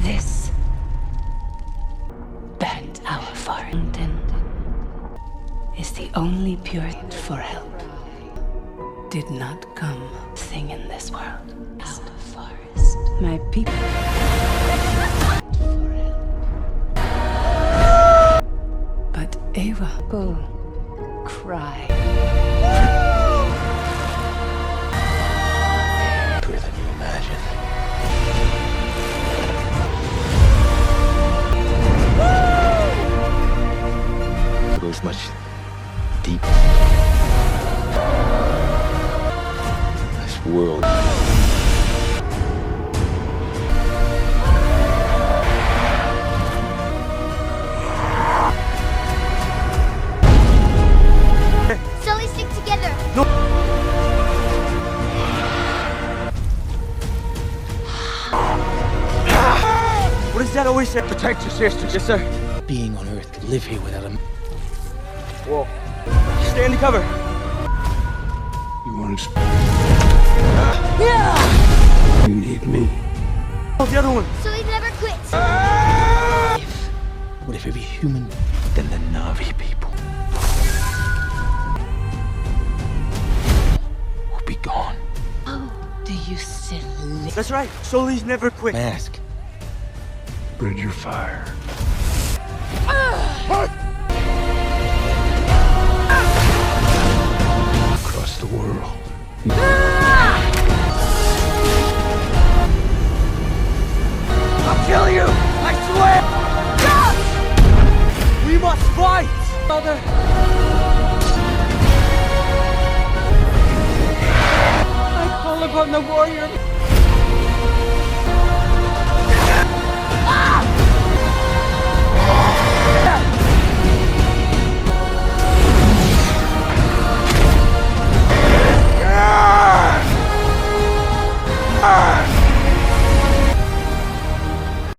This bent our fountain is the only pure for help. Did not come sing in this world. Our forest, my people. For help. But Eva will cry. Truer than you imagine. It goes much deeper. This world. Sully, stick together. No. What does that always say? Protect your sister. Yes, sir. Being on Earth could live here without him. Whoa. Stay under cover. You want to... Yeah! You need me. Oh, the other one. Sully never quits. What if every human, then the Navi people will be gone? Oh, do you still live? That's right. Sully's never quit. Mask. Spread your fire. Across the world. I'll kill you! I swear! We must fight! Mother! I call upon the warrior!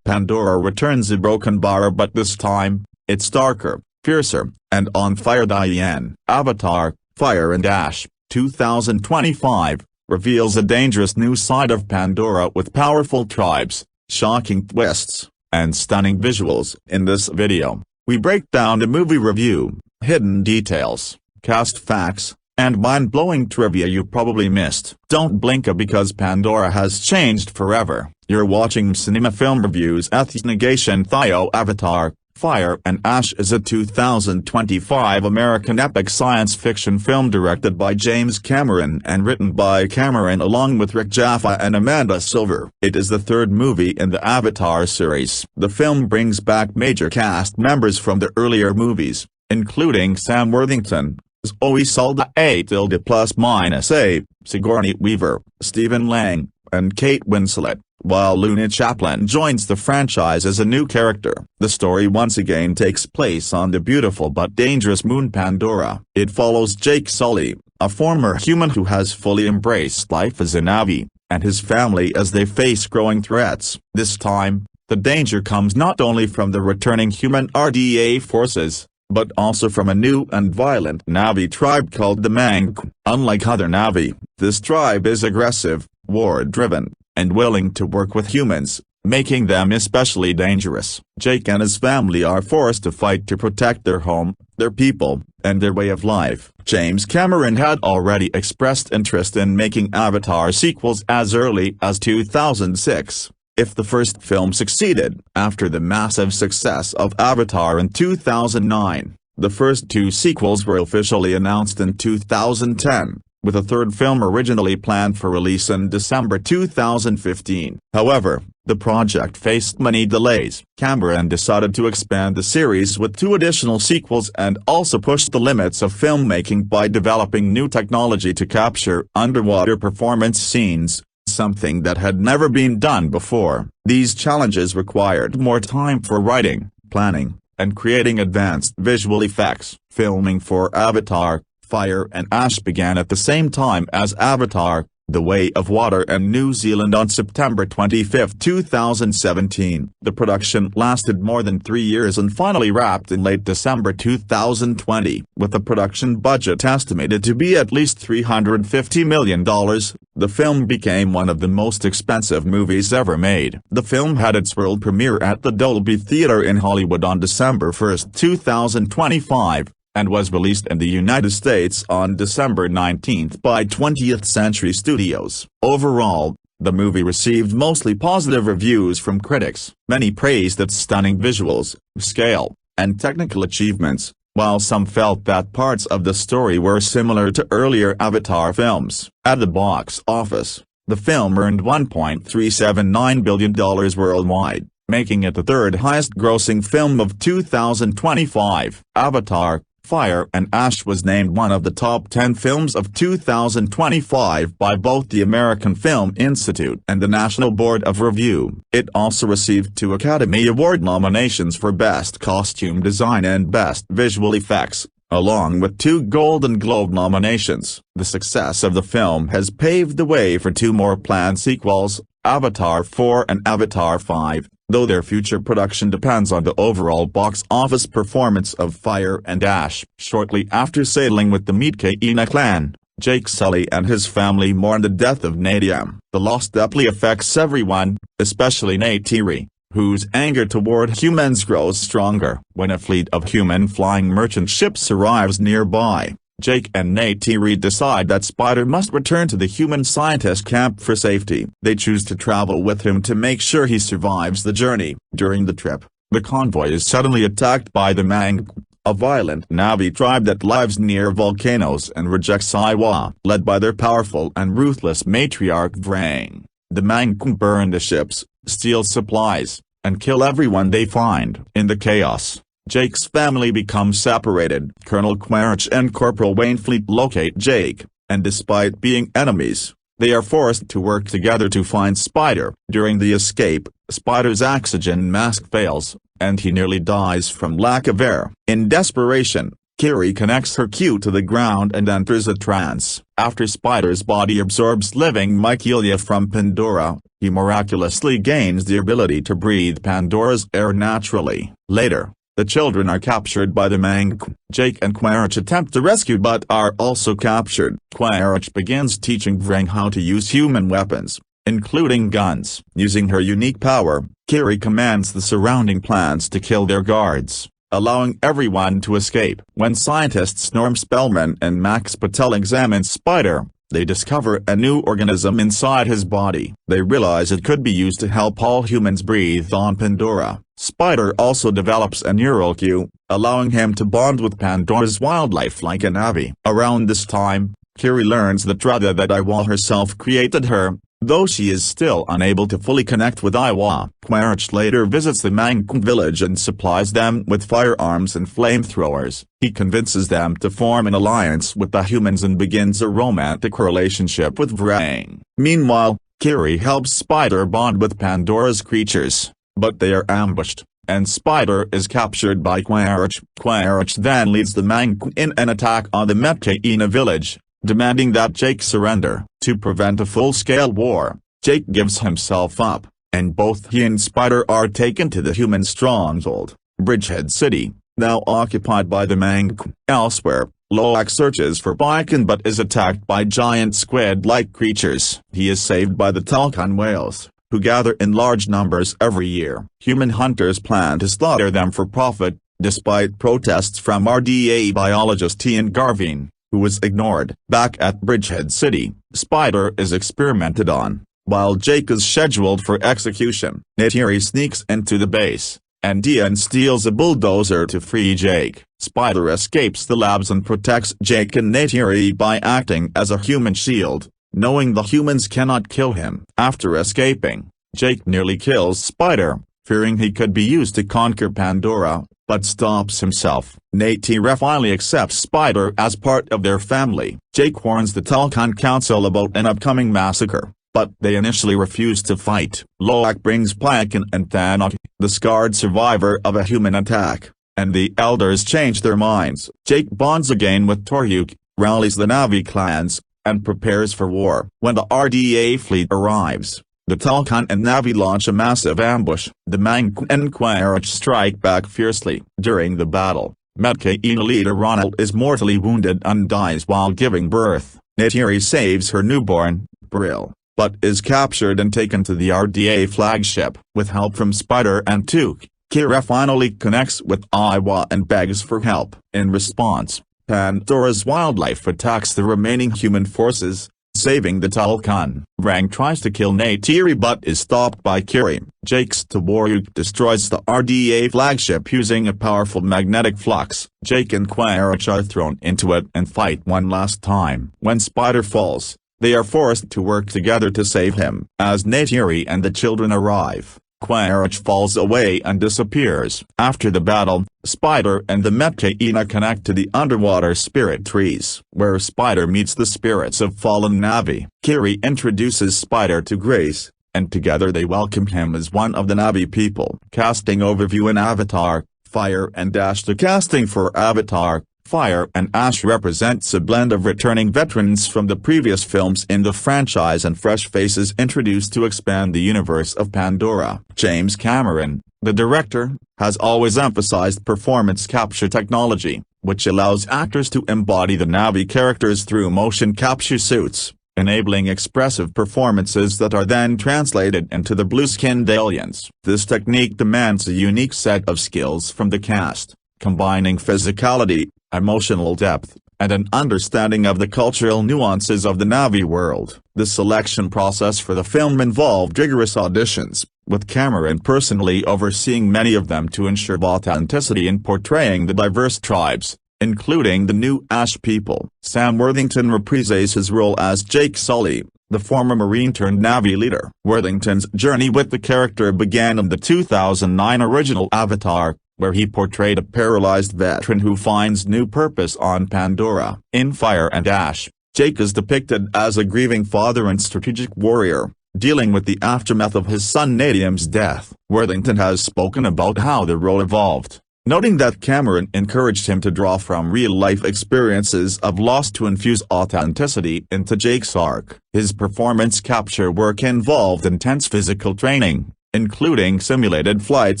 Pandora returns a broken bara, but this time, it's darker, fiercer, and on fire. Jaayein, Avatar, Fire and Ash, 2025, reveals a dangerous new side of Pandora with powerful tribes, shocking twists, and stunning visuals. In this video, we break down the movie review, hidden details, cast facts, and mind-blowing trivia you probably missed. Don't blink because Pandora has changed forever. You're watching Cinema Film Reviews. Negation Theo. Avatar, Fire and Ash is a 2025 American epic science fiction film directed by James Cameron and written by Cameron along with Rick Jaffa and Amanda Silver. It is the third movie in the Avatar series. The film brings back major cast members from the earlier movies, including Sam Worthington, Zoe Saldana +A, Sigourney Weaver, Stephen Lang, and Kate Winslet, while Luna Chaplin joins the franchise as a new character. The story once again takes place on the beautiful but dangerous moon Pandora. It follows Jake Sully, a former human who has fully embraced life as a Navi, and his family as they face growing threats. This time, the danger comes not only from the returning human RDA forces, but also from a new and violent Navi tribe called the Mang. Unlike other Navi, this tribe is aggressive, war-driven, and willing to work with humans, making them especially dangerous. Jake and his family are forced to fight to protect their home, their people, and their way of life. James Cameron had already expressed interest in making Avatar sequels as early as 2006. If the first film succeeded. After the massive success of Avatar in 2009, the first two sequels were officially announced in 2010, with a third film originally planned for release in December 2015. However, the project faced many delays. Cameron decided to expand the series with two additional sequels and also pushed the limits of filmmaking by developing new technology to capture underwater performance scenes, something that had never been done before. These challenges required more time for writing, planning, and creating advanced visual effects. Filming for Avatar, Fire and Ash began at the same time as Avatar, The Way of Water and New Zealand on September 25, 2017. The production lasted more than 3 years and finally wrapped in late December 2020. With a production budget estimated to be at least $350 million, the film became one of the most expensive movies ever made. The film had its world premiere at the Dolby Theatre in Hollywood on December 1, 2025. And was released in the United States on December 19 by 20th Century Studios. Overall, the movie received mostly positive reviews from critics. Many praised its stunning visuals, scale, and technical achievements, while some felt that parts of the story were similar to earlier Avatar films. At the box office, the film earned $1.379 billion worldwide, making it the third highest-grossing film of 2025. Avatar: Fire and Ash was named one of the top 10 films of 2025 by both the American Film Institute and the National Board of Review. It also received 2 Academy Award nominations for Best Costume Design and Best Visual Effects, along with 2 Golden Globe nominations. The success of the film has paved the way for 2 more planned sequels, Avatar 4 and Avatar 5. Though their future production depends on the overall box office performance of Fire and Ash. Shortly after sailing with the Milte clan, Jake Sully and his family mourn the death of naye. The loss deeply affects everyone, especially naye, whose anger toward humans grows stronger. When a fleet of human flying merchant ships arrives nearby, Jake and naye decide that Spider must return to the human scientist camp for safety. They choose to travel with him to make sure he survives the journey. During the trip, the convoy is suddenly attacked by the Mang, a violent Navi tribe that lives near volcanoes and rejects Iwa. Led by their powerful and ruthless matriarch Vrang, the Mang burn the ships, steal supplies, and kill everyone they find. In the chaos, Jake's family becomes separated. Colonel Quaritch and Corporal Wainfleet locate Jake, and despite being enemies, they are forced to work together to find Spider. During the escape, Spider's oxygen mask fails, and he nearly dies from lack of air. In desperation, Kiri connects her Q to the ground and enters a trance. After Spider's body absorbs living mycelia from Pandora, he miraculously gains the ability to breathe Pandora's air naturally. Later, the children are captured by the Mang. Jake and Quaritch attempt to rescue but are also captured. Quaritch begins teaching Vrang how to use human weapons, including guns. Using her unique power, Kiri commands the surrounding plants to kill their guards, allowing everyone to escape. When scientists Norm Spellman and Max Patel examine Spider, they discover a new organism inside his body. They realize it could be used to help all humans breathe on Pandora. Spider also develops a neural Q, allowing him to bond with Pandora's wildlife like a Navi. Around this time, Kiri learns that Zyada that Iwa herself created her, though she is still unable to fully connect with Iwa. Quaritch later visits the Mang village and supplies them with firearms and flamethrowers. He convinces them to form an alliance with the humans and begins a romantic relationship with Vrang. Meanwhile, Kiri helps Spider bond with Pandora's creatures, but they are ambushed, and Spider is captured by Quaritch. Quaritch then leads the Mang in an attack on the Metcaina village, demanding that Jake surrender. To prevent a full-scale war, Jake gives himself up, and both he and Spider are taken to the human stronghold, Bridgehead City, now occupied by the Mang. Elsewhere, Loak searches for Bacon but is attacked by giant squid-like creatures. He is saved by the Talcan whales, who gather in large numbers every year. Human hunters plan to slaughter them for profit, despite protests from RDA biologist Ian Garvin, who was ignored. Back at Bridgehead City, Spider is experimented on, while Jake is scheduled for execution. Naye sneaks into the base, and Dian steals a bulldozer to free Jake. Spider escapes the labs and protects Jake and Naye by acting as a human shield, knowing the humans cannot kill him. After escaping, Jake nearly kills Spider, fearing he could be used to conquer Pandora, but stops himself. Naye finally accepts Spider as part of their family. Jake warns the Talcan Council about an upcoming massacre, but they initially refuse to fight. Loak brings Bacon and Thanok, the scarred survivor of a human attack, and the elders change their minds. Jake bonds again with Toryuk, rallies the Navi clans, and prepares for war. When the RDA fleet arrives, the Talcan and Navi launch a massive ambush. The Mank and Quaritch strike back fiercely. During the battle, Medcaine leader Ronald is mortally wounded and dies while giving birth. Neytiri saves her newborn, Brill, but is captured and taken to the RDA flagship. With help from Spider and Took, Kira finally connects with Iwa and begs for help. In response, Pandora's wildlife attacks the remaining human forces, saving the Talcan. Rang tries to kill Neytiri but is stopped by Kiri. Jake's Tawaryuk destroys the RDA flagship using a powerful magnetic flux. Jake and Quaritch are thrown into it and fight one last time. When Spider falls, they are forced to work together to save him. As Neytiri and the children arrive, Quaritch falls away and disappears. After the battle, Spider and the Medcaine connect to the underwater spirit trees, where Spider meets the spirits of fallen Navi. Kiri introduces Spider to Grace, and together they welcome him as one of the Navi people. Casting overview in Avatar, Fire and Ash. The casting for Avatar, Fire and Ash represents a blend of returning veterans from the previous films in the franchise and fresh faces introduced to expand the universe of Pandora. James Cameron, the director, has always emphasized performance capture technology, which allows actors to embody the Navi characters through motion capture suits, enabling expressive performances that are then translated into the blue-skinned aliens. This technique demands a unique set of skills from the cast, combining physicality, emotional depth, and an understanding of the cultural nuances of the Navi world. The selection process for the film involved rigorous auditions, with Cameron personally overseeing many of them to ensure authenticity in portraying the diverse tribes, including the new Ash people. Sam Worthington reprises his role as Jake Sully, the former Marine-turned-Navi leader. Worthington's journey with the character began in the 2009 original Avatar, where he portrayed a paralyzed veteran who finds new purpose on Pandora. In Fire and Ash, Jake is depicted as a grieving father and strategic warrior, dealing with the aftermath of his son Nadium's death. Worthington has spoken about how the role evolved, noting that Cameron encouraged him to draw from real-life experiences of loss to infuse authenticity into Jake's arc. His performance capture work involved intense physical training, including simulated flight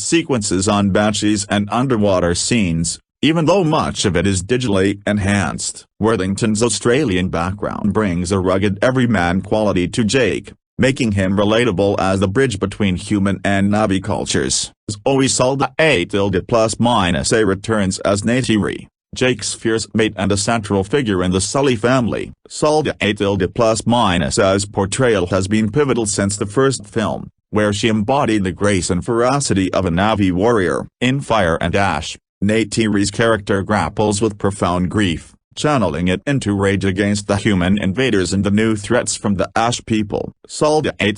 sequences on banshees and underwater scenes, even though much of it is digitally enhanced. Worthington's Australian background brings a rugged everyman quality to Jake, making him relatable as the bridge between human and Navi cultures. Zoe Saldana+A returns as Neytiri, Jake's fierce mate and a central figure in the Sully family. Saldana+A's portrayal has been pivotal since the first film, where she embodied the grace and ferocity of a Navi warrior. In Fire and Ash, Neytiri's character grapples with profound grief, channeling it into rage against the human invaders and the new threats from the Ash people. Saldana+A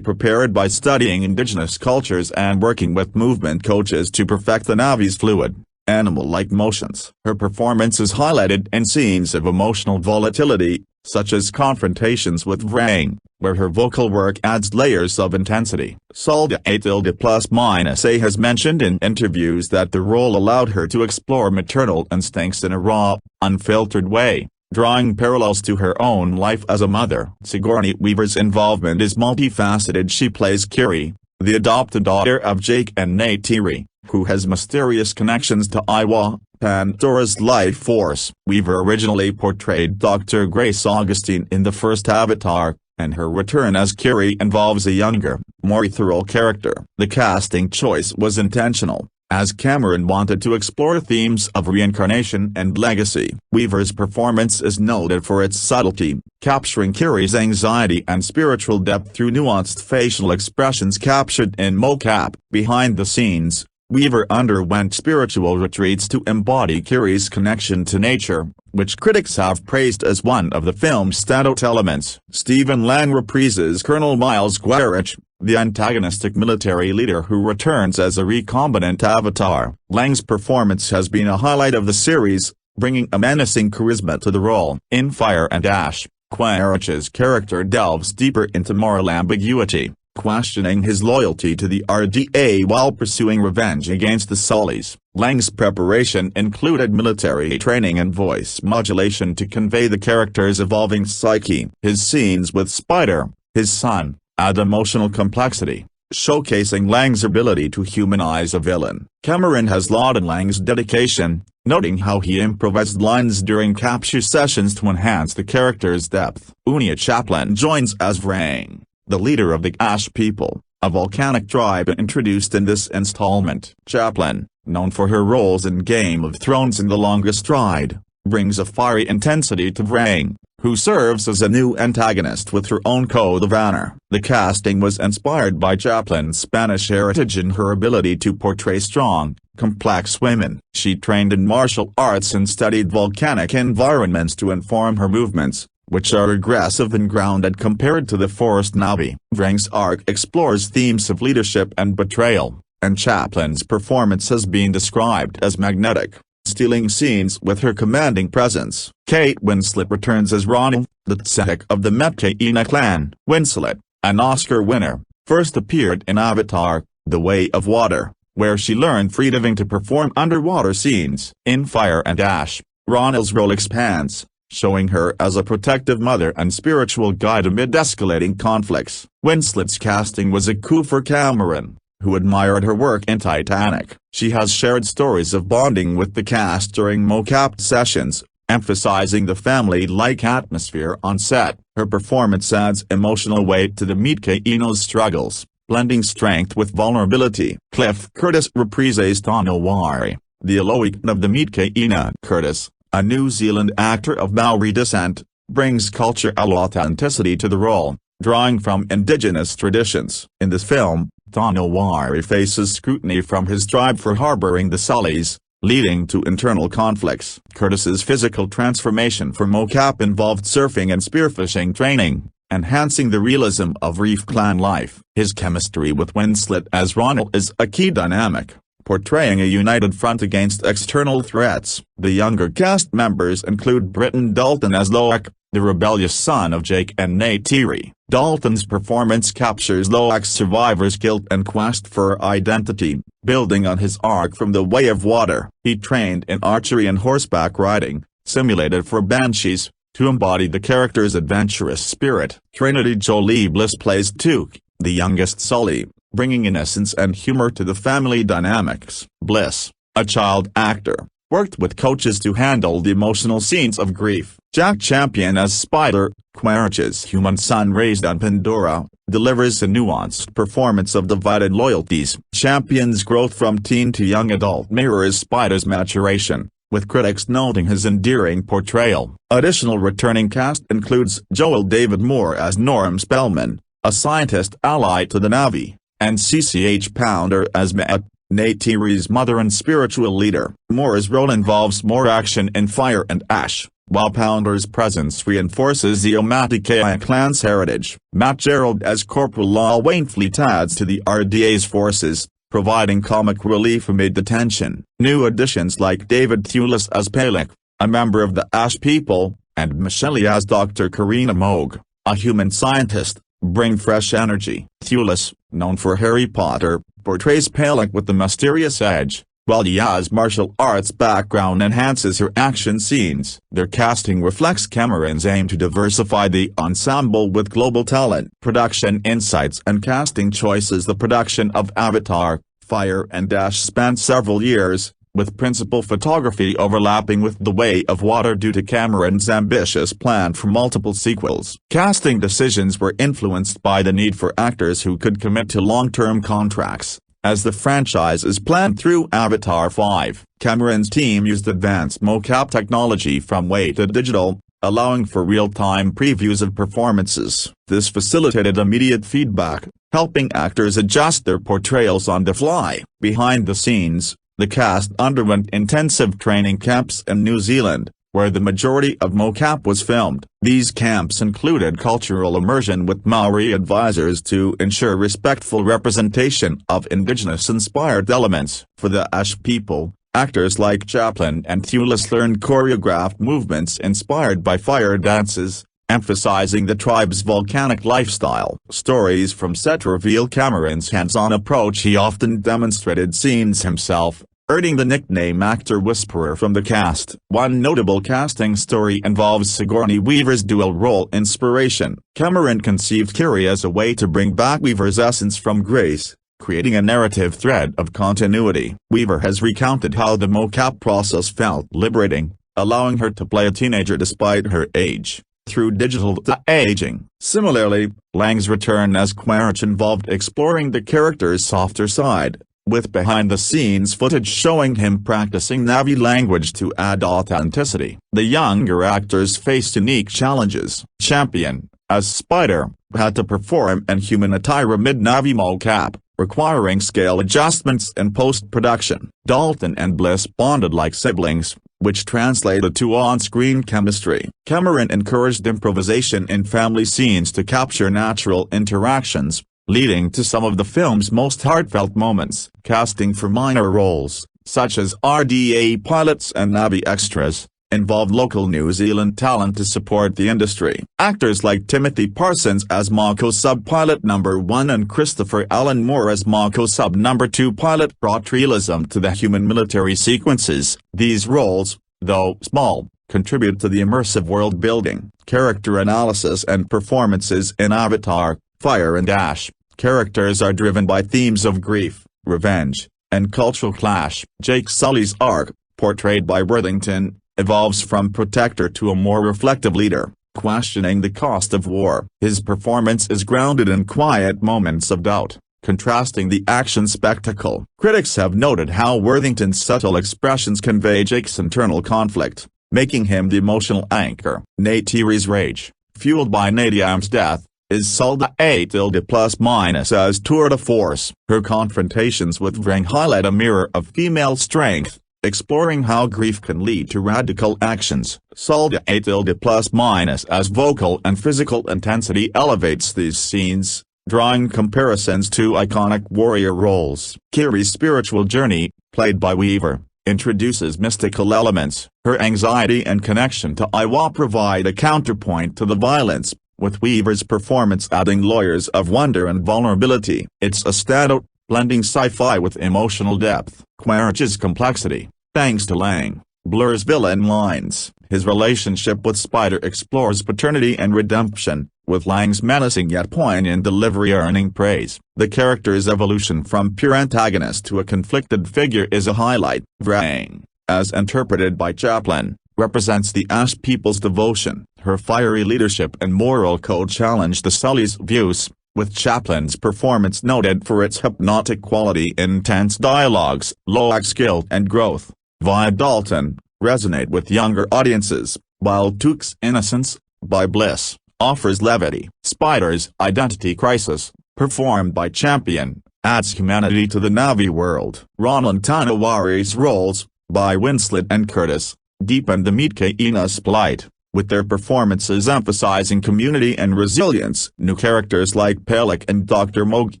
prepared by studying indigenous cultures and working with movement coaches to perfect the Navi's fluid, animal-like motions. Her performance is highlighted in scenes of emotional volatility, such as confrontations with Rang, where her vocal work adds layers of intensity. Saldana+A has mentioned in interviews that the role allowed her to explore maternal instincts in a raw, unfiltered way, drawing parallels to her own life as a mother. Sigourney Weaver's involvement is multifaceted. She plays Kiri, the adopted daughter of Jake and Neytiri, who has mysterious connections to Iwa, Pandora's life force. Weaver originally portrayed Dr. Grace Augustine in the first Avatar, and her return as Kiri involves a younger, more ethereal character. The casting choice was intentional, as Cameron wanted to explore themes of reincarnation and legacy. Weaver's performance is noted for its subtlety, capturing Kiri's anxiety and spiritual depth through nuanced facial expressions captured in mocap. Behind the scenes, Weaver underwent spiritual retreats to embody Kiri's connection to nature, which critics have praised as one of the film's standout elements. Stephen Lang reprises Colonel Miles Quaritch, the antagonistic military leader who returns as a recombinant avatar. Lang's performance has been a highlight of the series, bringing a menacing charisma to the role. In Fire and Ash, Quaritch's character delves deeper into moral ambiguity. questioning his loyalty to the RDA while pursuing revenge against the Sullies. Lang's preparation included military training and voice modulation to convey the character's evolving psyche. His scenes with Spider, his son, add emotional complexity, showcasing Lang's ability to humanize a villain. Karein has lauded Lang's dedication, noting how he improvised lines during capture sessions to enhance the character's depth. Duniya Chaplin joins as Hain, the leader of the Ash people, a volcanic tribe introduced in this installment. Chaplin, known for her roles in Game of Thrones and The Longest Ride, brings a fiery intensity to Hain, who serves as a new antagonist with her own code of honor. The casting was inspired by Chaplin's Spanish heritage and her ability to portray strong, complex women. She trained in martial arts and studied volcanic environments to inform her movements, which are aggressive and grounded compared to the forest Navi. Hain's arc explores themes of leadership and betrayal, and Chaplin's performance has been described as magnetic, stealing scenes with her commanding presence. Kate Winslet returns as Ronald, the tzaddik of the Metkayina clan. Winslet, an Oscar winner, first appeared in Avatar, The Way of Water, where she learned free diving to perform underwater scenes. In Fire and Ash, Ronald's role expands, showing her as a protective mother and spiritual guide amid escalating conflicts. Winslet's casting was a coup for Karein, who admired her work in Titanic. She has shared stories of bonding with the cast during mocap sessions, emphasizing the family-like atmosphere on set. Her performance adds emotional weight to the Metkayina's struggles, blending strength with vulnerability. Cliff Curtis reprises Tonawari, the Elohim of the Metkayina. Curtis, a New Zealand actor of Maori descent, brings cultural authenticity to the role, drawing from indigenous traditions. In this film, Tonawari faces scrutiny from his tribe for harboring the Sullies, leading to internal conflicts. Curtis's physical transformation for mocap involved surfing and spearfishing training, enhancing the realism of reef clan life. His chemistry with Winslet as Ronald is a key dynamic, portraying a united front against external threats. The younger cast members include Britton Dalton as Loak, the rebellious son of Jake and Neytiri. Dalton's performance captures Loak's survivor's guilt and quest for identity, building on his arc from The Way of Water. He trained in archery and horseback riding, simulated for banshees, to embody the character's adventurous spirit. Trinity Jolie Bliss plays Took, the youngest Sully, bringing innocence and humor to the family dynamics. Bliss, a child actor, worked with coaches to handle the emotional scenes of grief. Jack Champion as Spider, Quaritch's human son raised on Pandora, delivers a nuanced performance of divided loyalties. Champion's growth from teen to young adult mirrors Spider's maturation, with critics noting his endearing portrayal. Additional returning cast includes Joel David Moore as Norm Spellman, a scientist allied to the Navi, and CCH Pounder as Matt, Neytiri's mother and spiritual leader. Moore's role involves more action in Fire and Ash, while Pounder's presence reinforces the Omaticaya clan's heritage. Matt Gerald as Corporal Law Wainfleet adds to the RDA's forces, providing comic relief amid the tension. New additions like David Thewlis as Palek, a member of the Ash people, and Michelle as Dr. Karina Moog, a human scientist, bring fresh energy. Thewlis, known for Harry Potter, portrays Palek with the mysterious edge, while Ya's martial arts background enhances her action scenes. Their casting reflects Karein's aim to diversify the ensemble with global talent. Production insights and casting choices. The production of Avatar, Fire and Ash spanned several years, with principal photography overlapping with The Way of Water due to Karein's ambitious plan for multiple sequels. Casting decisions were influenced by the need for actors who could commit to long-term contracts, as the franchise is planned through Avatar 5. Karein's team used advanced mocap technology from Way to Digital, allowing for real-time previews of performances. This facilitated immediate feedback, helping actors adjust their portrayals on the fly. Behind the scenes, the cast underwent intensive training camps in New Zealand, where the majority of mocap was filmed. These camps included cultural immersion with Maori advisors to ensure respectful representation of indigenous-inspired elements. For the Ash people, actors like Chaplin and Thewlis learned choreographed movements inspired by fire dances, emphasizing the tribe's volcanic lifestyle. Stories from set reveal Cameron's hands-on approach. He often demonstrated scenes himself, earning the nickname Actor Whisperer from the cast. One notable casting story involves Sigourney Weaver's dual role inspiration. Cameron conceived Kiri as a way to bring back Weaver's essence from Grace, creating a narrative thread of continuity. Weaver has recounted how the mocap process felt liberating, allowing her to play a teenager despite her age, through digital de-aging. Similarly, Lang's return as Quaritch involved exploring the character's softer side, with behind-the-scenes footage showing him practicing Na'vi language to add authenticity. The younger actors faced unique challenges. Champion, as Spider, had to perform in human attire amid Na'vi mocap, requiring scale adjustments in post-production. Dalton and Bliss bonded like siblings, which translated to on-screen chemistry. Cameron encouraged improvisation in family scenes to capture natural interactions, leading to some of the film's most heartfelt moments. Casting for minor roles, such as RDA pilots and Na'vi extras, involved local New Zealand talent to support the industry. Actors like Timothy Parsons as Mako Sub Pilot No. 1 and Christopher Allen Moore as Mako Sub No. 2 Pilot brought realism to the human military sequences. These roles, though small, contribute to the immersive world building. Character analysis and performances in Avatar, Fire and Ash. Characters are driven by themes of grief, revenge, and cultural clash. Jake Sully's arc, portrayed by Worthington, evolves from protector to a more reflective leader, questioning the cost of war. His performance is grounded in quiet moments of doubt, contrasting the action spectacle. Critics have noted how Worthington's subtle expressions convey Jake's internal conflict, making him the emotional anchor. Neytiri's rage, fueled by Nadiam's death, is solda a tilde plus minus as tour de force. Her confrontations with Vrang highlight a mirror of female strength, exploring how grief can lead to radical actions. Solda a tilde plus minus as vocal and physical intensity elevates these scenes, drawing comparisons to iconic warrior roles. Kiri's spiritual journey, played by Weaver, introduces mystical elements. Her anxiety and connection to Iwa provide a counterpoint to the violence, with Weaver's performance adding layers of wonder and vulnerability. It's a standout, blending sci-fi with emotional depth. Quaritch's complexity, thanks to Lang, blurs villain lines. His relationship with Spider explores paternity and redemption, with Lang's menacing yet poignant delivery earning praise. The character's evolution from pure antagonist to a conflicted figure is a highlight. Vrang, as interpreted by Chaplin, represents the Ash people's devotion. Her fiery leadership and moral code challenge the Sully's views, with Chaplin's performance noted for its hypnotic quality, intense dialogues, low skill and growth, via Dalton, resonate with younger audiences, while Took's Innocence, by Bliss, offers levity. Spider's identity crisis, performed by Champion, adds humanity to the Na'vi world. Ronald Tanawari's roles, by Winslet and Curtis, deepen the Mitke'ina's plight, with their performances emphasizing community and resilience. New characters like Pelek and Dr. Moog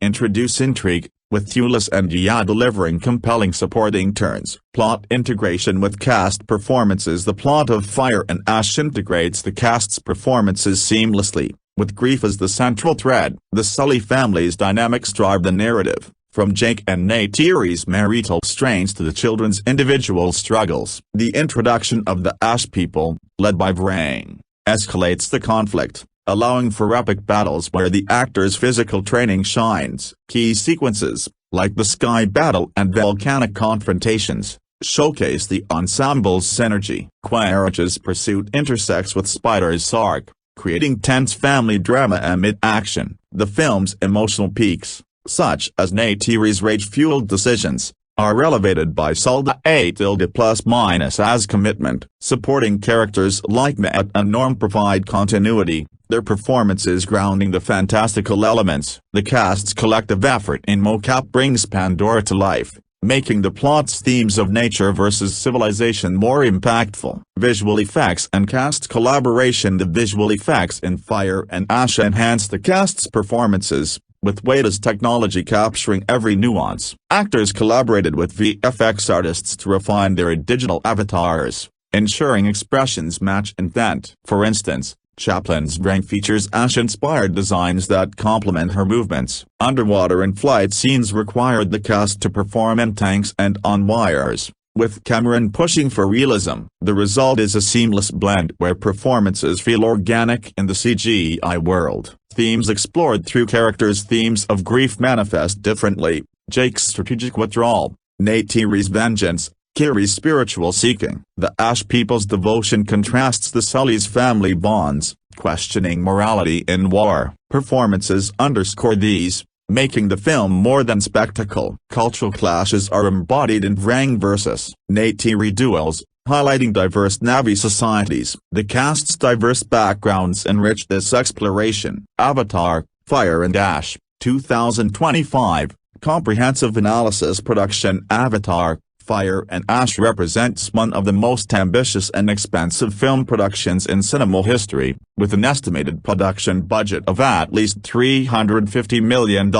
introduce intrigue, with Thulis and Yaa delivering compelling supporting turns. Plot integration with cast performances. The plot of Fire and Ash integrates the cast's performances seamlessly, with grief as the central thread. The Sully family's dynamics drive the narrative, from Jake and Neytiri's marital strains to the children's individual struggles. The introduction of the Ash people, led by Vrang, escalates the conflict, allowing for epic battles where the actor's physical training shines. Key sequences, like the sky battle and volcanic confrontations, showcase the ensemble's synergy. Quaritch's pursuit intersects with Spider's arc, creating tense family drama amid action. The film's emotional peaks, such as Neytiri's rage-fueled decisions, are elevated by solda a tilde plus minus as commitment. Supporting characters like Matt and Norm provide continuity, their performances grounding the fantastical elements. The cast's collective effort in mocap brings Pandora to life, making the plot's themes of nature versus civilization more impactful. Visual effects and cast collaboration. The visual effects in Fire and Ash enhance the cast's performances, with Zyada's technology capturing every nuance. Actors collaborated with VFX artists to refine their digital avatars, ensuring expressions match intent. For instance, Chaplin's brain features Ash-inspired designs that complement her movements. Underwater and flight scenes required the cast to perform in tanks and on wires, with Cameron pushing for realism. The result is a seamless blend where performances feel organic in the CGI world. Themes explored through characters' themes of grief manifest differently: Jake's strategic withdrawal, Neytiri's vengeance, Kiri's spiritual seeking. The Ash people's devotion contrasts the Sully's family bonds, questioning morality in war. Performances underscore these, making the film more than spectacle. Cultural clashes are embodied in Vrang vs. Neytiri duels, highlighting diverse Na'vi societies. The cast's diverse backgrounds enrich this exploration. Avatar, Fire and Ash, 2025, Comprehensive Analysis Production. Avatar, Fire and Ash represents one of the most ambitious and expensive film productions in cinema history, with an estimated production budget of at least $350 million,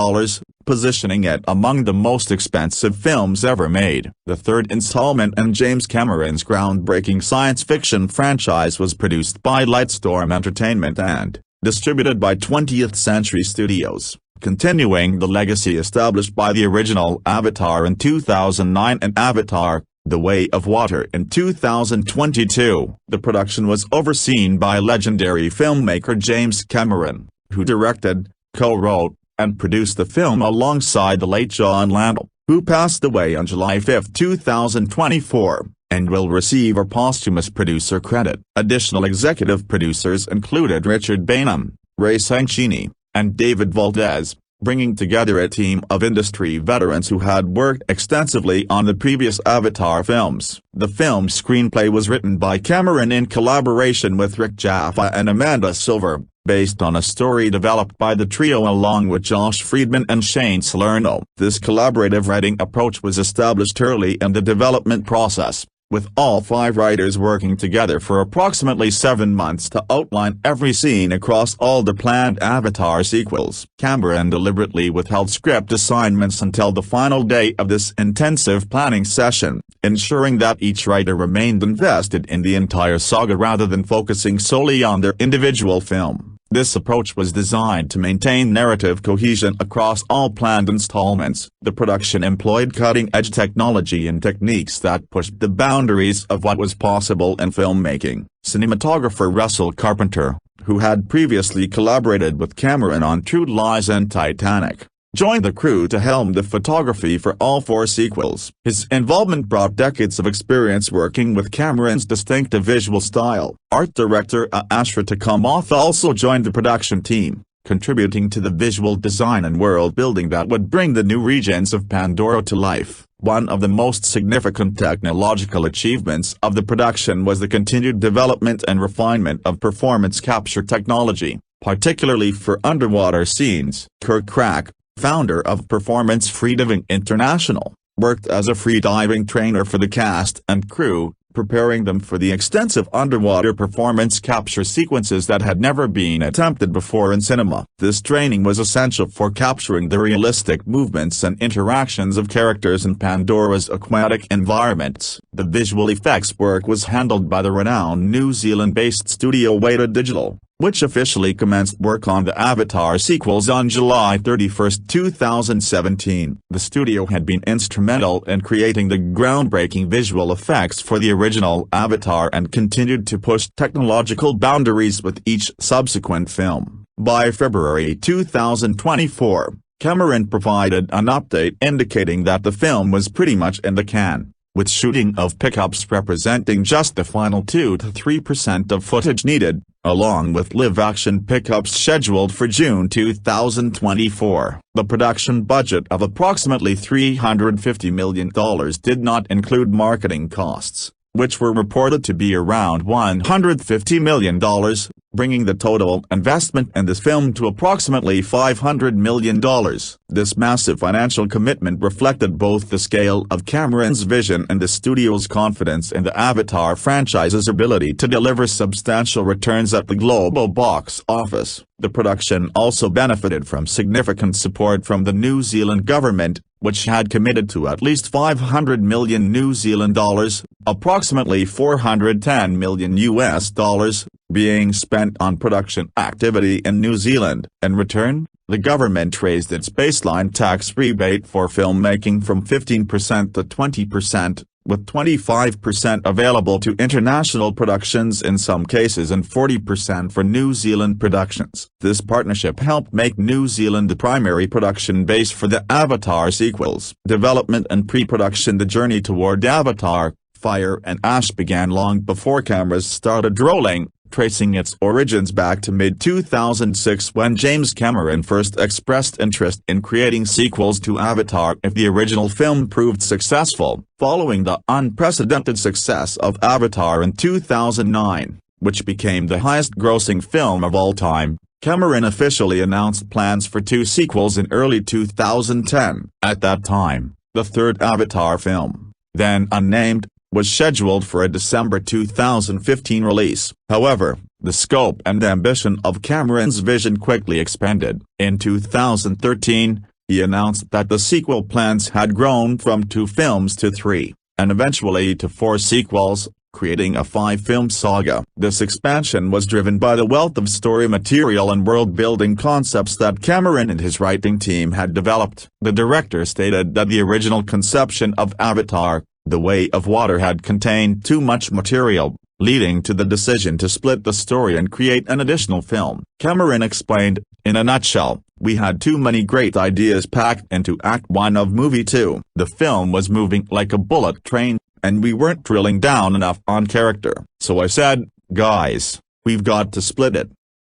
positioning it among the most expensive films ever made. The third installment in James Cameron's groundbreaking science fiction franchise was produced by Lightstorm Entertainment and distributed by 20th Century Studios, continuing the legacy established by the original Avatar in 2009 and Avatar: The Way of Water in 2022. The production was overseen by legendary filmmaker James Cameron, who directed, co-wrote, and produced the film alongside the late John Landau, who passed away on July 5, 2024, and will receive a posthumous producer credit. Additional executive producers included Richard Bainham, Ray Sanchini, and David Valdez, bringing together a team of industry veterans who had worked extensively on the previous Avatar films. The film's screenplay was written by Cameron in collaboration with Rick Jaffa and Amanda Silver, based on a story developed by the trio along with Josh Friedman and Shane Salerno. This collaborative writing approach was established early in the development process, with all 5 writers working together for approximately 7 months to outline every scene across all the planned Avatar sequels. Cameron deliberately withheld script assignments until the final day of this intensive planning session, ensuring that each writer remained invested in the entire saga rather than focusing solely on their individual film. This approach was designed to maintain narrative cohesion across all planned installments. The production employed cutting-edge technology and techniques that pushed the boundaries of what was possible in filmmaking. Cinematographer Russell Carpenter, who had previously collaborated with Cameron on True Lies and Titanic, joined the crew to helm the photography for all 4 sequels. His involvement brought decades of experience working with Cameron's distinctive visual style. Art director Ashra Takamoth also joined the production team, contributing to the visual design and world-building that would bring the new regions of Pandora to life. One of the most significant technological achievements of the production was the continued development and refinement of performance capture technology, particularly for underwater scenes. Kirk Crack, founder of Performance Freediving International, worked as a freediving trainer for the cast and crew, preparing them for the extensive underwater performance capture sequences that had never been attempted before in cinema. This training was essential for capturing the realistic movements and interactions of characters in Pandora's aquatic environments. The visual effects work was handled by the renowned New Zealand-based studio Zyada Digital, which officially commenced work on the Avatar sequels on July 31, 2017. The studio had been instrumental in creating the groundbreaking visual effects for the original Avatar and continued to push technological boundaries with each subsequent film. By February 2024, Cameron provided an update indicating that the film was pretty much in the can, with shooting of pickups representing just the final 2 to 3% of footage needed, along with live-action pickups scheduled for June 2024. The production budget of approximately $350 million did not include marketing costs, which were reported to be around $150 million, bringing the total investment in this film to approximately $500 million. This massive financial commitment reflected both the scale of Cameron's vision and the studio's confidence in the Avatar franchise's ability to deliver substantial returns at the global box office. The production also benefited from significant support from the New Zealand government, which had committed to at least 500 million New Zealand dollars, approximately 410 million US dollars, being spent on production activity in New Zealand. In return, the government raised its baseline tax rebate for filmmaking from 15% to 20%, with 25% available to international productions in some cases and 40% for New Zealand productions. This partnership helped make New Zealand the primary production base for the Avatar sequels. Development and pre-production. The journey toward Avatar, Fire and Ash began long before cameras started rolling, tracing its origins back to mid-2006 when James Cameron first expressed interest in creating sequels to Avatar if the original film proved successful. Following the unprecedented success of Avatar in 2009, which became the highest-grossing film of all time, Cameron officially announced plans for 2 sequels in early 2010. At that time, the third Avatar film, then unnamed, was scheduled for a December 2015 release. However, the scope and ambition of Cameron's vision quickly expanded. In 2013, he announced that the sequel plans had grown from 2 films to 3, and eventually to 4 sequels, creating a 5-film saga. This expansion was driven by the wealth of story material and world-building concepts that Cameron and his writing team had developed. The director stated that the original conception of Avatar, The Way of Water, had contained too much material, leading to the decision to split the story and create an additional film. Cameron explained, "In a nutshell, we had too many great ideas packed into Act 1 of Movie 2. The film was moving like a bullet train, and we weren't drilling down enough on character. So I said, guys, we've got to split it."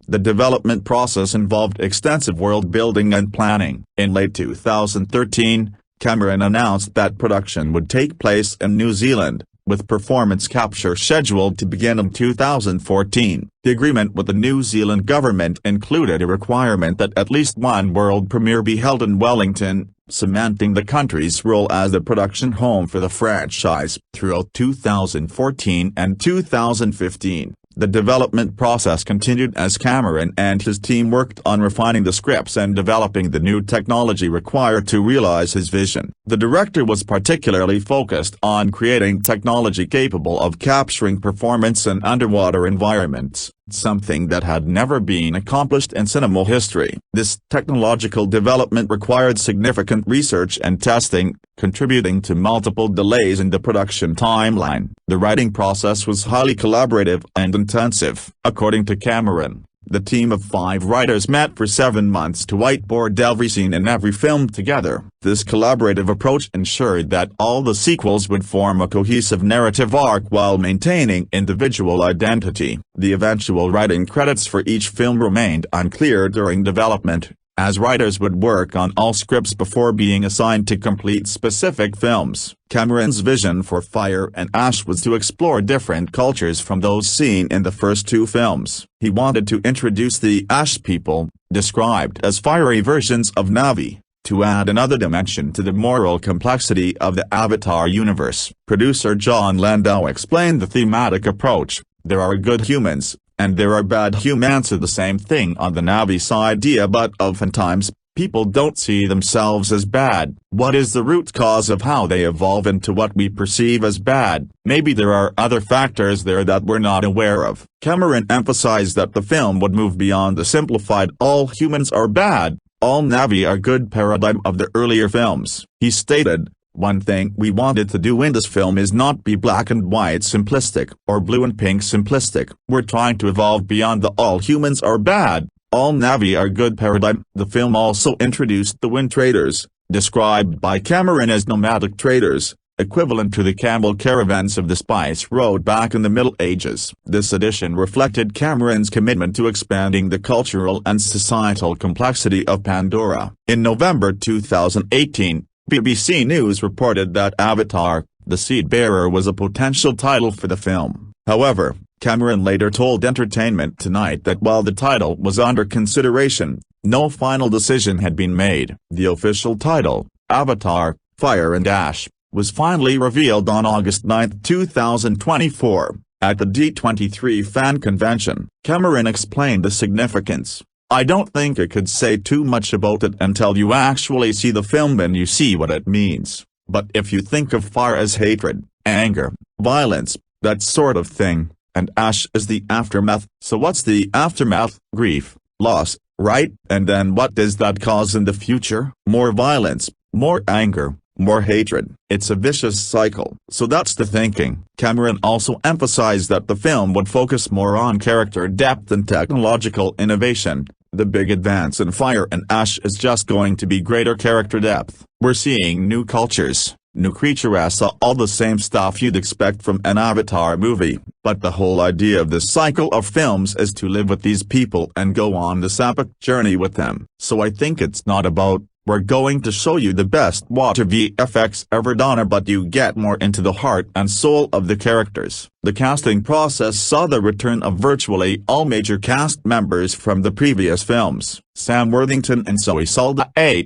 The development process involved extensive world building and planning. In late 2013, Cameron announced that production would take place in New Zealand, with performance capture scheduled to begin in 2014. The agreement with the New Zealand government included a requirement that at least one world premiere be held in Wellington, cementing the country's role as the production home for the franchise. Throughout 2014 and 2015, the development process continued as Cameron and his team worked on refining the scripts and developing the new technology required to realize his vision. The director was particularly focused on creating technology capable of capturing performance in underwater environments, something that had never been accomplished in cinema history. This technological development required significant research and testing, contributing to multiple delays in the production timeline. The writing process was highly collaborative and intensive. According to Cameron, the team of 5 writers met for 7 months to whiteboard every scene in every film together. This collaborative approach ensured that all the sequels would form a cohesive narrative arc while maintaining individual identity. The eventual writing credits for each film remained unclear during development, as writers would work on all scripts before being assigned to complete specific films. Cameron's vision for Fire and Ash was to explore different cultures from those seen in the first 2 films. He wanted to introduce the Ash people, described as fiery versions of Na'vi, to add another dimension to the moral complexity of the Avatar universe. Producer John Landau explained the thematic approach: "There are good humans, and there are bad humans." The same thing on the Na'vi side, but oftentimes, people don't see themselves as bad. What is the root cause of how they evolve into what we perceive as bad? Maybe there are other factors there that we're not aware of. Cameron emphasized that the film would move beyond the simplified "all humans are bad, all Na'vi are good" paradigm of the earlier films. He stated, "One thing we wanted to do in this film is not be black and white simplistic, or blue and pink simplistic. We're trying to evolve beyond the all humans are bad, all Na'vi are good paradigm." The film also introduced the Wind Traders, described by Cameron as nomadic traders, equivalent to the camel caravans of the Spice Road back in the Middle Ages. This edition reflected Cameron's commitment to expanding the cultural and societal complexity of Pandora. In November 2018, BBC News reported that Avatar, The Seed Bearer was a potential title for the film. However, Cameron later told Entertainment Tonight that while the title was under consideration, no final decision had been made. The official title, Avatar, Fire and Ash, was finally revealed on August 9, 2024, at the D23 fan convention. Cameron explained the significance, I don't think I could say too much about it until you actually see the film and you see what it means. But if you think of fire as hatred, anger, violence, that sort of thing, and ash is the aftermath. So what's the aftermath? Grief, loss, right? And then what does that cause in the future? More violence, more anger, more hatred. It's a vicious cycle. So that's the thinking. Cameron also emphasized that the film would focus more on character depth and technological innovation. The big advance in Fire and Ash is just going to be greater character depth. We're seeing new cultures, new creatures, all the same stuff you'd expect from an Avatar movie. But the whole idea of this cycle of films is to live with these people and go on this epic journey with them. So I think it's not about, we're going to show you the best water VFX ever done, but you get more into the heart and soul of the characters. The casting process saw the return of virtually all major cast members from the previous films. Sam Worthington and Zoe Saldana +A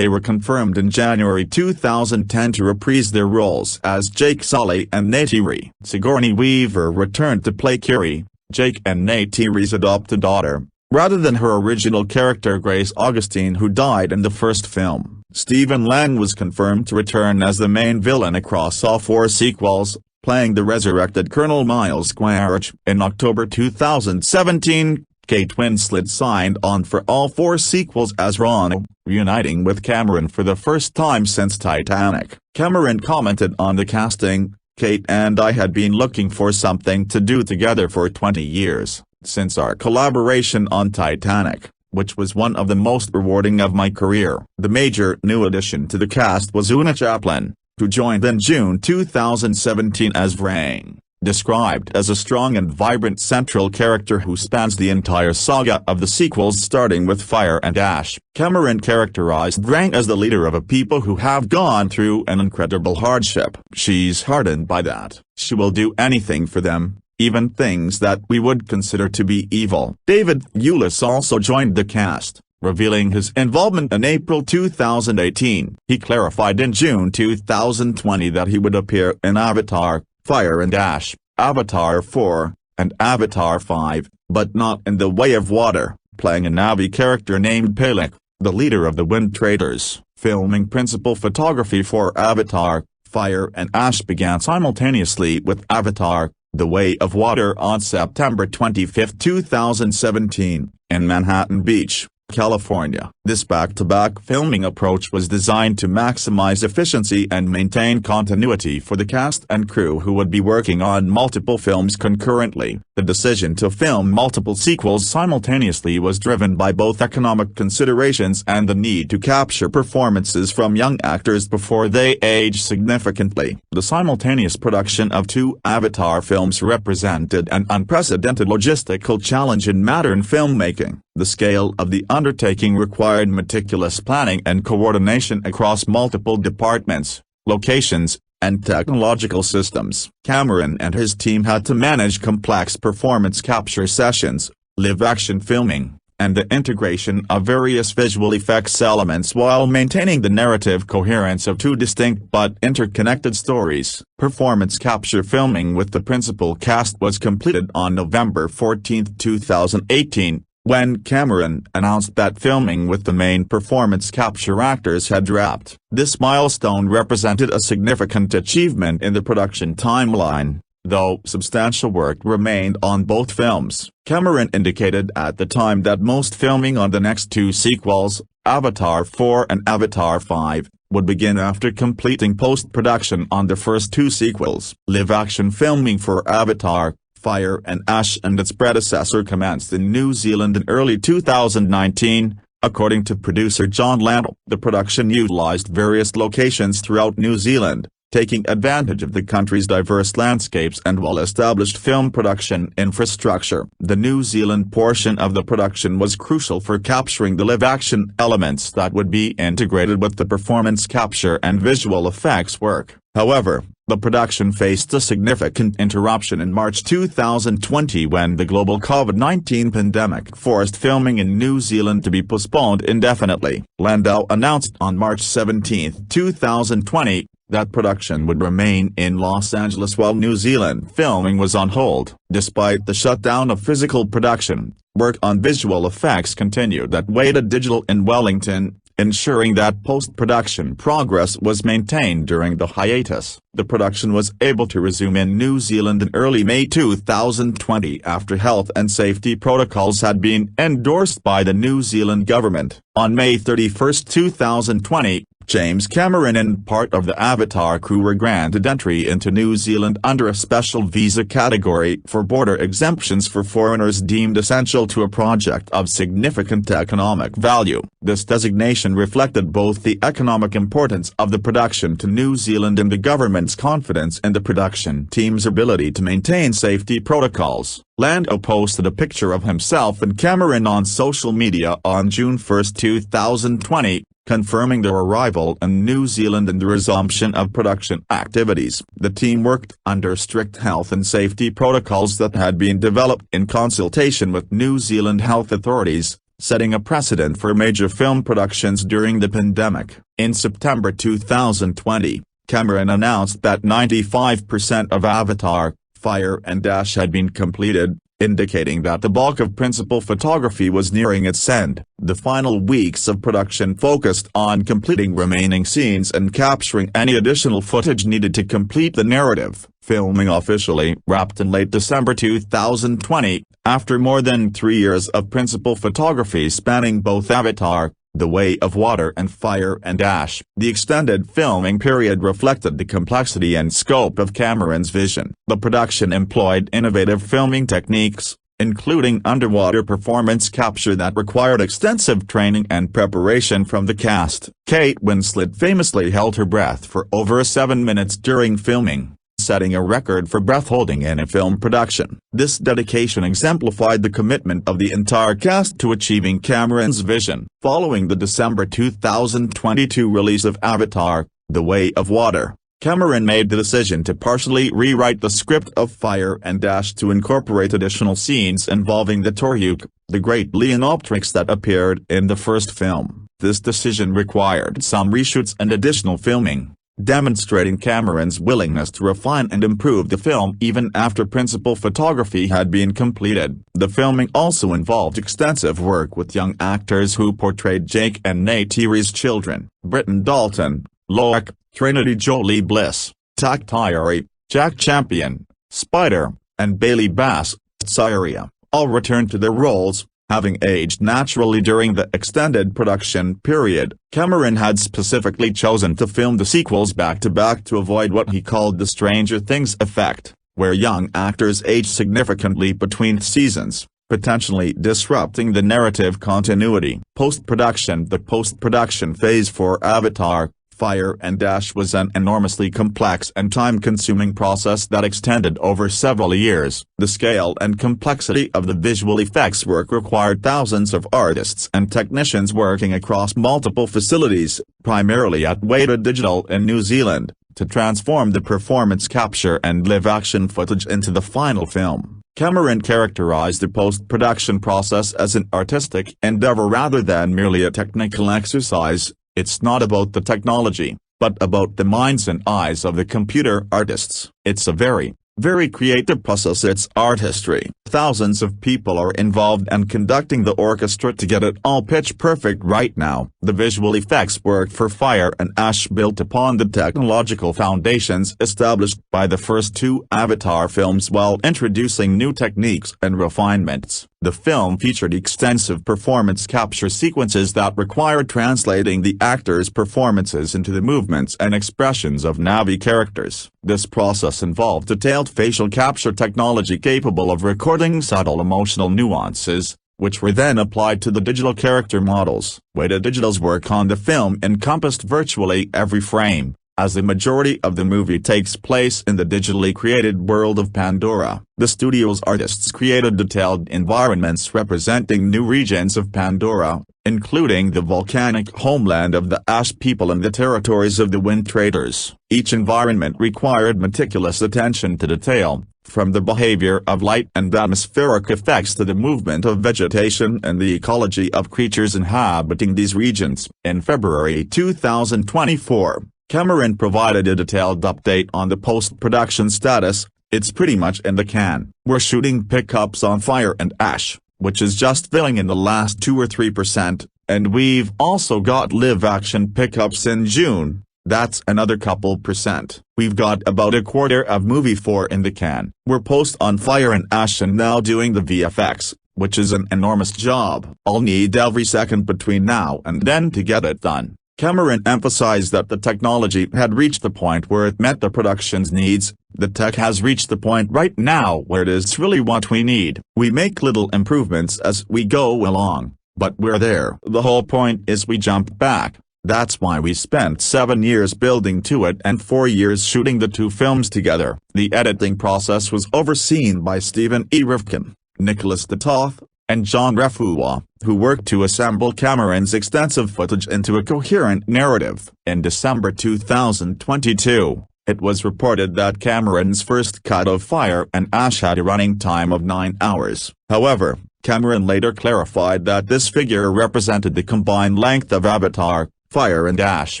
were confirmed in January 2010 to reprise their roles as Jake Sully and Neytiri. Sigourney Weaver returned to play Kiri, Jake and Neytiri's adopted daughter, rather than her original character Grace Augustine, who died in the first film. Stephen Lang was confirmed to return as the main villain across all 4 sequels, playing the resurrected Colonel Miles Quaritch. In October 2017, Kate Winslet signed on for all 4 sequels as Ron, reuniting with Cameron for the first time since Titanic. Cameron commented on the casting, "Kate and I had been looking for something to do together for 20 years. Since our collaboration on Titanic, which was one of the most rewarding of my career." The major new addition to the cast was Una Chaplin, who joined in June 2017 as Hain, described as a strong and vibrant central character who spans the entire saga of the sequels starting with Fire and Ash. Cameron characterized Hain as the leader of a people who have gone through an incredible hardship. "She's hardened by that. She will do anything for them, even things that we would consider to be evil." David Thewlis also joined the cast, revealing his involvement in April 2018. He clarified in June 2020 that he would appear in Avatar, Fire and Ash, Avatar 4, and Avatar 5, but not in the Way of Water, playing a Na'vi character named Pelek, the leader of the Wind Traders. Filming principal photography for Avatar, Fire and Ash began simultaneously with Avatar, The Way of Water on September 25, 2017, in Manhattan Beach, California. This back-to-back filming approach was designed to maximize efficiency and maintain continuity for the cast and crew who would be working on multiple films concurrently. The decision to film multiple sequels simultaneously was driven by both economic considerations and the need to capture performances from young actors before they age significantly. The simultaneous production of 2 Avatar films represented an unprecedented logistical challenge in modern filmmaking. The scale of the undertaking required meticulous planning and coordination across multiple departments, locations, and technological systems. Cameron and his team had to manage complex performance capture sessions, live-action filming, and the integration of various visual effects elements while maintaining the narrative coherence of 2 distinct but interconnected stories. Performance capture filming with the principal cast was completed on November 14, 2018. When Cameron announced that filming with the main performance capture actors had wrapped. This milestone represented a significant achievement in the production timeline, though substantial work remained on both films. Cameron indicated at the time that most filming on the next 2 sequels, Avatar 4 and Avatar 5, would begin after completing post-production on the first 2 sequels. Live-action filming for Avatar, Fire and Ash and its predecessor commenced in New Zealand in early 2019, according to producer John Landau. The production utilized various locations throughout New Zealand, taking advantage of the country's diverse landscapes and well-established film production infrastructure. The New Zealand portion of the production was crucial for capturing the live-action elements that would be integrated with the performance capture and visual effects work. However, the production faced a significant interruption in March 2020 when the global COVID-19 pandemic forced filming in New Zealand to be postponed indefinitely. Landau announced on March 17, 2020, that production would remain in Los Angeles while New Zealand filming was on hold. Despite the shutdown of physical production, work on visual effects continued at Zyada Digital in Wellington, ensuring that post-production progress was maintained during the hiatus. The production was able to resume in New Zealand in early May 2020 after health and safety protocols had been endorsed by the New Zealand government. On May 31, 2020, James Cameron and part of the Avatar crew were granted entry into New Zealand under a special visa category for border exemptions for foreigners deemed essential to a project of significant economic value. This designation reflected both the economic importance of the production to New Zealand and the government's confidence in the production team's ability to maintain safety protocols. Lando posted a picture of himself and Cameron on social media on June 1, 2020, confirming their arrival in New Zealand and the resumption of production activities. The team worked under strict health and safety protocols that had been developed in consultation with New Zealand health authorities, setting a precedent for major film productions during the pandemic. In September 2020, Cameron announced that 95% of Avatar, Fire and Ash had been completed, indicating that the bulk of principal photography was nearing its end. The final weeks of production focused on completing remaining scenes and capturing any additional footage needed to complete the narrative. Filming officially wrapped in late December 2020, after more than 3 years of principal photography spanning both Avatar, The Way of Water and Fire and Ash. The extended filming period reflected the complexity and scope of Cameron's vision. The production employed innovative filming techniques, including underwater performance capture that required extensive training and preparation from the cast. Kate Winslet famously held her breath for over 7 minutes during filming, setting a record for breath-holding in a film production. This dedication exemplified the commitment of the entire cast to achieving Cameron's vision. Following the December 2022 release of Avatar, The Way of Water, Cameron made the decision to partially rewrite the script of Fire and Ash to incorporate additional scenes involving the Toryuk, the great Leonopteryx that appeared in the first film. This decision required some reshoots and additional filming, demonstrating Cameron's willingness to refine and improve the film even after principal photography had been completed. The filming also involved extensive work with young actors who portrayed Jake and Neytiri's children: Britton Dalton, Loic, Trinity Jolie Bliss, Tak Tauri, Jack Champion, Spider, and Bailey Bass, Syria, all returned to their roles, having aged naturally during the extended production period. Cameron had specifically chosen to film the sequels back-to-back to avoid what he called the Stranger Things effect, where young actors age significantly between seasons, potentially disrupting the narrative continuity. Post-production. The post-production phase for Avatar, Fire and Ash was an enormously complex and time-consuming process that extended over several years. The scale and complexity of the visual effects work required thousands of artists and technicians working across multiple facilities, primarily at Zyada Digital in New Zealand, to transform the performance capture and live-action footage into the final film. Cameron characterized the post-production process as an artistic endeavor rather than merely a technical exercise. It's not about the technology, but about the minds and eyes of the computer artists. It's a very, very creative process. It's artistry. Thousands of people are involved and conducting the orchestra to get it all pitch perfect right now. The visual effects work for Fire and Ash built upon the technological foundations established by the first two Avatar films while introducing new techniques and refinements. The film featured extensive performance capture sequences that required translating the actors' performances into the movements and expressions of Na'vi characters. This process involved detailed facial capture technology capable of recording subtle emotional nuances, which were then applied to the digital character models. Zyada Digital's work on the film encompassed virtually every frame, as the majority of the movie takes place in the digitally created world of Pandora. The studio's artists created detailed environments representing new regions of Pandora, including the volcanic homeland of the Ash people and the territories of the Wind Traders. Each environment required meticulous attention to detail, from the behavior of light and atmospheric effects to the movement of vegetation and the ecology of creatures inhabiting these regions. In February 2024, Cameron provided a detailed update on the post-production status. It's pretty much in the can. We're shooting pickups on Fire and Ash, which is just filling in the last 2 or 3%, and we've also got live-action pickups in June. That's another couple %. We've got about a quarter of movie 4 in the can. We're post on Fire and Ash and now doing the VFX, which is an enormous job. I'll need every second between now and then to get it done. Cameron emphasized that the technology had reached the point where it met the production's needs. The tech has reached the point right now where it is really what we need. We make little improvements as we go along, but we're there. The whole point is we jump back. That's why we spent 7 years building to it and 4 years shooting the 2 films together. The editing process was overseen by Stephen E. Rifkin, Nicholas Detoth, and John Refuwa, who worked to assemble Cameron's extensive footage into a coherent narrative. In December 2022, it was reported that Cameron's first cut of Fire and Ash had a running time of 9 hours. However, Cameron later clarified that this figure represented the combined length of Avatar, Fire and Ash,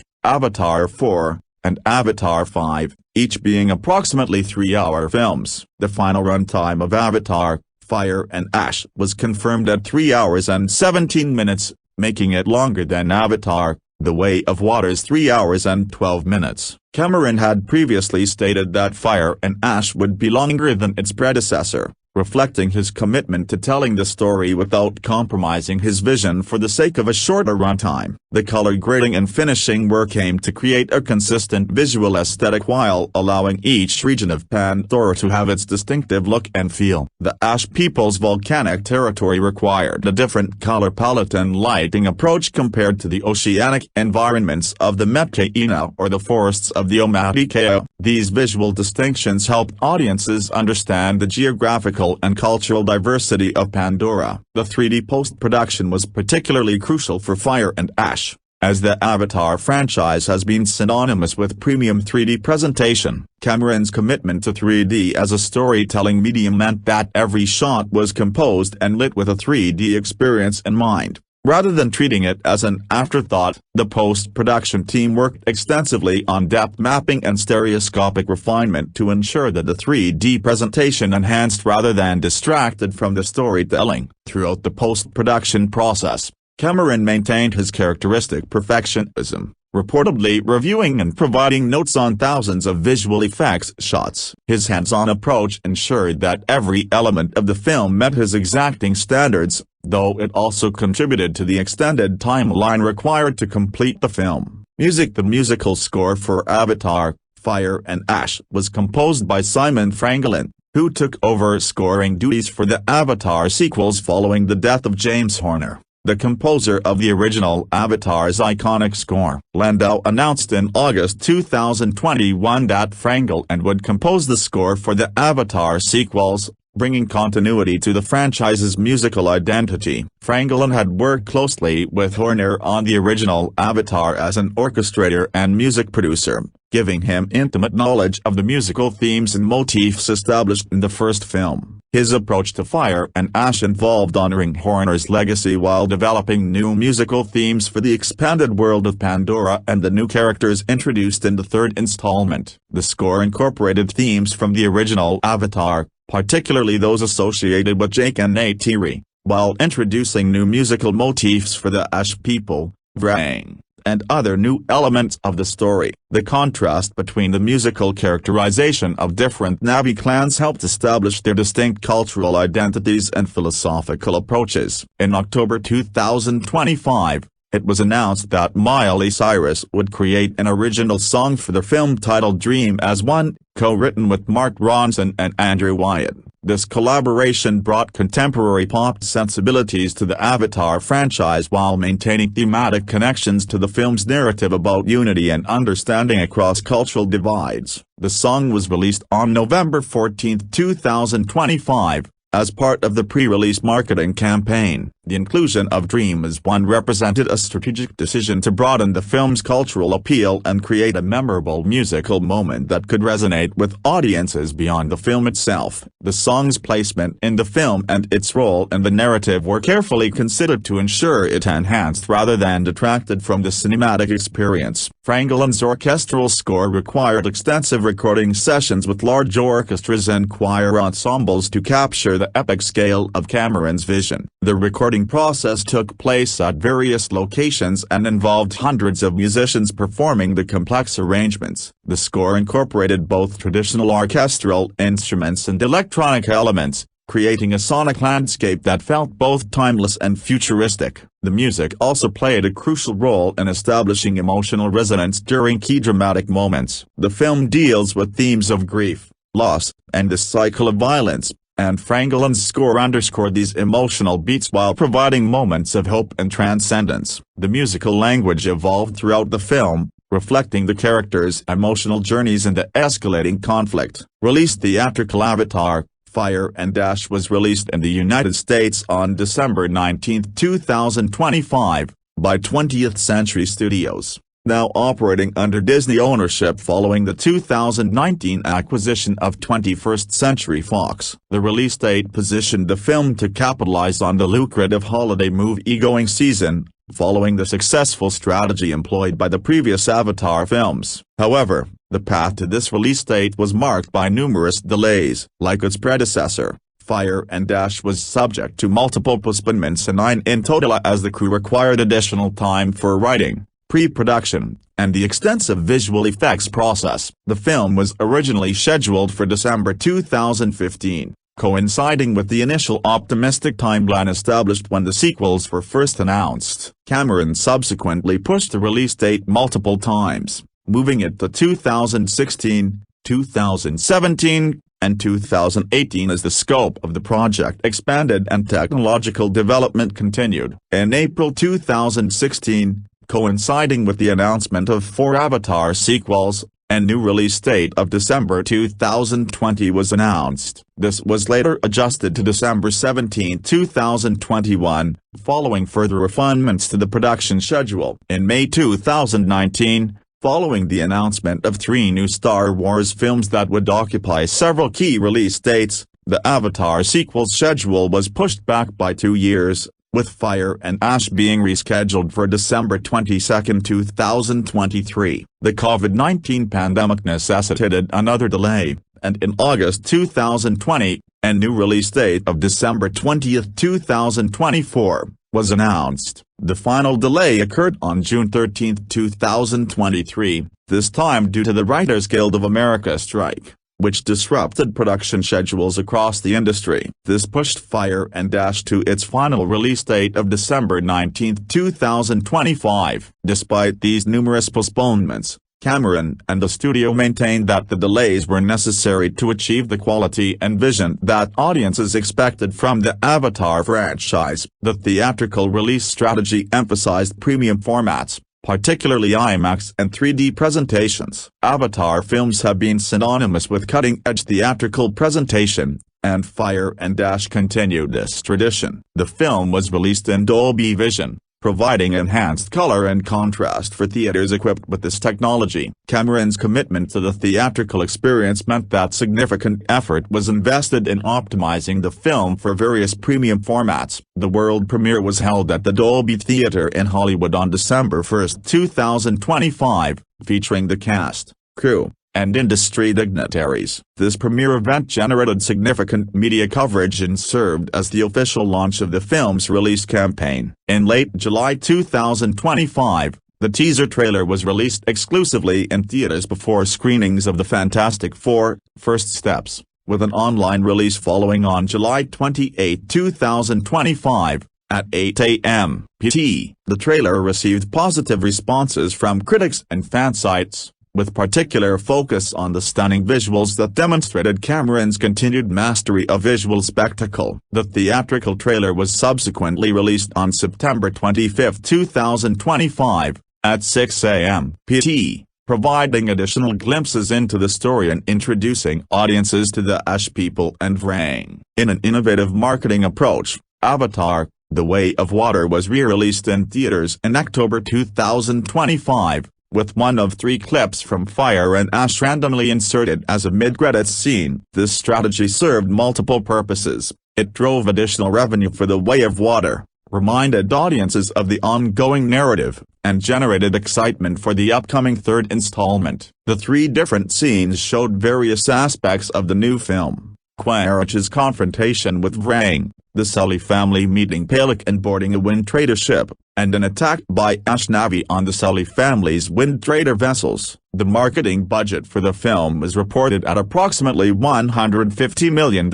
Avatar 4, and Avatar 5, each being approximately 3-hour films. The final runtime of Avatar, Fire and Ash was confirmed at 3 hours and 17 minutes, making it longer than Avatar, The Way of Water's 3 hours and 12 minutes. Cameron had previously stated that Fire and Ash would be longer than its predecessor, reflecting his commitment to telling the story without compromising his vision for the sake of a shorter runtime. The color grading and finishing work aimed to create a consistent visual aesthetic while allowing each region of Pandora to have its distinctive look and feel. The Ash people's volcanic territory required a different color palette and lighting approach compared to the oceanic environments of the Mscinemafilmreviews or the forests of the Omaticaya. These visual distinctions helped audiences understand the geographical and cultural diversity of Pandora. The 3D post-production was particularly crucial for Fire and Ash, as the Avatar franchise has been synonymous with premium 3D presentation. Cameron's commitment to 3D as a storytelling medium meant that every shot was composed and lit with a 3D experience in mind. Rather than treating it as an afterthought, the post-production team worked extensively on depth mapping and stereoscopic refinement to ensure that the 3D presentation enhanced rather than distracted from the storytelling. Throughout the post-production process, Cameron maintained his characteristic perfectionism, reportedly reviewing and providing notes on thousands of visual effects shots. His hands-on approach ensured that every element of the film met his exacting standards, though it also contributed to the extended timeline required to complete the film. Music. The musical score for Avatar, Fire and Ash was composed by Simon Frangulin, who took over scoring duties for the Avatar sequels following the death of James Horner, the composer of the original Avatar's iconic score. Landau announced in August 2021 that Frangulin would compose the score for the Avatar sequels, bringing continuity to the franchise's musical identity. Frangulin had worked closely with Horner on the original Avatar as an orchestrator and music producer, giving him intimate knowledge of the musical themes and motifs established in the first film. His approach to Fire and Ash involved honoring Horner's legacy while developing new musical themes for the expanded world of Pandora and the new characters introduced in the third installment. The score incorporated themes from the original Avatar, particularly those associated with Jake and Neytiri, while introducing new musical motifs for the Ash people, bravery, and other new elements of the story. The contrast between the musical characterization of different Na'vi clans helped establish their distinct cultural identities and philosophical approaches. In October 2025, it was announced that Miley Cyrus would create an original song for the film titled Dream as One, co-written with Mark Ronson and Andrew Wyatt. This collaboration brought contemporary pop sensibilities to the Avatar franchise while maintaining thematic connections to the film's narrative about unity and understanding across cultural divides. The song was released on November 14, 2025, as part of the pre-release marketing campaign. The inclusion of Dream as one represented a strategic decision to broaden the film's cultural appeal and create a memorable musical moment that could resonate with audiences beyond the film itself. The song's placement in the film and its role in the narrative were carefully considered to ensure it enhanced rather than detracted from the cinematic experience. Frangelin's orchestral score required extensive recording sessions with large orchestras and choir ensembles to capture the epic scale of Cameron's vision. The recording process took place at various locations and involved hundreds of musicians performing the complex arrangements. The score incorporated both traditional orchestral instruments and electronic elements, creating a sonic landscape that felt both timeless and futuristic. The music also played a crucial role in establishing emotional resonance during key dramatic moments. The film deals with themes of grief, loss, and the cycle of violence, and Frangelin's score underscored these emotional beats while providing moments of hope and transcendence. The musical language evolved throughout the film, reflecting the characters' emotional journeys and the escalating conflict. Released theatrical Avatar, Fire and Ash was released in the United States on December 19, 2025, by 20th Century Studios, now operating under Disney ownership following the 2019 acquisition of 21st Century Fox. The release date positioned the film to capitalize on the lucrative holiday movie-going season, following the successful strategy employed by the previous Avatar films. However, the path to this release date was marked by numerous delays. Like its predecessor, Fire and Ash was subject to multiple postponements and 9 in total as the crew required additional time for writing, pre-production, and the extensive visual effects process. The film was originally scheduled for December 2015, coinciding with the initial optimistic timeline established when the sequels were first announced. Cameron subsequently pushed the release date multiple times, moving it to 2016, 2017, and 2018 as the scope of the project expanded and technological development continued. In April 2016, coinciding with the announcement of 4 Avatar sequels, a new release date of December 2020 was announced. This was later adjusted to December 17, 2021, following further refinements to the production schedule. In May 2019, following the announcement of 3 new Star Wars films that would occupy several key release dates, the Avatar sequel schedule was pushed back by 2 years, with Fire and Ash being rescheduled for December 22, 2023. The COVID-19 pandemic necessitated another delay, and in August 2020, a new release date of December 20, 2024, was announced. The final delay occurred on June 13, 2023, this time due to the Writers Guild of America strike, which disrupted production schedules across the industry. This pushed Fire and Ash to its final release date of December 19, 2025. Despite these numerous postponements, Cameron and the studio maintained that the delays were necessary to achieve the quality and vision that audiences expected from the Avatar franchise. The theatrical release strategy emphasized premium formats, particularly IMAX and 3D presentations. Avatar films have been synonymous with cutting-edge theatrical presentation, and Fire and Ash continued this tradition. The film was released in Dolby Vision, providing enhanced color and contrast for theaters equipped with this technology. Cameron's commitment to the theatrical experience meant that significant effort was invested in optimizing the film for various premium formats. The world premiere was held at the Dolby Theatre in Hollywood on December 1, 2025, featuring the cast, crew, and industry dignitaries. This premiere event generated significant media coverage and served as the official launch of the film's release campaign. In late July 2025, the teaser trailer was released exclusively in theaters before screenings of The Fantastic Four: First Steps, with an online release following on July 28, 2025. At 8 a.m. PT, the trailer received positive responses from critics and fan sites, with particular focus on the stunning visuals that demonstrated Cameron's continued mastery of visual spectacle. The theatrical trailer was subsequently released on September 25, 2025, at 6 a.m. PT, providing additional glimpses into the story and introducing audiences to the Ash people and Aang. In an innovative marketing approach, Avatar, The Way of Water was re-released in theaters in October 2025, with one of 3 clips from Fire and Ash randomly inserted as a mid-credits scene. This strategy served multiple purposes. It drove additional revenue for The Way of Water, reminded audiences of the ongoing narrative, and generated excitement for the upcoming 3rd installment. The 3 different scenes showed various aspects of the new film. Quaritch's confrontation with Vrang, the Sully family meeting Palak and boarding a wind trader ship, and an attack by Ash Navy on the Sully family's wind trader vessels. The marketing budget for the film was reported at approximately $150 million,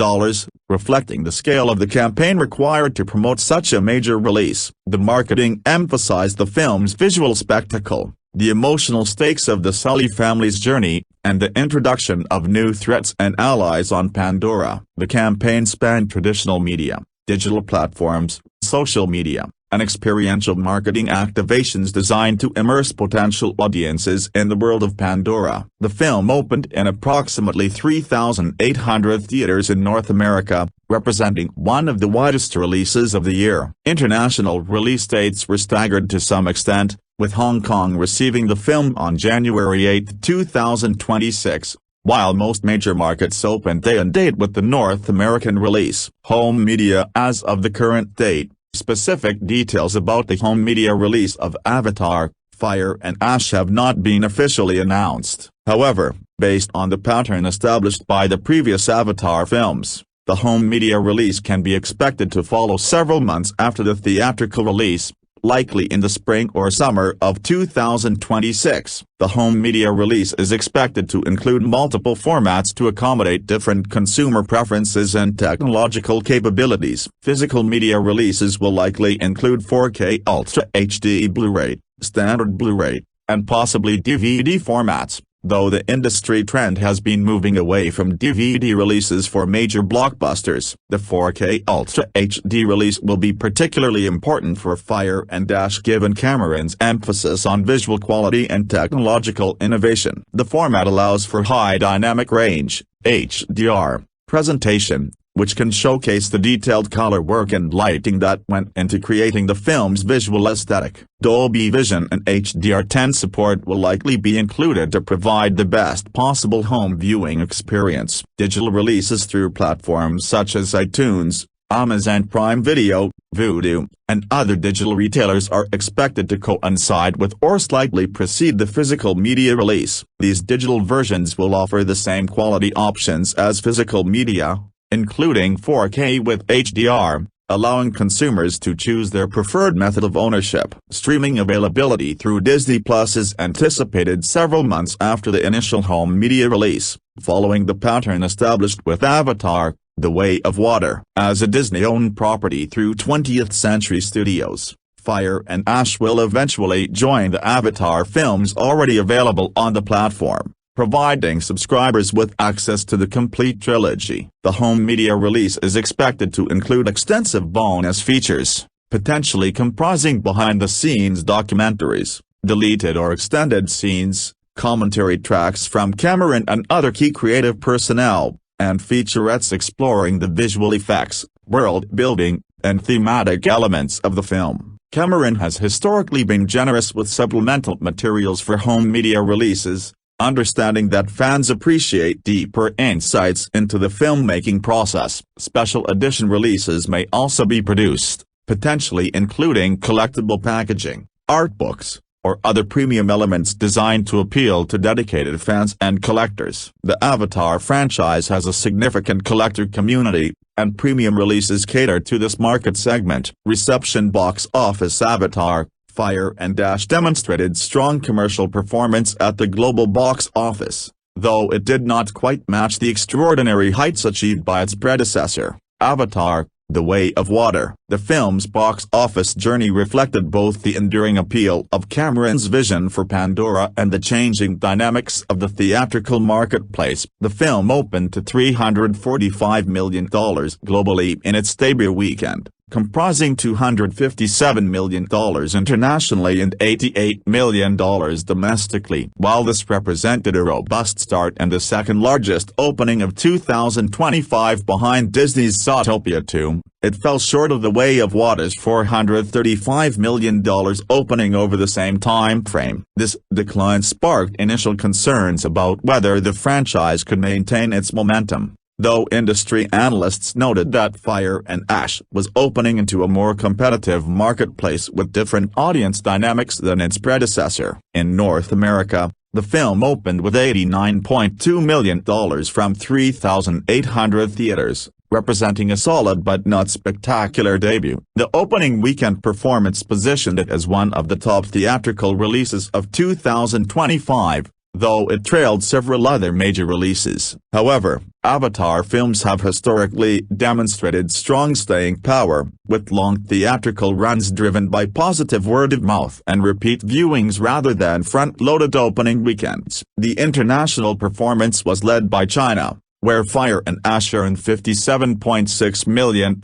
reflecting the scale of the campaign required to promote such a major release. The marketing emphasized the film's visual spectacle, the emotional stakes of the Sully family's journey, and the introduction of new threats and allies on Pandora. The campaign spanned traditional media, digital platforms, social media, and experiential marketing activations designed to immerse potential audiences in the world of Pandora. The film opened in approximately 3,800 theaters in North America, representing one of the widest releases of the year. International release dates were staggered to some extent, with Hong Kong receiving the film on January 8, 2026, while most major markets opened day and date with the North American release. Home media. As of the current date, specific details about the home media release of Avatar, Fire and Ash have not been officially announced. However, based on the pattern established by the previous Avatar films, the home media release can be expected to follow several months after the theatrical release, likely in the spring or summer of 2026. The home media release is expected to include multiple formats to accommodate different consumer preferences and technological capabilities. Physical media releases will likely include 4K Ultra HD Blu-ray, standard Blu-ray, and possibly DVD formats, though the industry trend has been moving away from DVD releases for major blockbusters. The 4K Ultra HD release will be particularly important for Fire and Ash given Cameron's emphasis on visual quality and technological innovation. The format allows for high dynamic range, HDR, presentation, which can showcase the detailed color work and lighting that went into creating the film's visual aesthetic. Dolby Vision and HDR10 support will likely be included to provide the best possible home viewing experience. Digital releases through platforms such as iTunes, Amazon Prime Video, Vudu, and other digital retailers are expected to coincide with or slightly precede the physical media release. These digital versions will offer the same quality options as physical media, including 4K with HDR, allowing consumers to choose their preferred method of ownership. Streaming availability through Disney Plus is anticipated several months after the initial home media release, following the pattern established with Avatar, The Way of Water. As a Disney-owned property through 20th Century Studios, Fire and Ash will eventually join the Avatar films already available on the platform, providing subscribers with access to the complete trilogy. The home media release is expected to include extensive bonus features, potentially comprising behind-the-scenes documentaries, deleted or extended scenes, commentary tracks from Cameron and other key creative personnel, and featurettes exploring the visual effects, world-building, and thematic elements of the film. Cameron has historically been generous with supplemental materials for home media releases, understanding that fans appreciate deeper insights into the filmmaking process. Special edition releases may also be produced, potentially including collectible packaging, art books, or other premium elements designed to appeal to dedicated fans and collectors. The Avatar franchise has a significant collector community, and premium releases cater to this market segment. Reception. Box office. Avatar, Fire and Ash demonstrated strong commercial performance at the global box office, though it did not quite match the extraordinary heights achieved by its predecessor, Avatar, The Way of Water. The film's box office journey reflected both the enduring appeal of Cameron's vision for Pandora and the changing dynamics of the theatrical marketplace. The film opened to $345 million globally in its debut weekend, comprising $257 million internationally and $88 million domestically. While this represented a robust start and the second largest opening of 2025 behind Disney's Zootopia 2, it fell short of The Way of Water's $435 million opening over the same time frame. This decline sparked initial concerns about whether the franchise could maintain its momentum, though industry analysts noted that Fire and Ash was opening into a more competitive marketplace with different audience dynamics than its predecessor. In North America, the film opened with $89.2 million from 3,800 theaters, representing a solid but not spectacular debut. The opening weekend performance positioned it as one of the top theatrical releases of 2025, though it trailed several other major releases. However, Avatar films have historically demonstrated strong staying power, with long theatrical runs driven by positive word-of-mouth and repeat viewings rather than front-loaded opening weekends. The international performance was led by China, where Fire and Ash earned $57.6 million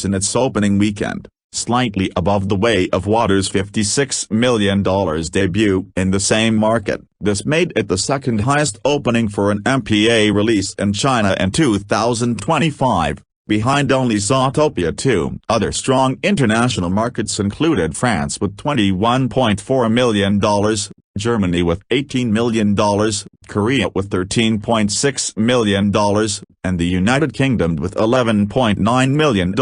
in its opening weekend, slightly above The Way of Water's $56 million debut in the same market. This made it the second highest opening for an MPA release in China in 2025, behind only Zootopia 2. Other strong international markets included France with $21.4 million, Germany with $18 million, Korea with $13.6 million, and the United Kingdom with $11.9 million.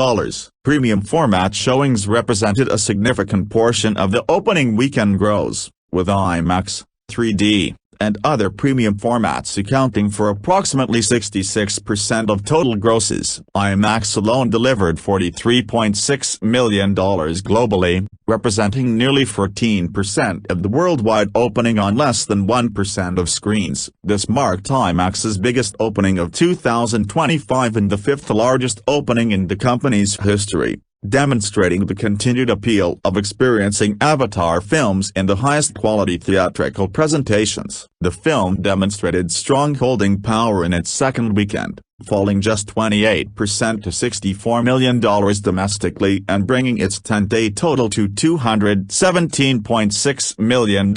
Premium format showings represented a significant portion of the opening weekend gross, with IMAX, 3D, and other premium formats accounting for approximately 66% of total grosses. IMAX alone delivered $43.6 million globally, representing nearly 14% of the worldwide opening on less than 1% of screens. This marked IMAX's biggest opening of 2025 and the fifth largest opening in the company's history, demonstrating the continued appeal of experiencing Avatar films in the highest quality theatrical presentations. The film demonstrated strong holding power in its second weekend, falling just 28% to $64 million domestically and bringing its 10-day total to $217.6 million.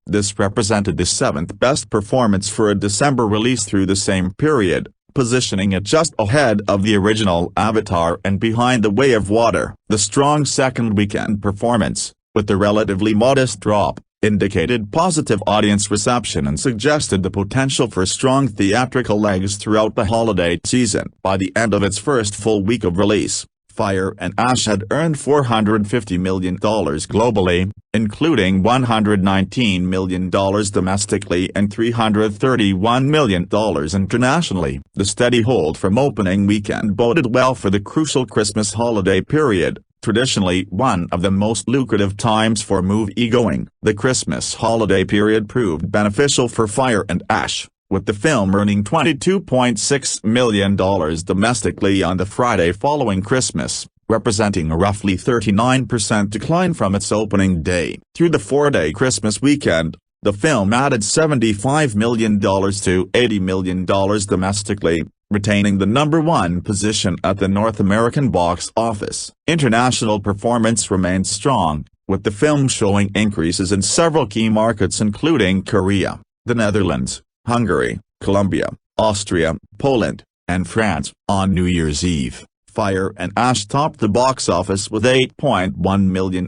This represented the seventh best performance for a December release through the same period, positioning it just ahead of the original Avatar and behind The Way of Water. The strong second weekend performance, with the relatively modest drop, indicated positive audience reception and suggested the potential for strong theatrical legs throughout the holiday season. By the end of its first full week of release, Fire and Ash had earned $450 million globally, including $119 million domestically and $331 million internationally. The steady hold from opening weekend boded well for the crucial Christmas holiday period, traditionally one of the most lucrative times for movie-going. The Christmas holiday period proved beneficial for Fire and Ash, with the film earning $22.6 million domestically on the Friday following Christmas, representing a roughly 39% decline from its opening day. Through the four-day Christmas weekend, the film added $75 million to $80 million domestically, retaining the number one position at the North American box office. International performance remained strong, with the film showing increases in several key markets including Korea, the Netherlands, Hungary, Colombia, Austria, Poland, and France. On New Year's Eve, Fire and Ash topped the box office with $8.1 million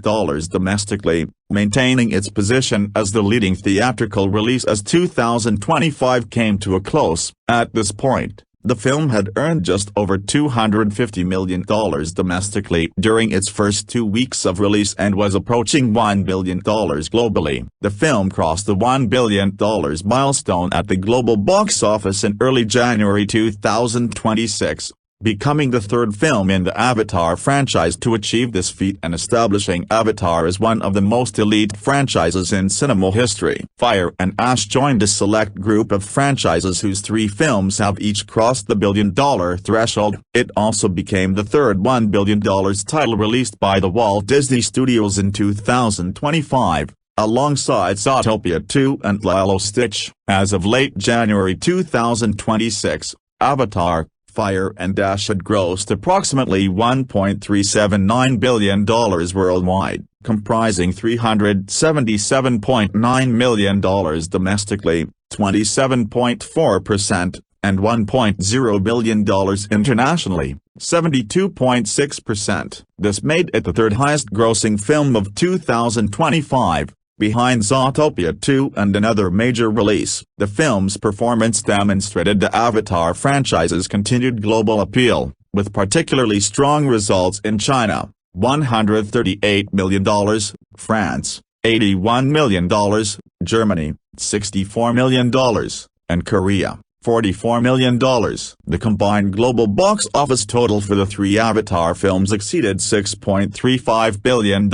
domestically, maintaining its position as the leading theatrical release as 2025 came to a close. At this point, the film had earned just over $250 million domestically during its first 2 weeks of release and was approaching $1 billion globally. The film crossed the $1 billion milestone at the global box office in early January 2026, becoming the third film in the Avatar franchise to achieve this feat and establishing Avatar as one of the most elite franchises in cinema history. Fire and Ash joined a select group of franchises whose 3 films have each crossed the billion-dollar threshold. It also became the third $1 billion title released by the Walt Disney Studios in 2025, alongside Zootopia 2 and Lilo & Stitch. As of late January 2026, Avatar, Fire and Ash had grossed approximately $1.379 billion worldwide, comprising $377.9 million domestically, 27.4%, and $1.0 billion internationally. 72.6%. This made it the third highest grossing film of 2025, behind Zootopia 2 and another major release. The film's performance demonstrated the Avatar franchise's continued global appeal, with particularly strong results in China, $138 million, France, $81 million, Germany, $64 million, and Korea, $44 million. The combined global box office total for the three Avatar films exceeded $6.35 billion,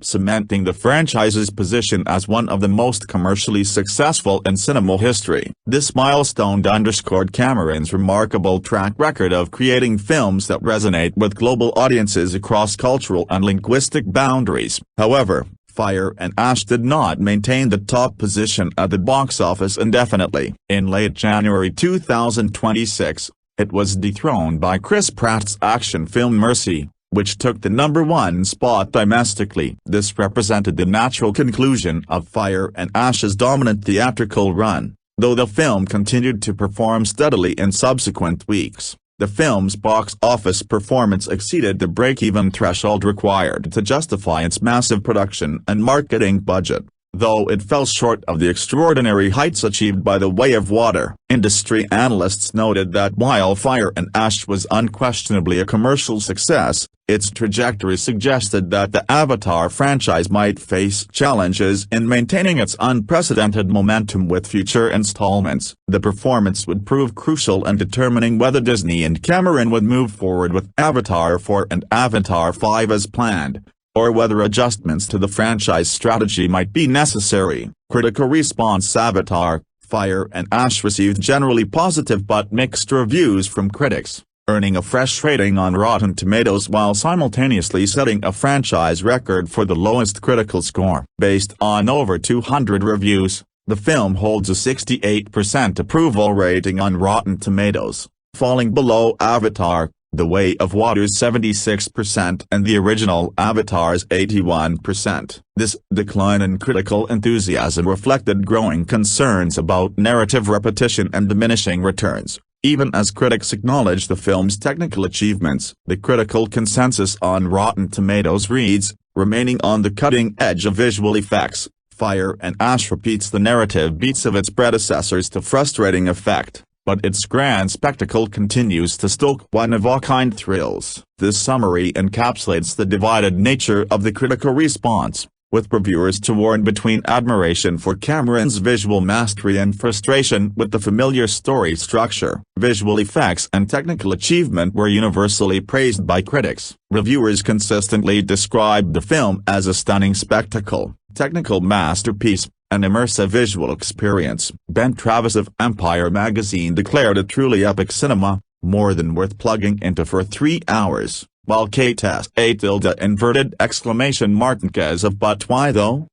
cementing the franchise's position as one of the most commercially successful in cinema history. This milestone underscored Cameron's remarkable track record of creating films that resonate with global audiences across cultural and linguistic boundaries. However, Fire and Ash did not maintain the top position at the box office indefinitely. In late January 2026, it was dethroned by Chris Pratt's action film Mercy, which took the #1 spot domestically. This represented the natural conclusion of Fire and Ash's dominant theatrical run, though the film continued to perform steadily in subsequent weeks. The film's box office performance exceeded the break-even threshold required to justify its massive production and marketing budget, though it fell short of the extraordinary heights achieved by The Way of Water. Industry analysts noted that while Fire and Ash was unquestionably a commercial success, its trajectory suggested that the Avatar franchise might face challenges in maintaining its unprecedented momentum with future installments. The performance would prove crucial in determining whether Disney and Cameron would move forward with Avatar 4 and Avatar 5 as planned, or whether adjustments to the franchise strategy might be necessary. Critical response: Avatar, Fire and Ash received generally positive but mixed reviews from critics, earning a fresh rating on Rotten Tomatoes while simultaneously setting a franchise record for the lowest critical score. Based on over 200 reviews, the film holds a 68% approval rating on Rotten Tomatoes, falling below Avatar, The Way of Water's 76% and the original Avatar's 81%. This decline in critical enthusiasm reflected growing concerns about narrative repetition and diminishing returns. Even as critics acknowledge the film's technical achievements, the critical consensus on Rotten Tomatoes reads, remaining on the cutting edge of visual effects, Fire and Ash repeats the narrative beats of its predecessors to frustrating effect, but its grand spectacle continues to stoke one-of-a-kind thrills. This summary encapsulates the divided nature of the critical response, with reviewers torn between admiration for Cameron's visual mastery and frustration with the familiar story structure. Visual effects and technical achievement were universally praised by critics. Reviewers consistently described the film as a stunning spectacle, technical masterpiece, an immersive visual experience. Ben Travis of Empire magazine declared it truly epic cinema, more than worth plugging into for 3 hours. While Martinquez of But Why Though?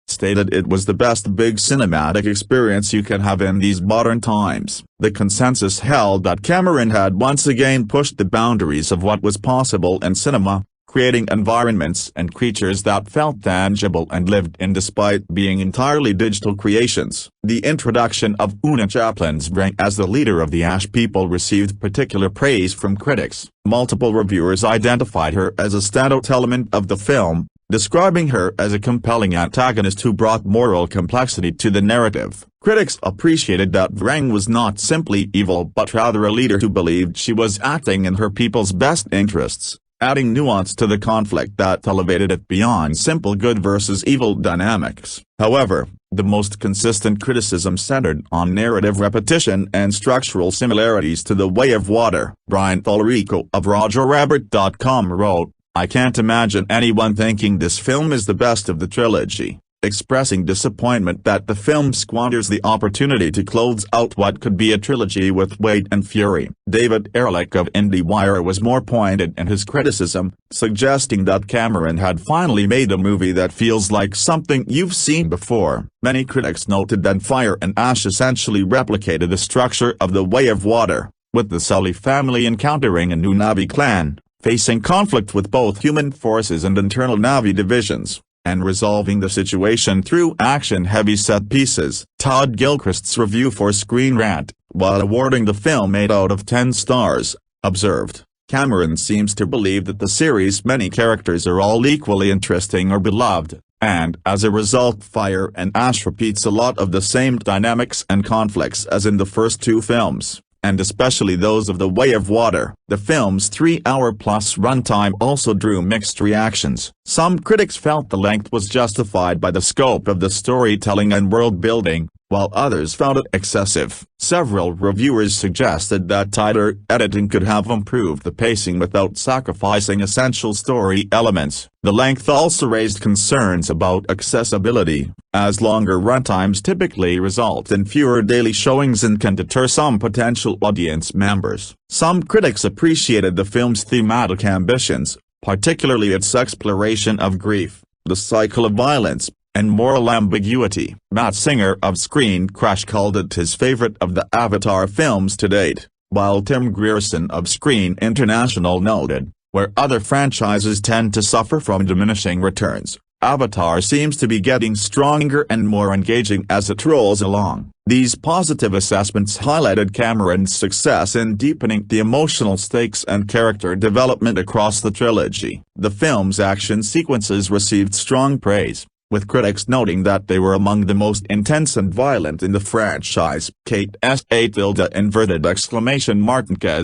Stated it was the best big cinematic experience you can have in these modern times. The consensus held that Cameron had once again pushed the boundaries of what was possible in cinema, creating environments and creatures that felt tangible and lived in despite being entirely digital creations. The introduction of Una Chaplin's Vrang as the leader of the Ash people received particular praise from critics. Multiple reviewers identified her as a standout element of the film, describing her as a compelling antagonist who brought moral complexity to the narrative. Critics appreciated that Vrang was not simply evil but rather a leader who believed she was acting in her people's best interests, adding nuance to the conflict that elevated it beyond simple good versus evil dynamics. However, the most consistent criticism centered on narrative repetition and structural similarities to The Way of Water. Brian Tallarico of RogerRabbit.com wrote, "I can't imagine anyone thinking this film is the best of the trilogy," expressing disappointment that the film squanders the opportunity to close out what could be a trilogy with weight and fury. David Ehrlich of IndieWire was more pointed in his criticism, suggesting that Cameron had finally made a movie that feels like something you've seen before. Many critics noted that Fire and Ash essentially replicated the structure of The Way of Water, with the Sully family encountering a new Na'vi clan, facing conflict with both human forces and internal Na'vi divisions, and resolving the situation through action-heavy set pieces. Todd Gilchrist's review for Screen Rant, while awarding the film 8 out of 10 stars, observed, Cameron seems to believe that the series' many characters are all equally interesting or beloved, and as a result Fire and Ash repeats a lot of the same dynamics and conflicts as in the first two films, and especially those of The Way of Water. The film's 3-hour-plus runtime also drew mixed reactions. Some critics felt the length was justified by the scope of the storytelling and world-building, while others found it excessive. Several reviewers suggested that tighter editing could have improved the pacing without sacrificing essential story elements. The length also raised concerns about accessibility, as longer runtimes typically result in fewer daily showings and can deter some potential audience members. Some critics appreciated the film's thematic ambitions, particularly its exploration of grief, the cycle of violence, and moral ambiguity. Matt Singer of Screen Crash called it his favorite of the Avatar films to date, while Tim Grierson of Screen International noted, where other franchises tend to suffer from diminishing returns, Avatar seems to be getting stronger and more engaging as it rolls along. These positive assessments highlighted Cameron's success in deepening the emotional stakes and character development across the trilogy. The film's action sequences received strong praise, with critics noting that they were among the most intense and violent in the franchise. Kate Martinquez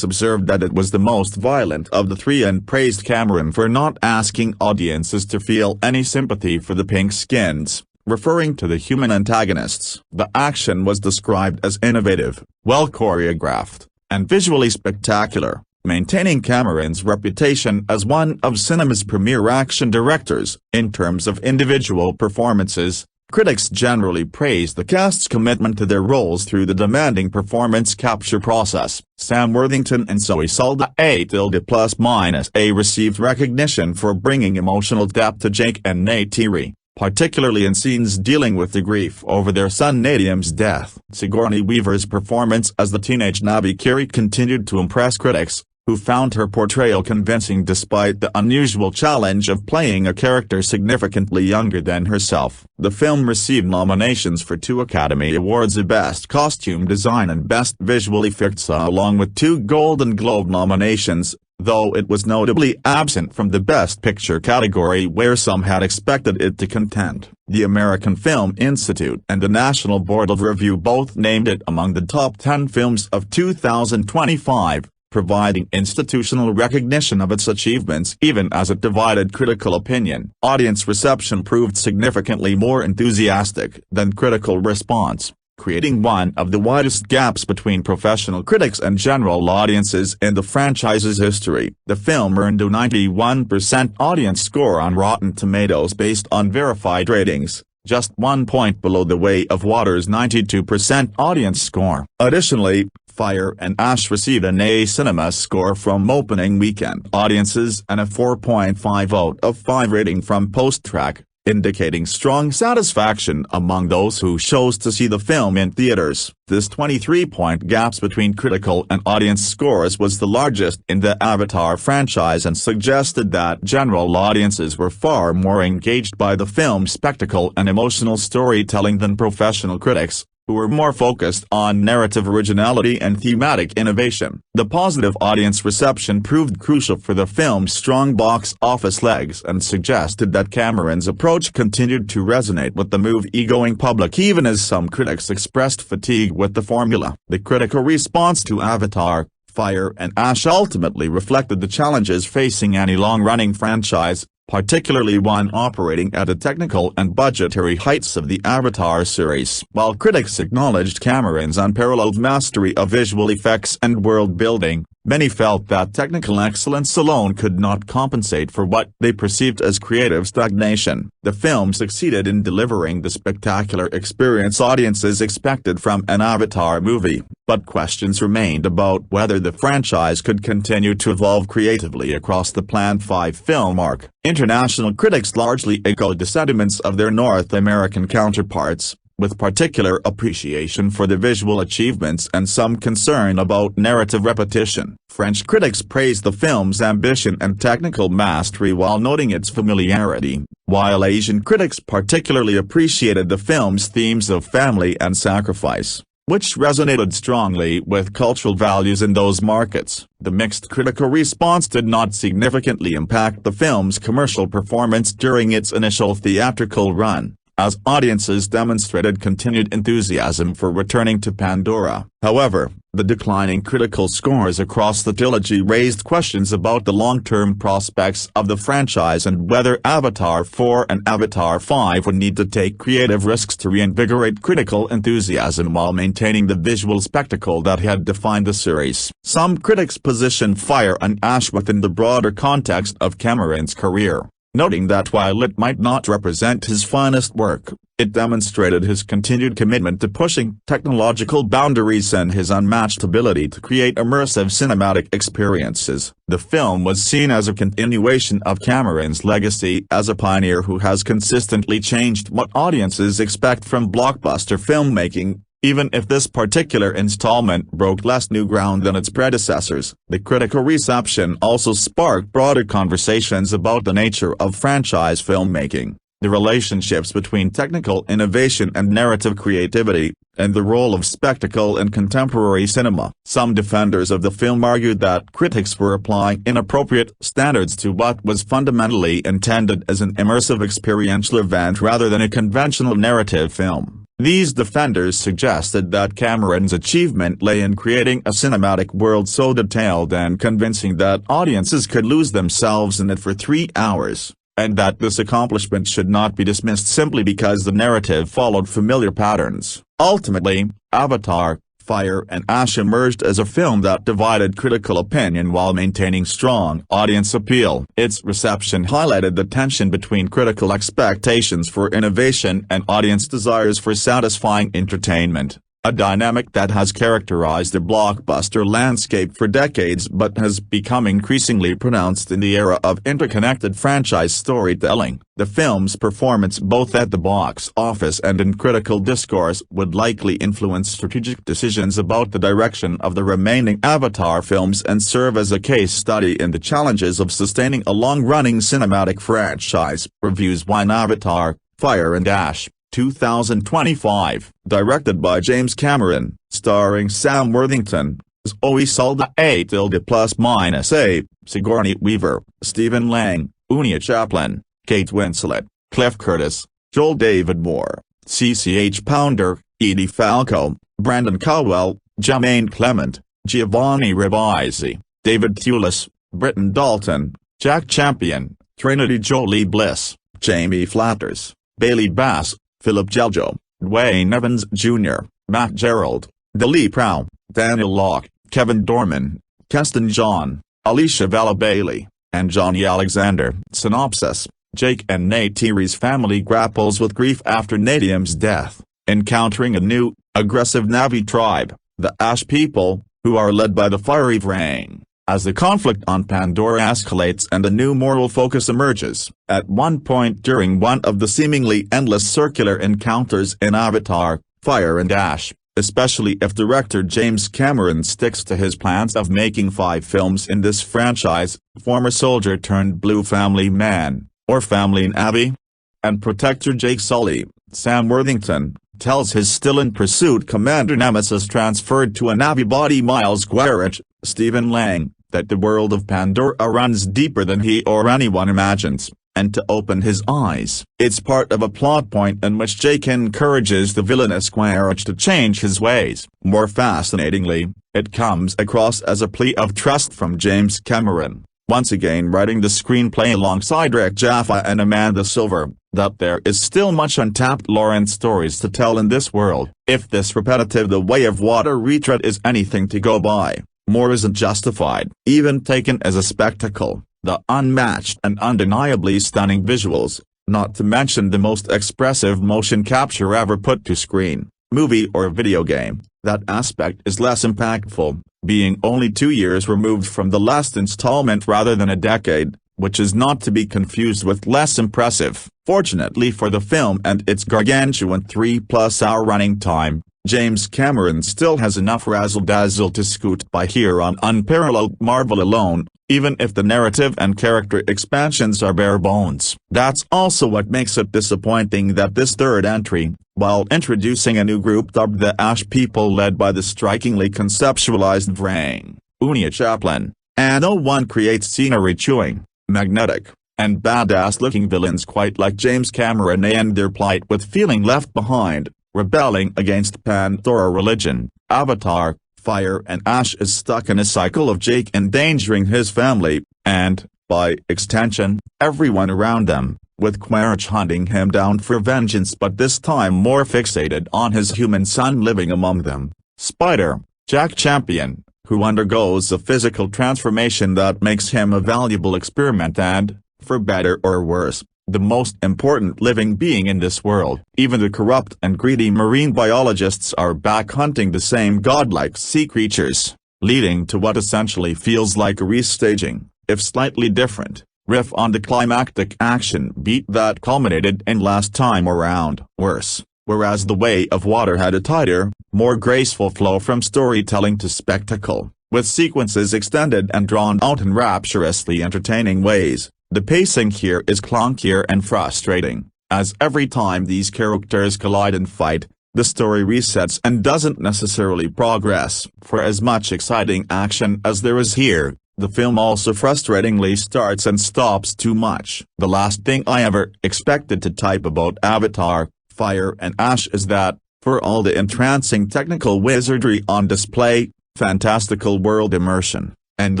observed that it was the most violent of the three and praised Cameron for not asking audiences to feel any sympathy for the pink-skins, referring to the human antagonists. The action was described as innovative, well choreographed, and visually spectacular, maintaining Cameron's reputation as one of cinema's premier action directors. In terms of individual performances, critics generally praised the cast's commitment to their roles through the demanding performance capture process. Sam Worthington and Zoe Saldana A+A received recognition for bringing emotional depth to Jake and Neytiri, particularly in scenes dealing with the grief over their son Nadiam's death. Sigourney Weaver's performance as the teenage Navi Kiri continued to impress critics, who found her portrayal convincing despite the unusual challenge of playing a character significantly younger than herself. The film received nominations for 2 Academy Awards: Best Costume Design and Best Visual Effects, along with 2 Golden Globe nominations, though it was notably absent from the Best Picture category where some had expected it to contend. The American Film Institute and the National Board of Review both named it among the top 10 films of 2025. Providing institutional recognition of its achievements even as it divided critical opinion. Audience reception proved significantly more enthusiastic than critical response, creating one of the widest gaps between professional critics and general audiences in the franchise's history. The film earned a 91% audience score on Rotten Tomatoes based on verified ratings, just 1 point below The Way of Water's 92% audience score. Additionally, Fire and Ash received a naye cinema score from opening weekend audiences and a 4.5 out of 5 rating from Post-Track, indicating strong satisfaction among those who chose to see the film in theaters. This 23-point gap between critical and audience scores was the largest in the Avatar franchise and suggested that general audiences were far more engaged by the film's spectacle and emotional storytelling than professional critics, who were more focused on narrative originality and thematic innovation. The positive audience reception proved crucial for the film's strong box office legs and suggested that Cameron's approach continued to resonate with the movie-going public even as some critics expressed fatigue with the formula. The critical response to Avatar, Fire and Ash ultimately reflected the challenges facing any long-running franchise, particularly one operating at the technical and budgetary heights of the Avatar series. While critics acknowledged Cameron's unparalleled mastery of visual effects and world-building, many felt that technical excellence alone could not compensate for what they perceived as creative stagnation. The film succeeded in delivering the spectacular experience audiences expected from an Avatar movie, but questions remained about whether the franchise could continue to evolve creatively across the planned 5-film arc. International critics largely echoed the sentiments of their North American counterparts, with particular appreciation for the visual achievements and some concern about narrative repetition. French critics praised the film's ambition and technical mastery while noting its familiarity, while Asian critics particularly appreciated the film's themes of family and sacrifice. which resonated strongly with cultural values in those markets. The mixed critical response did not significantly impact the film's commercial performance during its initial theatrical run, as audiences demonstrated continued enthusiasm for returning to Pandora. However, the declining critical scores across the trilogy raised questions about the long-term prospects of the franchise and whether Avatar 4 and Avatar 5 would need to take creative risks to reinvigorate critical enthusiasm while maintaining the visual spectacle that had defined the series. Some critics position Fire and Ash within the broader context of Cameron's career, noting that while it might not represent his finest work, it demonstrated his continued commitment to pushing technological boundaries and his unmatched ability to create immersive cinematic experiences. The film was seen as a continuation of Cameron's legacy as a pioneer who has consistently changed what audiences expect from blockbuster filmmaking. Even if this particular installment broke less new ground than its predecessors, the critical reception also sparked broader conversations about the nature of franchise filmmaking, the relationships between technical innovation and narrative creativity, and the role of spectacle in contemporary cinema. Some defenders of the film argued that critics were applying inappropriate standards to what was fundamentally intended as an immersive experiential event rather than a conventional narrative film. These defenders suggested that Cameron's achievement lay in creating a cinematic world so detailed and convincing that audiences could lose themselves in it for 3 hours, and that this accomplishment should not be dismissed simply because the narrative followed familiar patterns. Ultimately, Avatar, Fire and Ash emerged as a film that divided critical opinion while maintaining strong audience appeal. Its reception highlighted the tension between critical expectations for innovation and audience desires for satisfying entertainment, a dynamic that has characterized the blockbuster landscape for decades but has become increasingly pronounced in the era of interconnected franchise storytelling. The film's performance both at the box office and in critical discourse would likely influence strategic decisions about the direction of the remaining Avatar films and serve as a case study in the challenges of sustaining a long-running cinematic franchise. Reviews: 1 Avatar, Fire and Ash, 2025, directed by James Cameron, starring Sam Worthington, Zoe Saldana +A, Sigourney Weaver, Stephen Lang, Unia Chaplin, Kate Winslet, Cliff Curtis, Joel David Moore, CCH Pounder, Edie Falco, Brandon Cowell, Jermaine Clement, Giovanni Ribisi, David Thewlis, Britton Dalton, Jack Champion, Trinity Jolie Bliss, Jamie Flatters, Bailey Bass, Philip Jeljo, Dwayne Evans Jr., Matt Gerald, Dilip Rao, Daniel Locke, Kevin Dorman, Keston John, Alicia Vella Bailey, and Johnny Alexander. Synopsis: Jake and Neytiri's family grapples with grief after Nadium's death, encountering a new, aggressive Navi tribe, the Ash people, who are led by the fiery Vrain. As the conflict on Pandora escalates and a new moral focus emerges, at one point during one of the seemingly endless circular encounters in Avatar, Fire and Ash, especially if director James Cameron sticks to his plans of making 5 films in this franchise, former soldier turned blue family man, or family Navi, and protector Jake Sully, Sam Worthington, tells his still-in-pursuit Commander Nemesis transferred to a Navi body Miles Guerrich, Stephen Lang, that the world of Pandora runs deeper than he or anyone imagines, and to open his eyes. It's part of a plot point in which Jake encourages the villainous Guerrich to change his ways. More fascinatingly, it comes across as a plea of trust from James Cameron, once again writing the screenplay alongside Rick Jaffa and Amanda Silver, that there is still much untapped lore and stories to tell in this world. If this repetitive The Way of Water retread is anything to go by, more isn't justified. Even taken as a spectacle, the unmatched and undeniably stunning visuals, not to mention the most expressive motion capture ever put to screen, movie or video game, that aspect is less impactful, being only 2 years removed from the last installment rather than a decade, which is not to be confused with less impressive. Fortunately for the film and its gargantuan 3-plus-hour running time, James Cameron still has enough razzle-dazzle to scoot by here on unparalleled Marvel alone, even if the narrative and character expansions are bare bones. That's also what makes it disappointing that this third entry, while introducing a new group dubbed the Ash People led by the strikingly conceptualized Vrang, Unia Chaplin, and no one creates scenery-chewing, magnetic, and badass-looking villains quite like James Cameron and their plight with feeling left behind, rebelling against Pandora religion. Avatar, Fire and Ash is stuck in a cycle of Jake endangering his family, and, by extension, everyone around them, with Quaritch hunting him down for vengeance but this time more fixated on his human son living among them. Spider, Jack Champion, who undergoes a physical transformation that makes him a valuable experiment and, for better or worse, the most important living being in this world. Even the corrupt and greedy marine biologists are back hunting the same godlike sea creatures, leading to what essentially feels like a restaging, if slightly different, riff on the climactic action beat that culminated in Last Time Around. Worse, whereas The Way of Water had a tighter, more graceful flow from storytelling to spectacle, with sequences extended and drawn out in rapturously entertaining ways, the pacing here is clunkier and frustrating, as every time these characters collide and fight, the story resets and doesn't necessarily progress. For as much exciting action as there is here, the film also frustratingly starts and stops too much. The last thing I ever expected to type about Avatar, Fire and Ash is that, for all the entrancing technical wizardry on display, fantastical world immersion, and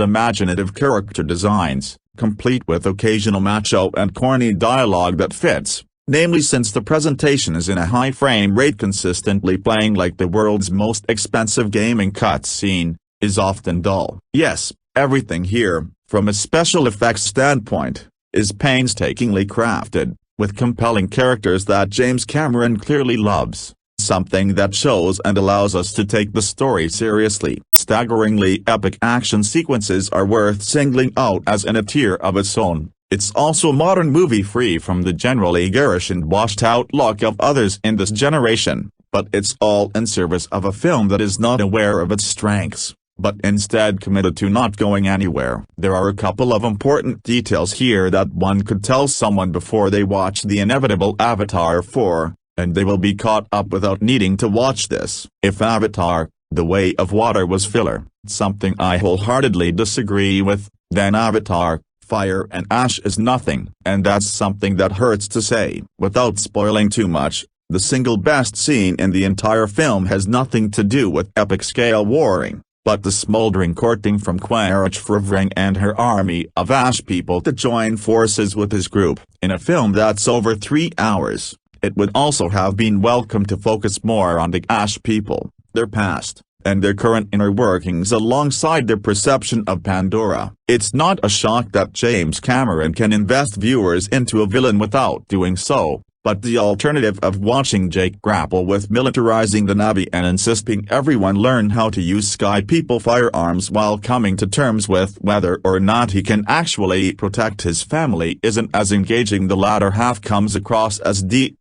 imaginative character designs, complete with occasional macho and corny dialogue that fits, namely since the presentation is in a high frame rate consistently playing like the world's most expensive gaming cutscene, is often dull. Yes, everything here, from a special effects standpoint, is painstakingly crafted, with compelling characters that James Cameron clearly loves, something that shows and allows us to take the story seriously. Staggeringly epic action sequences are worth singling out as in a tier of its own. It's also a modern movie free from the generally garish and washed-out look of others in this generation, but it's all in service of a film that is not aware of its strengths, but instead committed to not going anywhere. There are a couple of important details here that one could tell someone before they watch the inevitable Avatar 4, and they will be caught up without needing to watch this. If Avatar, The Way of Water was filler, something I wholeheartedly disagree with, then Avatar, Fire and Ash is nothing. And that's something that hurts to say. Without spoiling too much, the single best scene in the entire film has nothing to do with epic-scale warring, but the smoldering courting from Quaritch for Vrang and her army of Ash people to join forces with his group. In a film that's over 3 hours, it would also have been welcome to focus more on the Ash people, their past, and their current inner workings alongside their perception of Pandora. It's not a shock that James Cameron can invest viewers into a villain without doing so, but the alternative of watching Jake grapple with militarizing the Navy and insisting everyone learn how to use Sky People firearms while coming to terms with whether or not he can actually protect his family isn't as engaging. The latter half comes across as dete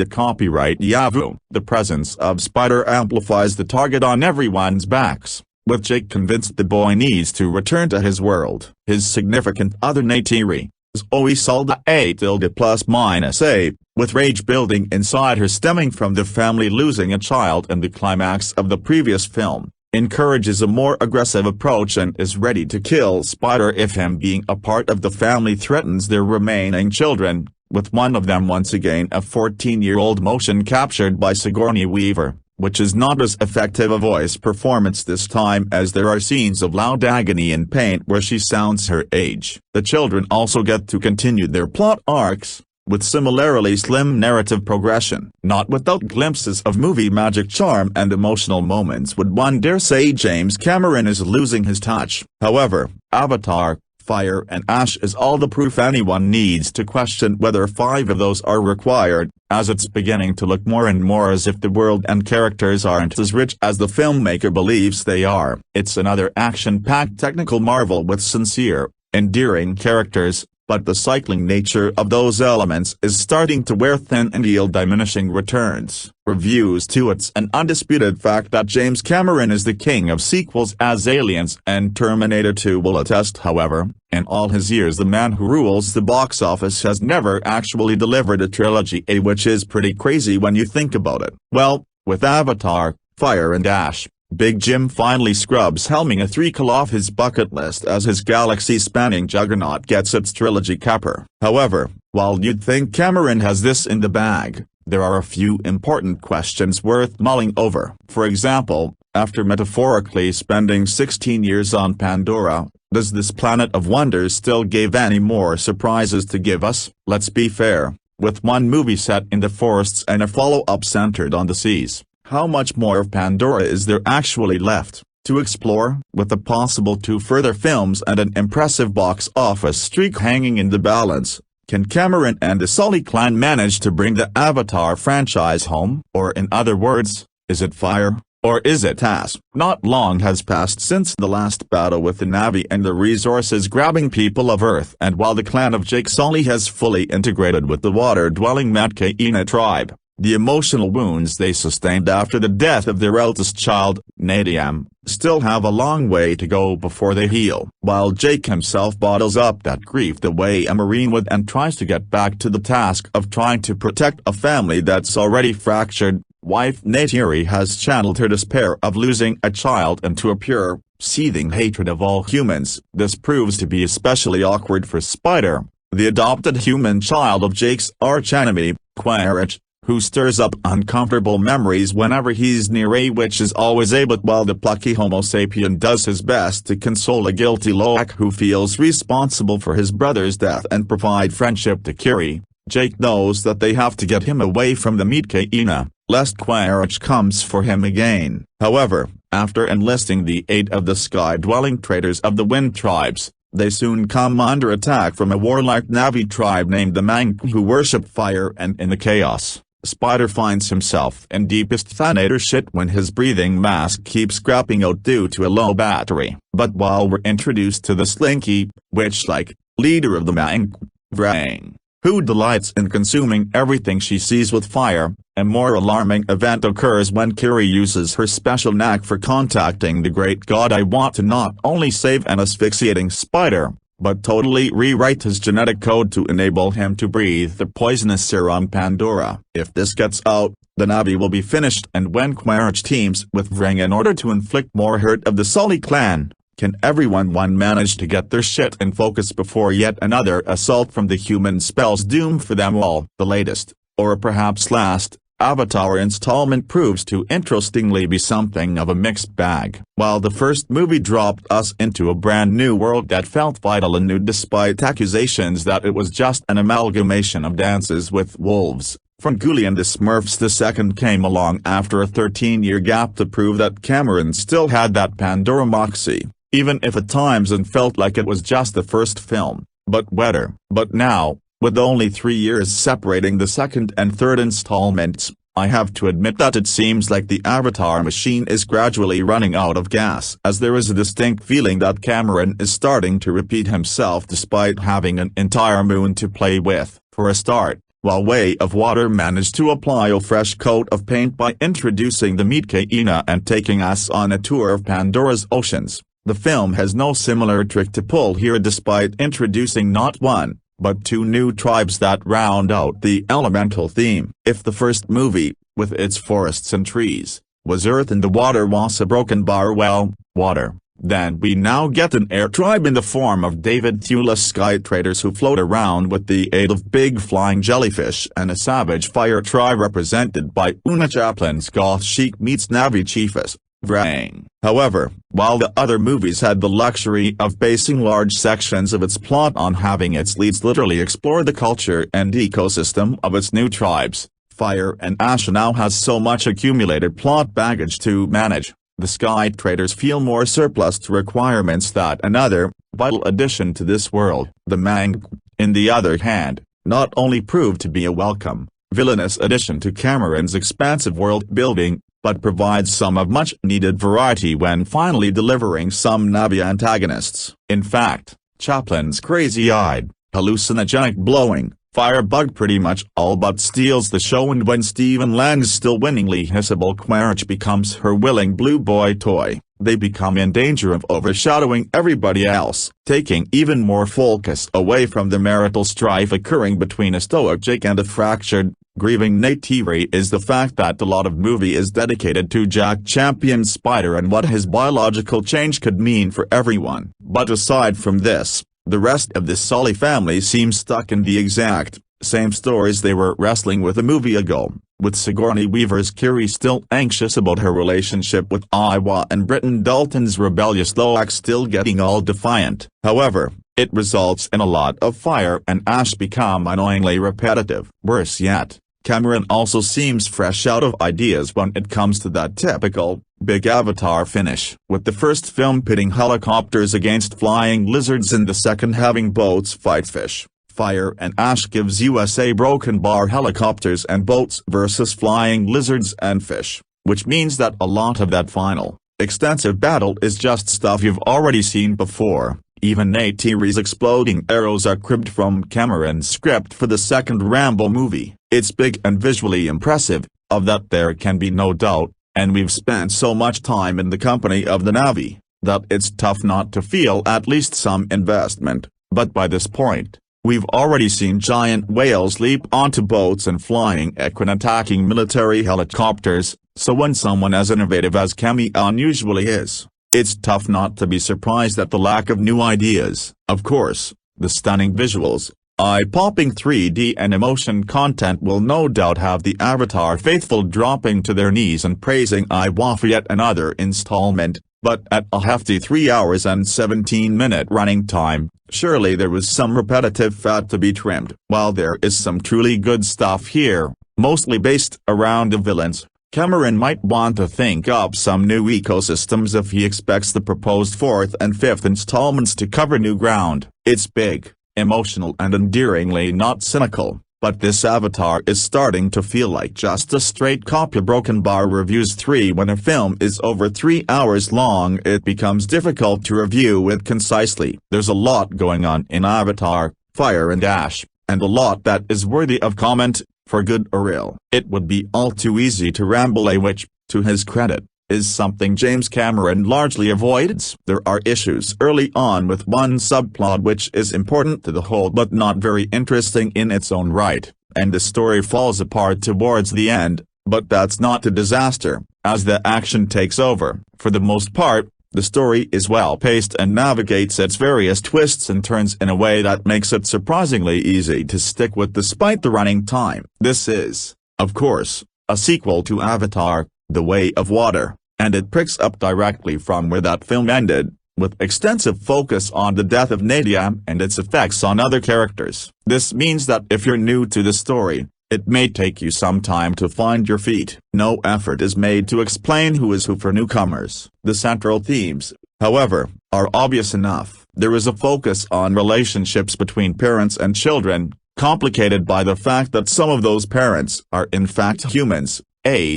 copyright Yahoo. The presence of Spider amplifies the target on everyone's backs, with Jake convinced the boy needs to return to his world. His significant other Neytiri, Zoe Salda A++A, with rage building inside her stemming from the family losing a child in the climax of the previous film, encourages a more aggressive approach and is ready to kill Spider if him being a part of the family threatens their remaining children, with one of them once again a 14-year-old motion captured by Sigourney Weaver, which is not as effective a voice performance this time as there are scenes of loud agony and pain where she sounds her age. The children also get to continue their plot arcs, with similarly slim narrative progression. Not without glimpses of movie magic charm and emotional moments would one dare say James Cameron is losing his touch. However, Avatar, Fire and Ash is all the proof anyone needs to question whether 5 of those are required, as it's beginning to look more and more as if the world and characters aren't as rich as the filmmaker believes they are. It's another action-packed technical marvel with sincere, endearing characters, but the cycling nature of those elements is starting to wear thin and yield diminishing returns. Reviews to It's an undisputed fact that James Cameron is the king of sequels, as Aliens and Terminator 2 will attest. However, in all his years the man who rules the box office has never actually delivered a trilogy, which is pretty crazy when you think about it. Well, with Avatar, Fire and Ash, Big Jim finally scrubs helming a threequel off his bucket list as his galaxy-spanning juggernaut gets its trilogy capper. However, while you'd think Cameron has this in the bag, there are a few important questions worth mulling over. For example, after metaphorically spending 16 years on Pandora, does this planet of wonders still give any more surprises to give us? Let's be fair, with one movie set in the forests and a follow-up centered on the seas, how much more of Pandora is there actually left to explore? With a possible 2 further films and an impressive box office streak hanging in the balance, can Cameron and the Sully clan manage to bring the Avatar franchise home? Or in other words, is it fire, or is it ash? Not long has passed since the last battle with the Na'vi and the resources-grabbing people of Earth, and while the clan of Jake Sully has fully integrated with the water-dwelling Karein tribe, the emotional wounds they sustained after the death of their eldest child, naye, still have a long way to go before they heal. While Jake himself bottles up that grief the way a Marine would and tries to get back to the task of trying to protect a family that's already fractured, wife Neytiri has channeled her despair of losing a child into a pure, seething hatred of all humans. This proves to be especially awkward for Spider, the adopted human child of Jake's archenemy, Quaritch, who stirs up uncomfortable memories whenever he's near a witch is always able, while the plucky Homo sapien does his best to console a guilty Loak who feels responsible for his brother's death and provide friendship to Kiri. Jake knows that they have to get him away from the Karein, lest Quaritch comes for him again. However, after enlisting the aid of the sky-dwelling traders of the Wind Tribes, they soon come under attack from a warlike Na'vi tribe named the Mang, who worship fire, and in the chaos, Spider finds himself in deepest Thanator shit when his breathing mask keeps scrapping out due to a low battery. But while we're introduced to the slinky, witch-like, leader of the Mang, Vrang, who delights in consuming everything she sees with fire, a more alarming event occurs when Kiri uses her special knack for contacting the great god I Want to not only save an asphyxiating Spider, but totally rewrite his genetic code to enable him to breathe the poisonous serum Pandora. If this gets out, the Na'vi will be finished, and when Quaritch teams with Vrang in order to inflict more hurt of the Sully clan, can everyone manage to get their shit in focus before yet another assault from the human spells doom for them all? The latest, or perhaps last, Avatar installment proves to interestingly be something of a mixed bag. While the first movie dropped us into a brand new world that felt vital and new despite accusations that it was just an amalgamation of Dances with Wolves, from Ghoulie and the Smurfs, the second came along after a 13-year gap to prove that Cameron still had that Pandora moxie, even if at times it felt like it was just the first film, but wetter. But now, with only 3 years separating the second and third installments, I have to admit that it seems like the Avatar machine is gradually running out of gas, as there is a distinct feeling that Cameron is starting to repeat himself despite having an entire moon to play with. For a start, while Way of Water managed to apply a fresh coat of paint by introducing the Karein and taking us on a tour of Pandora's oceans, the film has no similar trick to pull here despite introducing not one, but 2 new tribes that round out the elemental theme. If the first movie, with its forests and trees, was earth and the water was a broken bar, well, water, then we now get an air tribe in the form of David Thewlis sky traders who float around with the aid of big flying jellyfish, and a savage fire tribe represented by Una Chaplin's goth chic meets Na'vi chiefess, Vrang. However, while the other movies had the luxury of basing large sections of its plot on having its leads literally explore the culture and ecosystem of its new tribes, Fire and Ash now has so much accumulated plot baggage to manage. The Sky Traders feel more surplus to requirements that another, vital addition to this world, the Mang, in the other hand, not only proved to be a welcome, villainous addition to Cameron's expansive world building, but provides some of much-needed variety when finally delivering some Na'vi antagonists. In fact, Chaplin's crazy-eyed, hallucinogenic blowing, firebug pretty much all but steals the show, and when Stephen Lang's still winningly hissable Quaritch becomes her willing blue boy toy, they become in danger of overshadowing everybody else, taking even more focus away from the marital strife occurring between a stoic Jake and a fractured, grieving Neytiri. Is the fact that a lot of movie is dedicated to Jack Champion Spider and what his biological change could mean for everyone. But aside from this, the rest of the Sully family seems stuck in the exact same stories they were wrestling with a movie ago, with Sigourney Weaver's Kiri still anxious about her relationship with Iwa and Britton Dalton's rebellious Loak still getting all defiant. However, it results in a lot of fire and ash become annoyingly repetitive. Worse yet, Cameron also seems fresh out of ideas when it comes to that typical big Avatar finish, with the first film pitting helicopters against flying lizards and the second having boats fight fish. Fire and ash gives USA broken bar helicopters and boats versus flying lizards and fish, which means that a lot of that final, extensive battle is just stuff you've already seen before. Even Neytiri's exploding arrows are cribbed from Cameron's script for the second Rambo movie. It's big and visually impressive, of that there can be no doubt, and we've spent so much time in the company of the Na'vi, that it's tough not to feel at least some investment. But by this point, we've already seen giant whales leap onto boats and flying equine attacking military helicopters, so when someone as innovative as Camion usually is, it's tough not to be surprised at the lack of new ideas. Of course, the stunning visuals, eye-popping 3D and emotion content will no doubt have the Avatar faithful dropping to their knees and praising Iwa for yet another installment, but at a hefty 3 hours and 17-minute running time, surely there was some repetitive fat to be trimmed. While there is some truly good stuff here, mostly based around the villains, Cameron might want to think up some new ecosystems if he expects the proposed fourth and fifth installments to cover new ground. It's big, emotional and endearingly not cynical, but this Avatar is starting to feel like just a straight copy. Broken Bar Reviews 3. When a film is over 3 hours long, it becomes difficult to review it concisely. There's a lot going on in Avatar, Fire and Ash, and a lot that is worthy of comment, for good or ill. It would be all too easy to ramble, which, to his credit, is something James Cameron largely avoids. There are issues early on with one subplot which is important to the whole but not very interesting in its own right, and the story falls apart towards the end, but that's not a disaster, as the action takes over. For the most part, the story is well-paced and navigates its various twists and turns in a way that makes it surprisingly easy to stick with despite the running time. This is, of course, a sequel to Avatar, The Way of Water, and it picks up directly from where that film ended, with extensive focus on the death of Nadia and its effects on other characters. This means that if you're new to the story, it may take you some time to find your feet. No effort is made to explain who is who for newcomers. The central themes, however, are obvious enough. There is a focus on relationships between parents and children, complicated by the fact that some of those parents are in fact humans,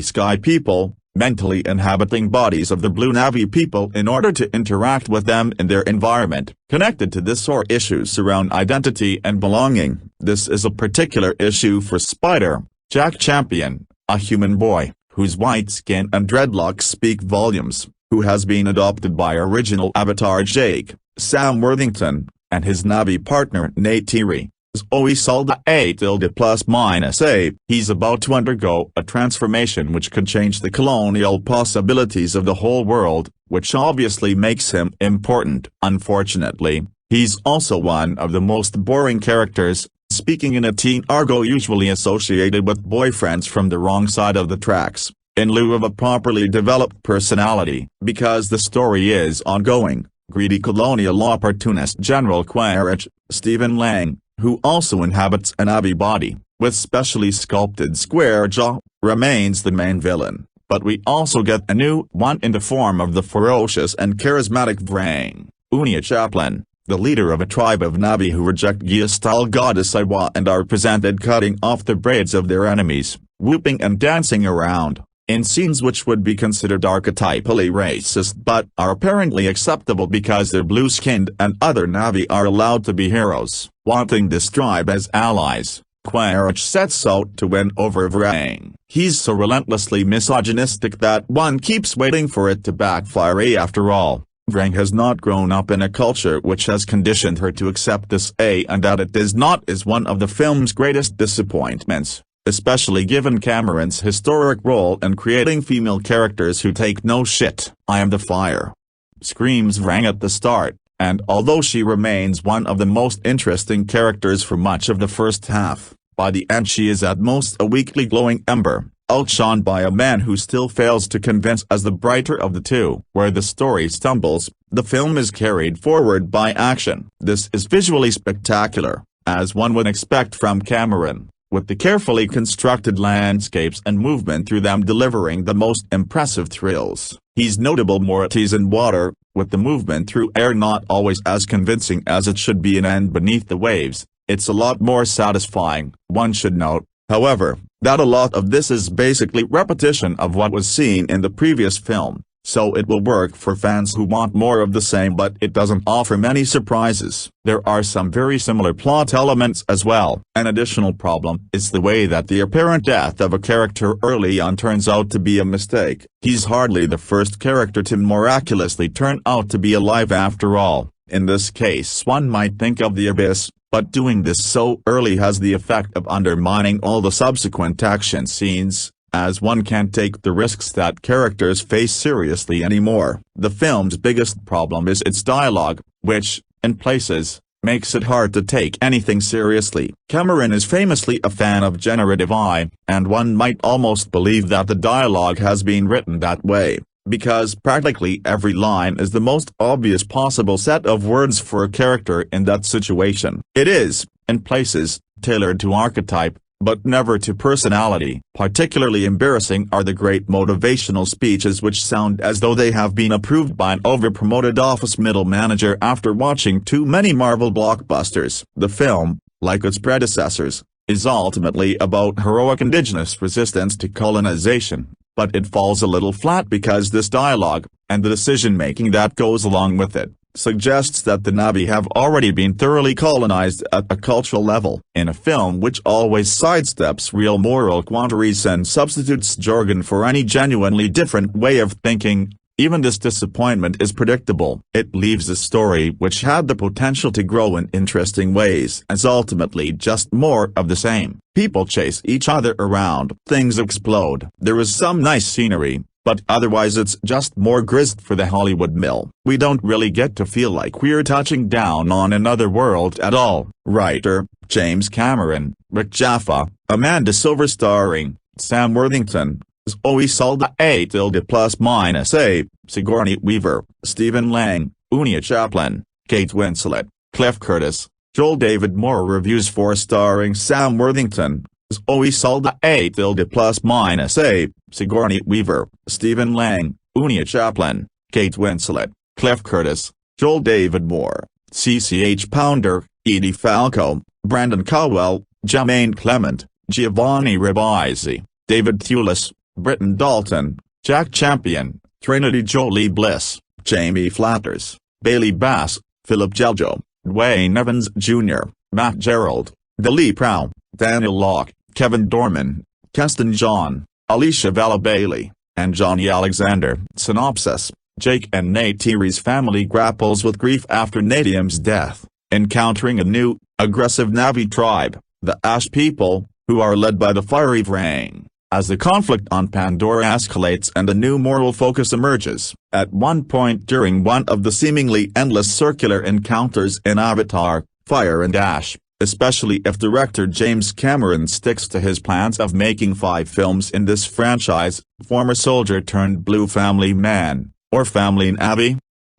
sky people, mentally inhabiting bodies of the Blue Na'vi people in order to interact with them in their environment. Connected to this are issues around identity and belonging. This is a particular issue for Spider, Jack Champion, a human boy, whose white skin and dreadlocks speak volumes, who has been adopted by original Avatar Jake, Sam Worthington, and his Na'vi partner Neytiri. Zoe Salda A++A. He's about to undergo a transformation which could change the colonial possibilities of the whole world, which obviously makes him important. Unfortunately, he's also one of the most boring characters, speaking in a teen argot usually associated with boyfriends from the wrong side of the tracks, in lieu of a properly developed personality. Because the story is ongoing, greedy colonial opportunist General Quaritch, Stephen Lang, who also inhabits an Na'vi body, with specially sculpted square jaw, remains the main villain, but we also get a new one in the form of the ferocious and charismatic Vrang, Unia Chaplin, the leader of a tribe of Na'vi who reject Gia-style goddess Iwa and are presented cutting off the braids of their enemies, whooping and dancing around, in scenes which would be considered archetypally racist but are apparently acceptable because they're blue-skinned and other Na'vi are allowed to be heroes. Wanting this tribe as allies, Quaritch sets out to win over Vrang. He's so relentlessly misogynistic that one keeps waiting for it to backfire. After all, Vrang has not grown up in a culture which has conditioned her to accept this, and that it does not is one of the film's greatest disappointments, especially given Cameron's historic role in creating female characters who take no shit. "I am the fire," screams Vrang at the start, and although she remains one of the most interesting characters for much of the first half, by the end she is at most a weakly glowing ember, outshone by a man who still fails to convince as the brighter of the two. Where the story stumbles, the film is carried forward by action. This is visually spectacular, as one would expect from Cameron, with the carefully constructed landscapes and movement through them delivering the most impressive thrills. He's notable mortise in water, with the movement through air not always as convincing as it should be in and beneath the waves. It's a lot more satisfying. One should note, however, that a lot of this is basically repetition of what was seen in the previous film, so it will work for fans who want more of the same, but it doesn't offer many surprises. There are some very similar plot elements as well. An additional problem is the way that the apparent death of a character early on turns out to be a mistake. He's hardly the first character to miraculously turn out to be alive after all. In this case one might think of the Abyss, but doing this so early has the effect of undermining all the subsequent action scenes, as one can't take the risks that characters face seriously anymore. The film's biggest problem is its dialogue, which, in places, makes it hard to take anything seriously. Cameron is famously a fan of generative AI, and one might almost believe that the dialogue has been written that way, because practically every line is the most obvious possible set of words for a character in that situation. It is, in places, tailored to archetype, but never to personality. Particularly embarrassing are the great motivational speeches which sound as though they have been approved by an over-promoted office middle manager after watching too many Marvel blockbusters. The film, like its predecessors, is ultimately about heroic indigenous resistance to colonization, but it falls a little flat because this dialogue, and the decision-making that goes along with it, suggests that the Na'vi have already been thoroughly colonized at a cultural level. In a film which always sidesteps real moral quandaries and substitutes jargon for any genuinely different way of thinking, even this disappointment is predictable. It leaves a story which had the potential to grow in interesting ways as ultimately just more of the same. People chase each other around, things explode. There is some nice scenery, but otherwise it's just more grist for the Hollywood mill. We don't really get to feel like we're touching down on another world at all. Writer, James Cameron, Rick Jaffa, Amanda Silver starring, Sam Worthington, Zoe Saldana +A, Sigourney Weaver, Stephen Lang, Unia Chaplin, Kate Winslet, Cliff Curtis, Joel David Moore. Reviews for starring Sam Worthington, Zoe Saldana +A, Sigourney Weaver, Stephen Lang, Unia Chaplin, Kate Winslet, Cliff Curtis, Joel David Moore, CCH Pounder, Edie Falco, Brandon Cowell, Jermaine Clement, Giovanni Ribisi, David Thewlis, Britton Dalton, Jack Champion, Trinity Jolie Bliss, Jamie Flatters, Bailey Bass, Philip Jeljo, Dwayne Evans Jr., Matt Gerald, Dilip Rao, Daniel Locke, Kevin Dorman, Keston John, Alicia Valla Bailey, and Johnny Alexander. Synopsis: Jake and Neytiri's family grapples with grief after Nadium's death, encountering a new, aggressive Na'vi tribe, the Ash people, who are led by the fiery Vrang. As the conflict on Pandora escalates and a new moral focus emerges, at one point during one of the seemingly endless circular encounters in Avatar, Fire and Ash, especially if director James Cameron sticks to his plans of making 5 films in this franchise, former soldier turned blue family man, or family Na'vi,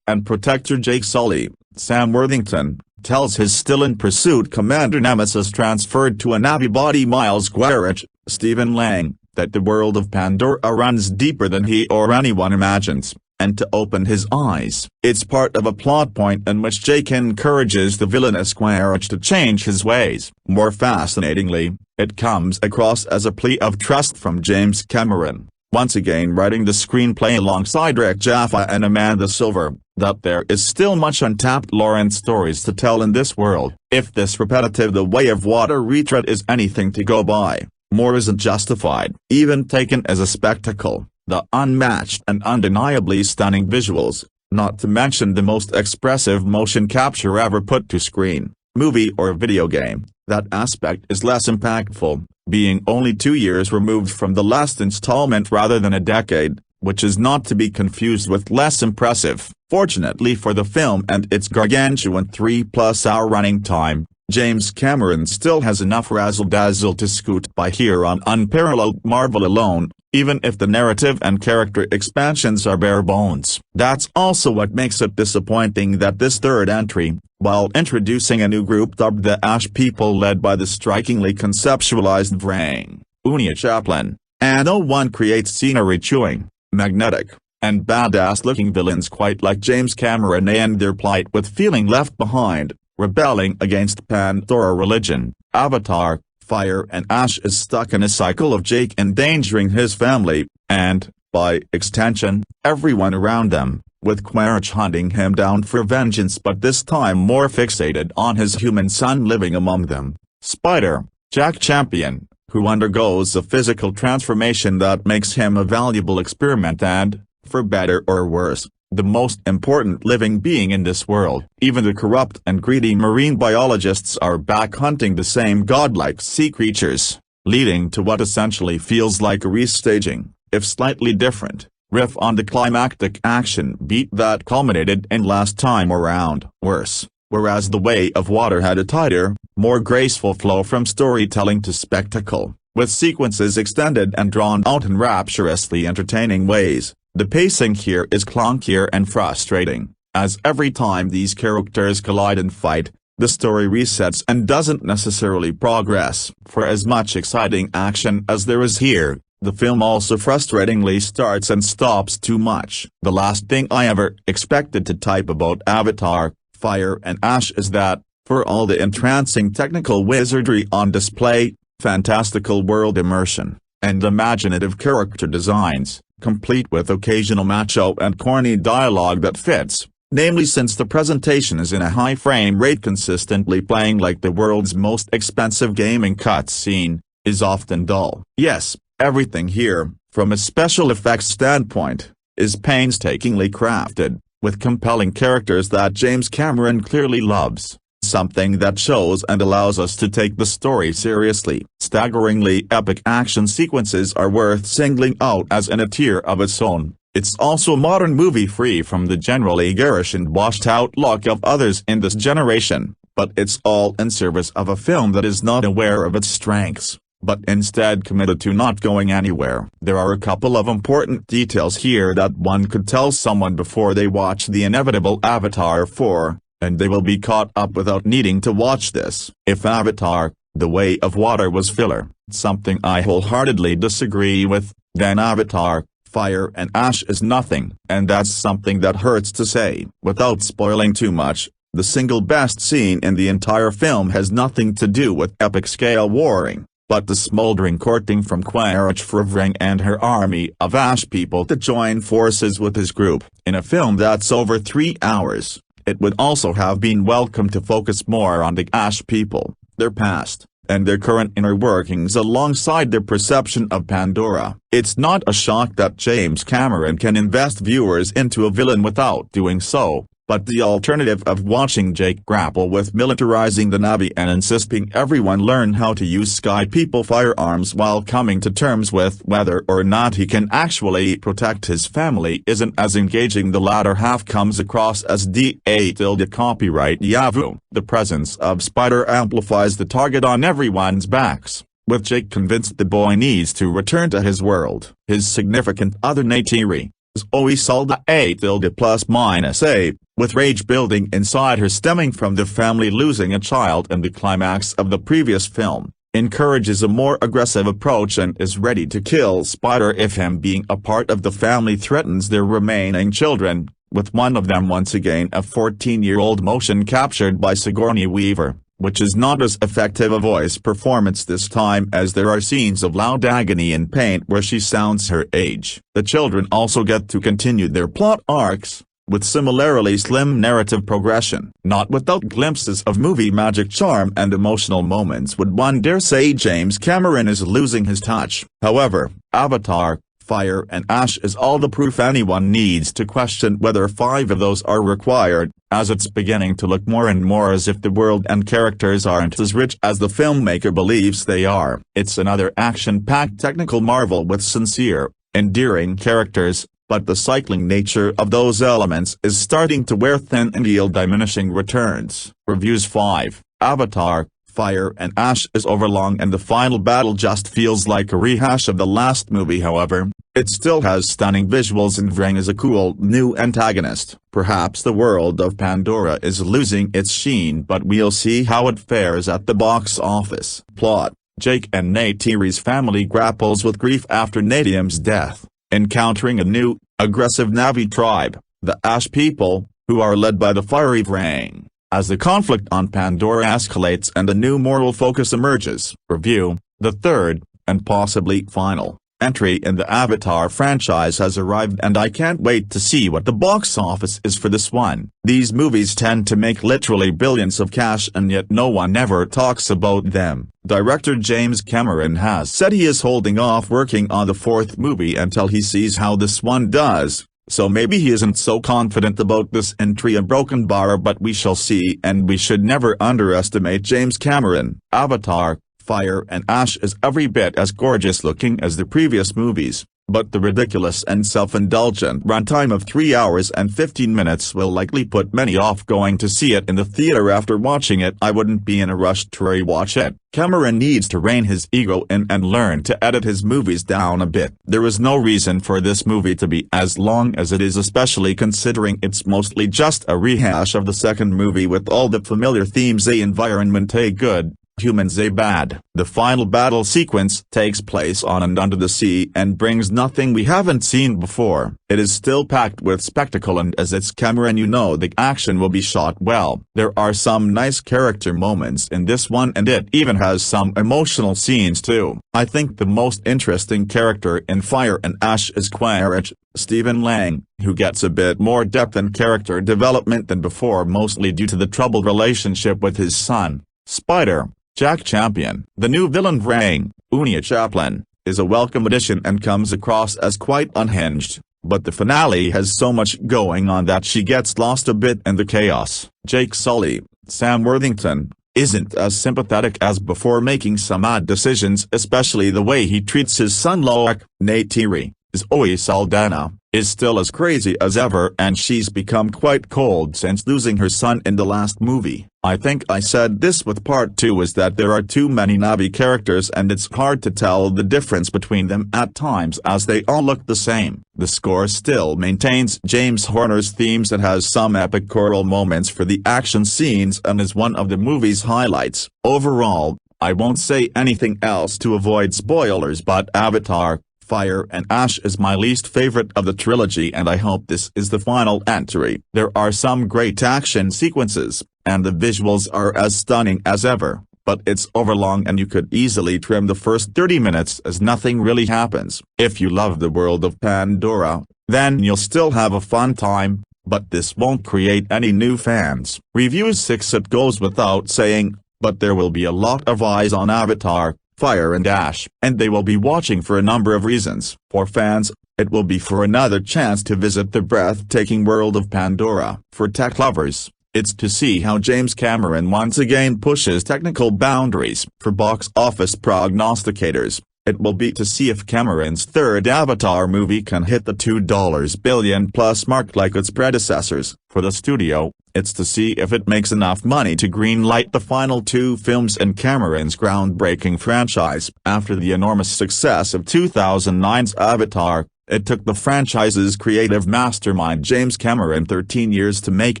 and protector Jake Sully, Sam Worthington, tells his still-in-pursuit commander nemesis transferred to a Na'vi body Miles Quaritch, Stephen Lang, that the world of Pandora runs deeper than he or anyone imagines, and to open his eyes. It's part of a plot point in which Jake encourages the villainous Quaritch to change his ways. More fascinatingly, it comes across as a plea of trust from James Cameron, once again writing the screenplay alongside Rick Jaffa and Amanda Silver, that there is still much untapped lore and stories to tell in this world. If this repetitive The Way of Water retread is anything to go by, more isn't justified. Even taken as a spectacle, the unmatched and undeniably stunning visuals, not to mention the most expressive motion capture ever put to screen, movie or video game, that aspect is less impactful, being only 2 years removed from the last installment rather than a decade, which is not to be confused with less impressive. Fortunately for the film and its gargantuan 3+ hour running time, James Cameron still has enough razzle-dazzle to scoot by here on unparalleled Marvel alone, even if the narrative and character expansions are bare bones. That's also what makes it disappointing that this third entry, while introducing a new group dubbed the Ash People led by the strikingly conceptualized Vrang, Unia Chaplin, and no one creates scenery-chewing, magnetic, and badass-looking villains quite like James Cameron and their plight with feeling left behind, rebelling against Pandora religion. Avatar, Fire and Ash is stuck in a cycle of Jake endangering his family, and, by extension, everyone around them, with Quaritch hunting him down for vengeance but this time more fixated on his human son living among them. Spider, Jack Champion, who undergoes a physical transformation that makes him a valuable experiment and, for better or worse, the most important living being in this world. Even the corrupt and greedy marine biologists are back hunting the same godlike sea creatures, leading to what essentially feels like a restaging, if slightly different, riff on the climactic action beat that culminated in Last Time Around. Worse, whereas The Way of Water had a tighter, more graceful flow from storytelling to spectacle, with sequences extended and drawn out in rapturously entertaining ways. The pacing here is clunkier and frustrating, as every time these characters collide and fight, the story resets and doesn't necessarily progress. For as much exciting action as there is here, the film also frustratingly starts and stops too much. The last thing I ever expected to type about Avatar, Fire and Ash is that, for all the entrancing technical wizardry on display, fantastical world immersion, and imaginative character designs, complete with occasional macho and corny dialogue that fits, namely since the presentation is in a high frame rate consistently playing like the world's most expensive gaming cutscene, is often dull. Yes, everything here, from a special effects standpoint, is painstakingly crafted, with compelling characters that James Cameron clearly loves, something that shows and allows us to take the story seriously. Staggeringly epic action sequences are worth singling out as in a tier of its own. It's also a modern movie free from the generally garish and washed-out look of others in this generation, but it's all in service of a film that is not aware of its strengths, but instead committed to not going anywhere. There are a couple of important details here that one could tell someone before they watch the inevitable Avatar 4, and they will be caught up without needing to watch this. If Avatar, The Way of Water was filler, something I wholeheartedly disagree with, then Avatar, Fire and Ash is nothing. And that's something that hurts to say. Without spoiling too much, the single best scene in the entire film has nothing to do with epic-scale warring, but the smoldering courting from Quaritch for Vrang and her army of Ash people to join forces with his group. In a film that's over 3 hours, it would also have been welcome to focus more on the Ash people, their past, and their current inner workings alongside their perception of Pandora. It's not a shock that James Cameron can invest viewers into a villain without doing so, but the alternative of watching Jake grapple with militarizing the Na'vi and insisting everyone learn how to use Sky People firearms while coming to terms with whether or not he can actually protect his family isn't as engaging. The latter half comes across as dete copyright Yavu. The presence of Spider amplifies the target on everyone's backs, with Jake convinced the boy needs to return to his world. His significant other Neytiri, Zoe Salda A+/A, with rage building inside her stemming from the family losing a child in the climax of the previous film, encourages a more aggressive approach and is ready to kill Spider if him being a part of the family threatens their remaining children, with one of them once again a 14-year-old motion captured by Sigourney Weaver. which is not as effective a voice performance this time, as there are scenes of loud agony and pain where she sounds her age. The children also get to continue their plot arcs, with similarly slim narrative progression. Not without glimpses of movie magic, charm and emotional moments would one dare say James Cameron is losing his touch. However, Avatar, Fire and Ash is all the proof anyone needs to question whether 5 of those are required, as it's beginning to look more and more as if the world and characters aren't as rich as the filmmaker believes they are. It's another action-packed technical marvel with sincere, endearing characters, but the cycling nature of those elements is starting to wear thin and yield diminishing returns. Reviews 5, Avatar, Fire and Ash is overlong and the final battle just feels like a rehash of the last movie. However, it still has stunning visuals and Vrang is a cool new antagonist. Perhaps the world of Pandora is losing its sheen, but we'll see how it fares at the box office. Plot: Jake and Neytiri's family grapples with grief after Nadium's death, encountering a new, aggressive Navi tribe, the Ash people, who are led by the fiery Vrang. As the conflict on Pandora escalates and a new moral focus emerges. Review: the third, and possibly final, entry in the Avatar franchise has arrived and I can't wait to see what the box office is for this one. These movies tend to make literally billions of cash and yet no one ever talks about them. Director James Cameron has said he is holding off working on the 4th movie until he sees how this one does. So maybe he isn't so confident about this entry in Broken Barra, but we shall see, and we should never underestimate James Cameron. Avatar, Fire and Ash is every bit as gorgeous looking as the previous movies, but the ridiculous and self-indulgent runtime of 3 hours and 15 minutes will likely put many off going to see it in the theater. After watching it, I wouldn't be in a rush to rewatch it. Cameron needs to rein his ego in and learn to edit his movies down a bit. There is no reason for this movie to be as long as it is, especially considering it's mostly just a rehash of the second movie with all the familiar themes. The environment good, humans bad. The final battle sequence takes place on and under the sea and brings nothing we haven't seen before. It is still packed with spectacle, and as it's Cameron, you know the action will be shot well. There are some nice character moments in this one and it even has some emotional scenes too. I think the most interesting character in Fire and Ash is Quaritch, Stephen Lang, who gets a bit more depth and character development than before, mostly due to the troubled relationship with his son, Spider. Jack Champion, the new villain Vrang, Unia Chaplin, is a welcome addition and comes across as quite unhinged, but the finale has so much going on that she gets lost a bit in the chaos. Jake Sully, Sam Worthington, isn't as sympathetic as before, making some odd decisions, especially the way he treats his son Loak. Neytiri, Zoe Saldana, is still as crazy as ever, and she's become quite cold since losing her son in the last movie. I think I said this with part 2, is that there are too many Navi characters and it's hard to tell the difference between them at times as they all look the same. The score still maintains James Horner's themes and has some epic choral moments for the action scenes and is one of the movie's highlights. Overall, I won't say anything else to avoid spoilers, but Avatar, Fire and Ash is my least favorite of the trilogy, and I hope this is the final entry. There are some great action sequences, and the visuals are as stunning as ever, but it's overlong and you could easily trim the first 30 minutes as nothing really happens. If you love the world of Pandora, then you'll still have a fun time, but this won't create any new fans. Reviews 6. It goes without saying, but there will be a lot of eyes on Avatar, Fire and Ash, and they will be watching for a number of reasons. For fans, it will be for another chance to visit the breathtaking world of Pandora. For tech lovers, it's to see how James Cameron once again pushes technical boundaries. For box office prognosticators, it will be to see if Cameron's third Avatar movie can hit the $2 billion plus mark like its predecessors. For the studio, it's to see if it makes enough money to greenlight the final 2 films in Cameron's groundbreaking franchise. After the enormous success of 2009's Avatar, it took the franchise's creative mastermind James Cameron 13 years to make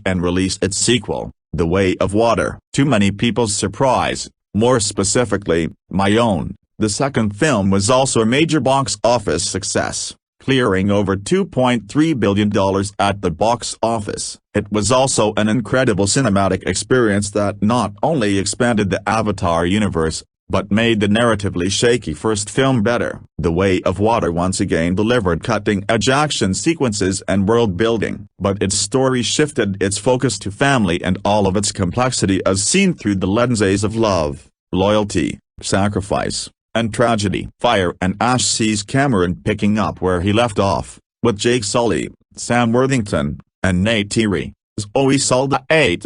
and release its sequel, The Way of Water. To many people's surprise, more specifically, my own, the second film was also a major box office success. clearing over $2.3 billion at the box office. It was also an incredible cinematic experience that not only expanded the Avatar universe, but made the narratively shaky first film better. The Way of Water once again delivered cutting-edge action sequences and world-building, but its story shifted its focus to family and all of its complexity as seen through the lenses of love, loyalty, sacrifice, and tragedy. Fire and Ash sees Cameron picking up where he left off, with Jake Sully, Sam Worthington, and Neytiri, Zoe Saldana+A,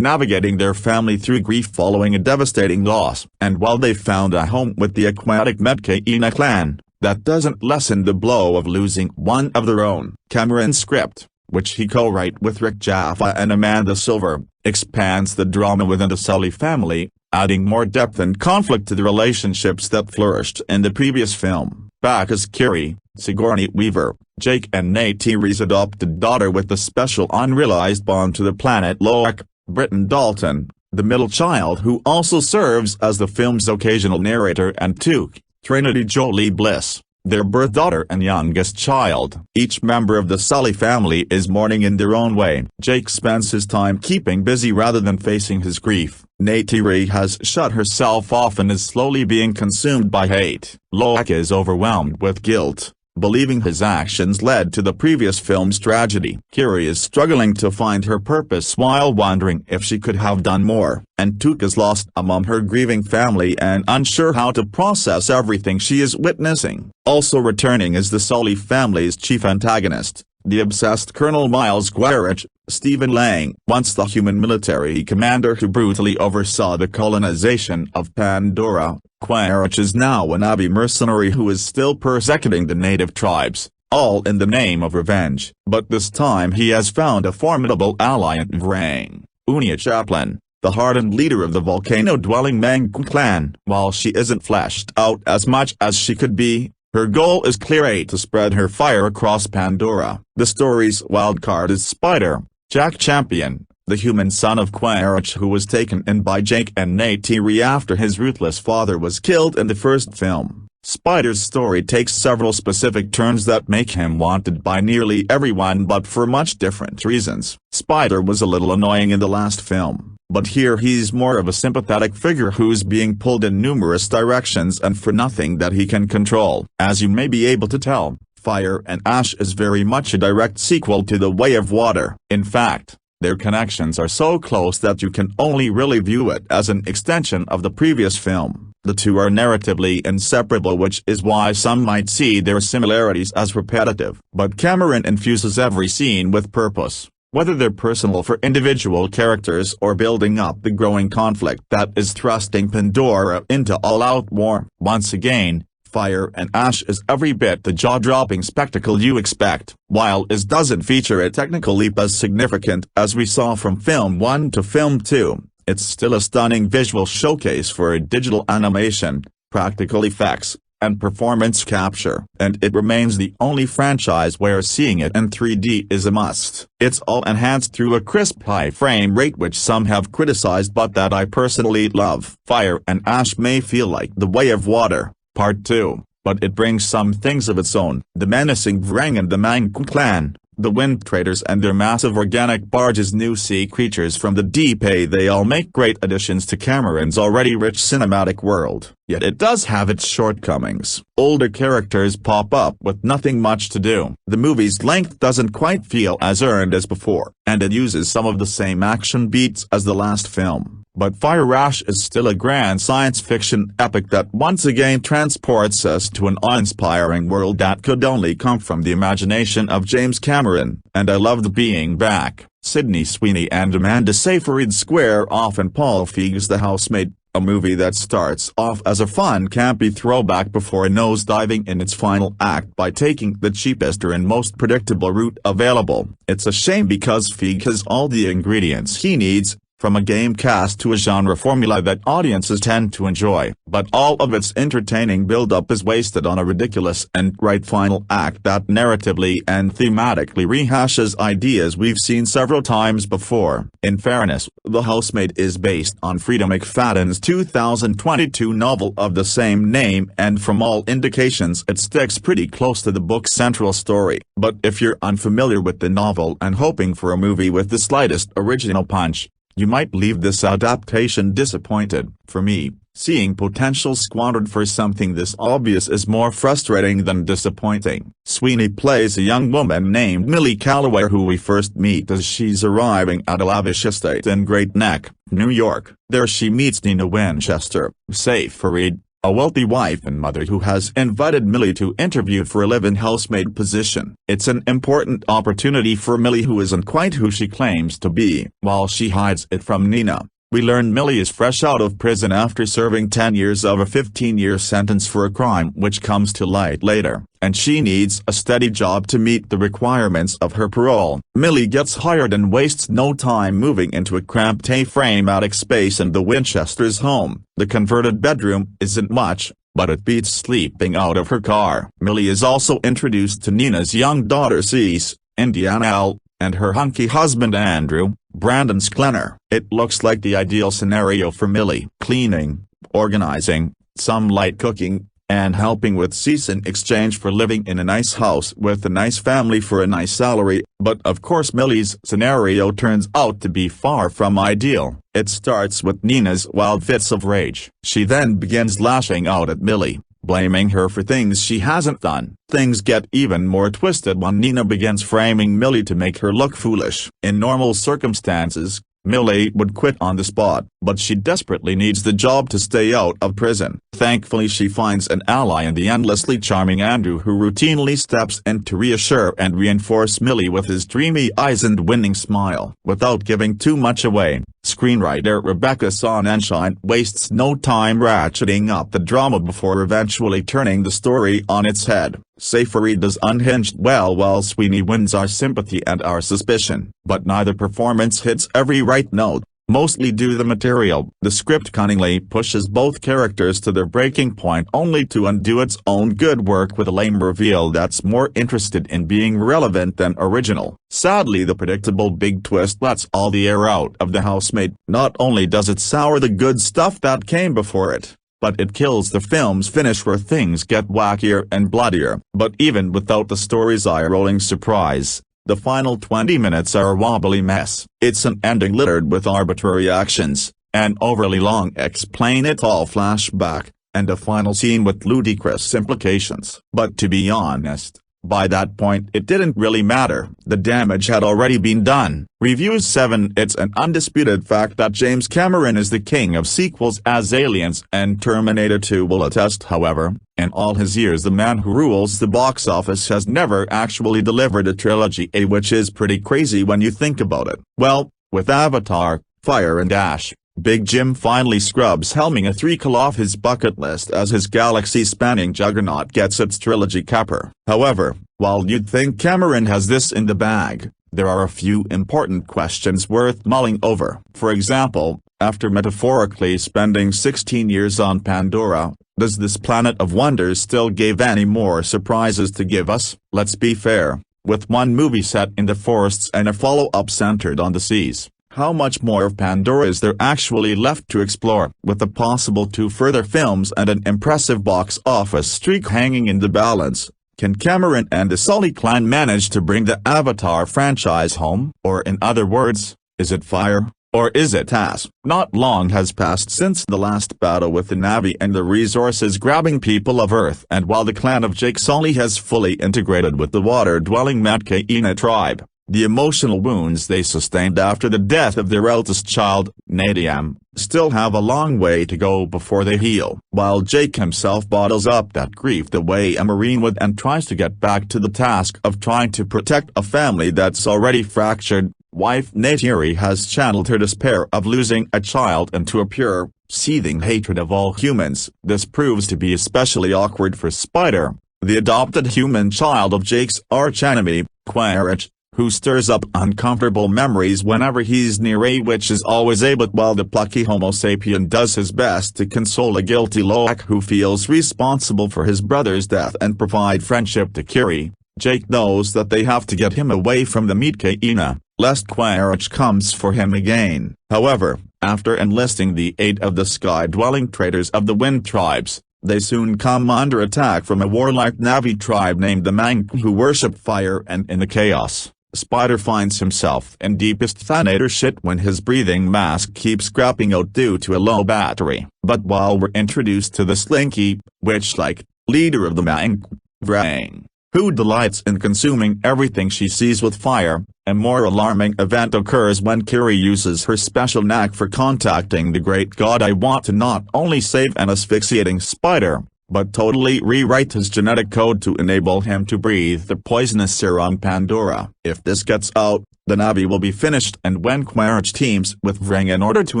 navigating their family through grief following a devastating loss. And while they found a home with the aquatic Medcaina clan, that doesn't lessen the blow of losing one of their own. Cameron's script, which he co-wrote with Rick Jaffa and Amanda Silver, expands the drama within the Sully family, adding more depth and conflict to the relationships that flourished in the previous film. Back as Kiri, Sigourney Weaver, Jake and Neytiri's adopted daughter with the special unrealized bond to the planet Loak, Britton Dalton, the middle child who also serves as the film's occasional narrator, and Took, Trinity Jolie Bliss, their birth daughter and youngest child. Each member of the Sully family is mourning in their own way. Jake spends his time keeping busy rather than facing his grief. Neytiri has shut herself off and is slowly being consumed by hate. Loak is overwhelmed with guilt, believing his actions led to the previous film's tragedy. Kiri is struggling to find her purpose while wondering if she could have done more. And Took is lost among her grieving family and unsure how to process everything she is witnessing. Also returning is the Sully family's chief antagonist, the obsessed Colonel Miles Quaritch, Stephen Lang. Once the human military commander who brutally oversaw the colonization of Pandora, Quaritch is now an Abbey mercenary who is still persecuting the native tribes, all in the name of revenge. But this time he has found a formidable ally in Vrang, Unia Chaplin, the hardened leader of the volcano-dwelling Mang clan. While she isn't fleshed out as much as she could be, her goal is clear: to spread her fire across Pandora. The story's wildcard is Spider, Jack Champion, the human son of Quaritch who was taken in by Jake and Neytiri after his ruthless father was killed in the first film. Spider's story takes several specific turns that make him wanted by nearly everyone, but for much different reasons. Spider was a little annoying in the last film, but here he's more of a sympathetic figure who's being pulled in numerous directions and for nothing that he can control. As you may be able to tell, Fire and Ash is very much a direct sequel to The Way of Water. In fact, their connections are so close that you can only really view it as an extension of the previous film. The two are narratively inseparable, which is why some might see their similarities as repetitive. But Cameron infuses every scene with purpose, whether they're personal for individual characters or building up the growing conflict that is thrusting Pandora into all-out war. Once again, Fire and Ash is every bit the jaw-dropping spectacle you expect. While it doesn't feature a technical leap as significant as we saw from Film 1 to Film 2, it's still a stunning visual showcase for digital animation, practical effects, and performance capture. And it remains the only franchise where seeing it in 3D is a must. It's all enhanced through a crisp high frame rate, which some have criticized but that I personally love. Fire and Ash may feel like The Way of Water Part 2, but it brings some things of its own. The menacing Vrang and the Mang clan, the Wind Traders and their massive organic barges, new sea creatures from the deep, they all make great additions to Cameron's already rich cinematic world. Yet it does have its shortcomings. Older characters pop up with nothing much to do. The movie's length doesn't quite feel as earned as before, and it uses some of the same action beats as the last film. But Fire Ash is still a grand science fiction epic that once again transports us to an awe-inspiring world that could only come from the imagination of James Cameron. And I loved being back. Sydney Sweeney and Amanda Seyfried square off in Paul Feig's The Housemaid, a movie that starts off as a fun campy throwback before nosediving in its final act by taking the cheapest and most predictable route available. It's a shame because Feig has all the ingredients he needs, from a game cast to a genre formula that audiences tend to enjoy. But all of its entertaining build-up is wasted on a ridiculous and right final act that narratively and thematically rehashes ideas we've seen several times before. In fairness, The Housemaid is based on Freida McFadden's 2022 novel of the same name, and from all indications it sticks pretty close to the book's central story. But if you're unfamiliar with the novel and hoping for a movie with the slightest original punch, you might leave this adaptation disappointed. For me, seeing potential squandered for something this obvious is more frustrating than disappointing. Sweeney plays a young woman named Millie Calloway who we first meet as she's arriving at a lavish estate in Great Neck, New York. There she meets Nina Winchester, Farid, a wealthy wife and mother who has invited Millie to interview for a live-in housemaid position. It's an important opportunity for Millie, who isn't quite who she claims to be. While she hides it from Nina, we learn Millie is fresh out of prison after serving 10 years of a 15-year sentence for a crime which comes to light later, and she needs a steady job to meet the requirements of her parole. Millie gets hired and wastes no time moving into a cramped A-frame attic space in the Winchesters' home. The converted bedroom isn't much, but it beats sleeping out of her car. Millie is also introduced to Nina's young daughter Cease, Indiana L., and her hunky husband Andrew, Brandon Sklenar. It looks like the ideal scenario for Millie. Cleaning, organizing, some light cooking, and helping with Cease in exchange for living in a nice house with a nice family for a nice salary. But of course Millie's scenario turns out to be far from ideal. It starts with Nina's wild fits of rage. She then begins lashing out at Millie, blaming her for things she hasn't done. Things get even more twisted when Nina begins framing Millie to make her look foolish. In normal circumstances, Millie would quit on the spot, but she desperately needs the job to stay out of prison. Thankfully she finds an ally in the endlessly charming Andrew, who routinely steps in to reassure and reinforce Millie with his dreamy eyes and winning smile. Without giving too much away, screenwriter Rebecca Sonnenschein wastes no time ratcheting up the drama before eventually turning the story on its head. Farid does unhinged well while Sweeney wins our sympathy and our suspicion, but neither performance hits every right note, mostly due to the material. The script cunningly pushes both characters to their breaking point only to undo its own good work with a lame reveal that's more interested in being relevant than original. Sadly, the predictable big twist lets all the air out of The Housemaid. Not only does it sour the good stuff that came before it, but it kills the film's finish where things get wackier and bloodier. But even without the story's eye-rolling surprise, the final 20 minutes are a wobbly mess. It's an ending littered with arbitrary actions, an overly long explain-it-all flashback, and a final scene with ludicrous implications. But to be honest, by that point it didn't really matter. The damage had already been done. Reviews 7. It's an undisputed fact that James Cameron is the king of sequels, as Aliens and Terminator 2 will attest. However, in all his years the man who rules the box office has never actually delivered a trilogy, which is pretty crazy when you think about it. Well, with Avatar, Fire and Ash, Big Jim finally scrubs helming a threequel off his bucket list as his galaxy-spanning juggernaut gets its trilogy capper. However, while you'd think Cameron has this in the bag, there are a few important questions worth mulling over. For example, after metaphorically spending 16 years on Pandora, does this planet of wonders still give any more surprises to give us? Let's be fair, with one movie set in the forests and a follow-up centered on the seas, how much more of Pandora is there actually left to explore? With a possible 2 further films and an impressive box office streak hanging in the balance, can Cameron and the Sully clan manage to bring the Avatar franchise home? Or in other words, is it fire, or is it ass? Not long has passed since the last battle with the Na'vi and the resources-grabbing people of Earth, and while the clan of Jake Sully has fully integrated with the water-dwelling Matkayina tribe, the emotional wounds they sustained after the death of their eldest child, Nadiam, still have a long way to go before they heal. While Jake himself bottles up that grief the way a Marine would and tries to get back to the task of trying to protect a family that's already fractured, wife Neytiri has channeled her despair of losing a child into a pure, seething hatred of all humans. This proves to be especially awkward for Spider, the adopted human child of Jake's archenemy, Quaritch, who stirs up uncomfortable memories whenever he's near a witch is always a but while the plucky Homo sapien does his best to console a guilty Loak who feels responsible for his brother's death and provide friendship to Kiri, Jake knows that they have to get him away from the milte, lest Quaritch comes for him again. However, after enlisting the aid of the sky-dwelling traders of the Wind Tribes, they soon come under attack from a warlike Navi tribe named the Mang who worship fire, and in the chaos, Spider finds himself in deepest Thanator shit when his breathing mask keeps scrapping out due to a low battery. But while we're introduced to the slinky, witch-like, leader of the Mang, Bravery, who delights in consuming everything she sees with fire, a more alarming event occurs when Kiri uses her special knack for contacting the great god I want to not only save an asphyxiating spider, but totally rewrite his genetic code to enable him to breathe the poisonous serum Pandora. If this gets out, the Navi will be finished, and when Quaritch teams with Vrang in order to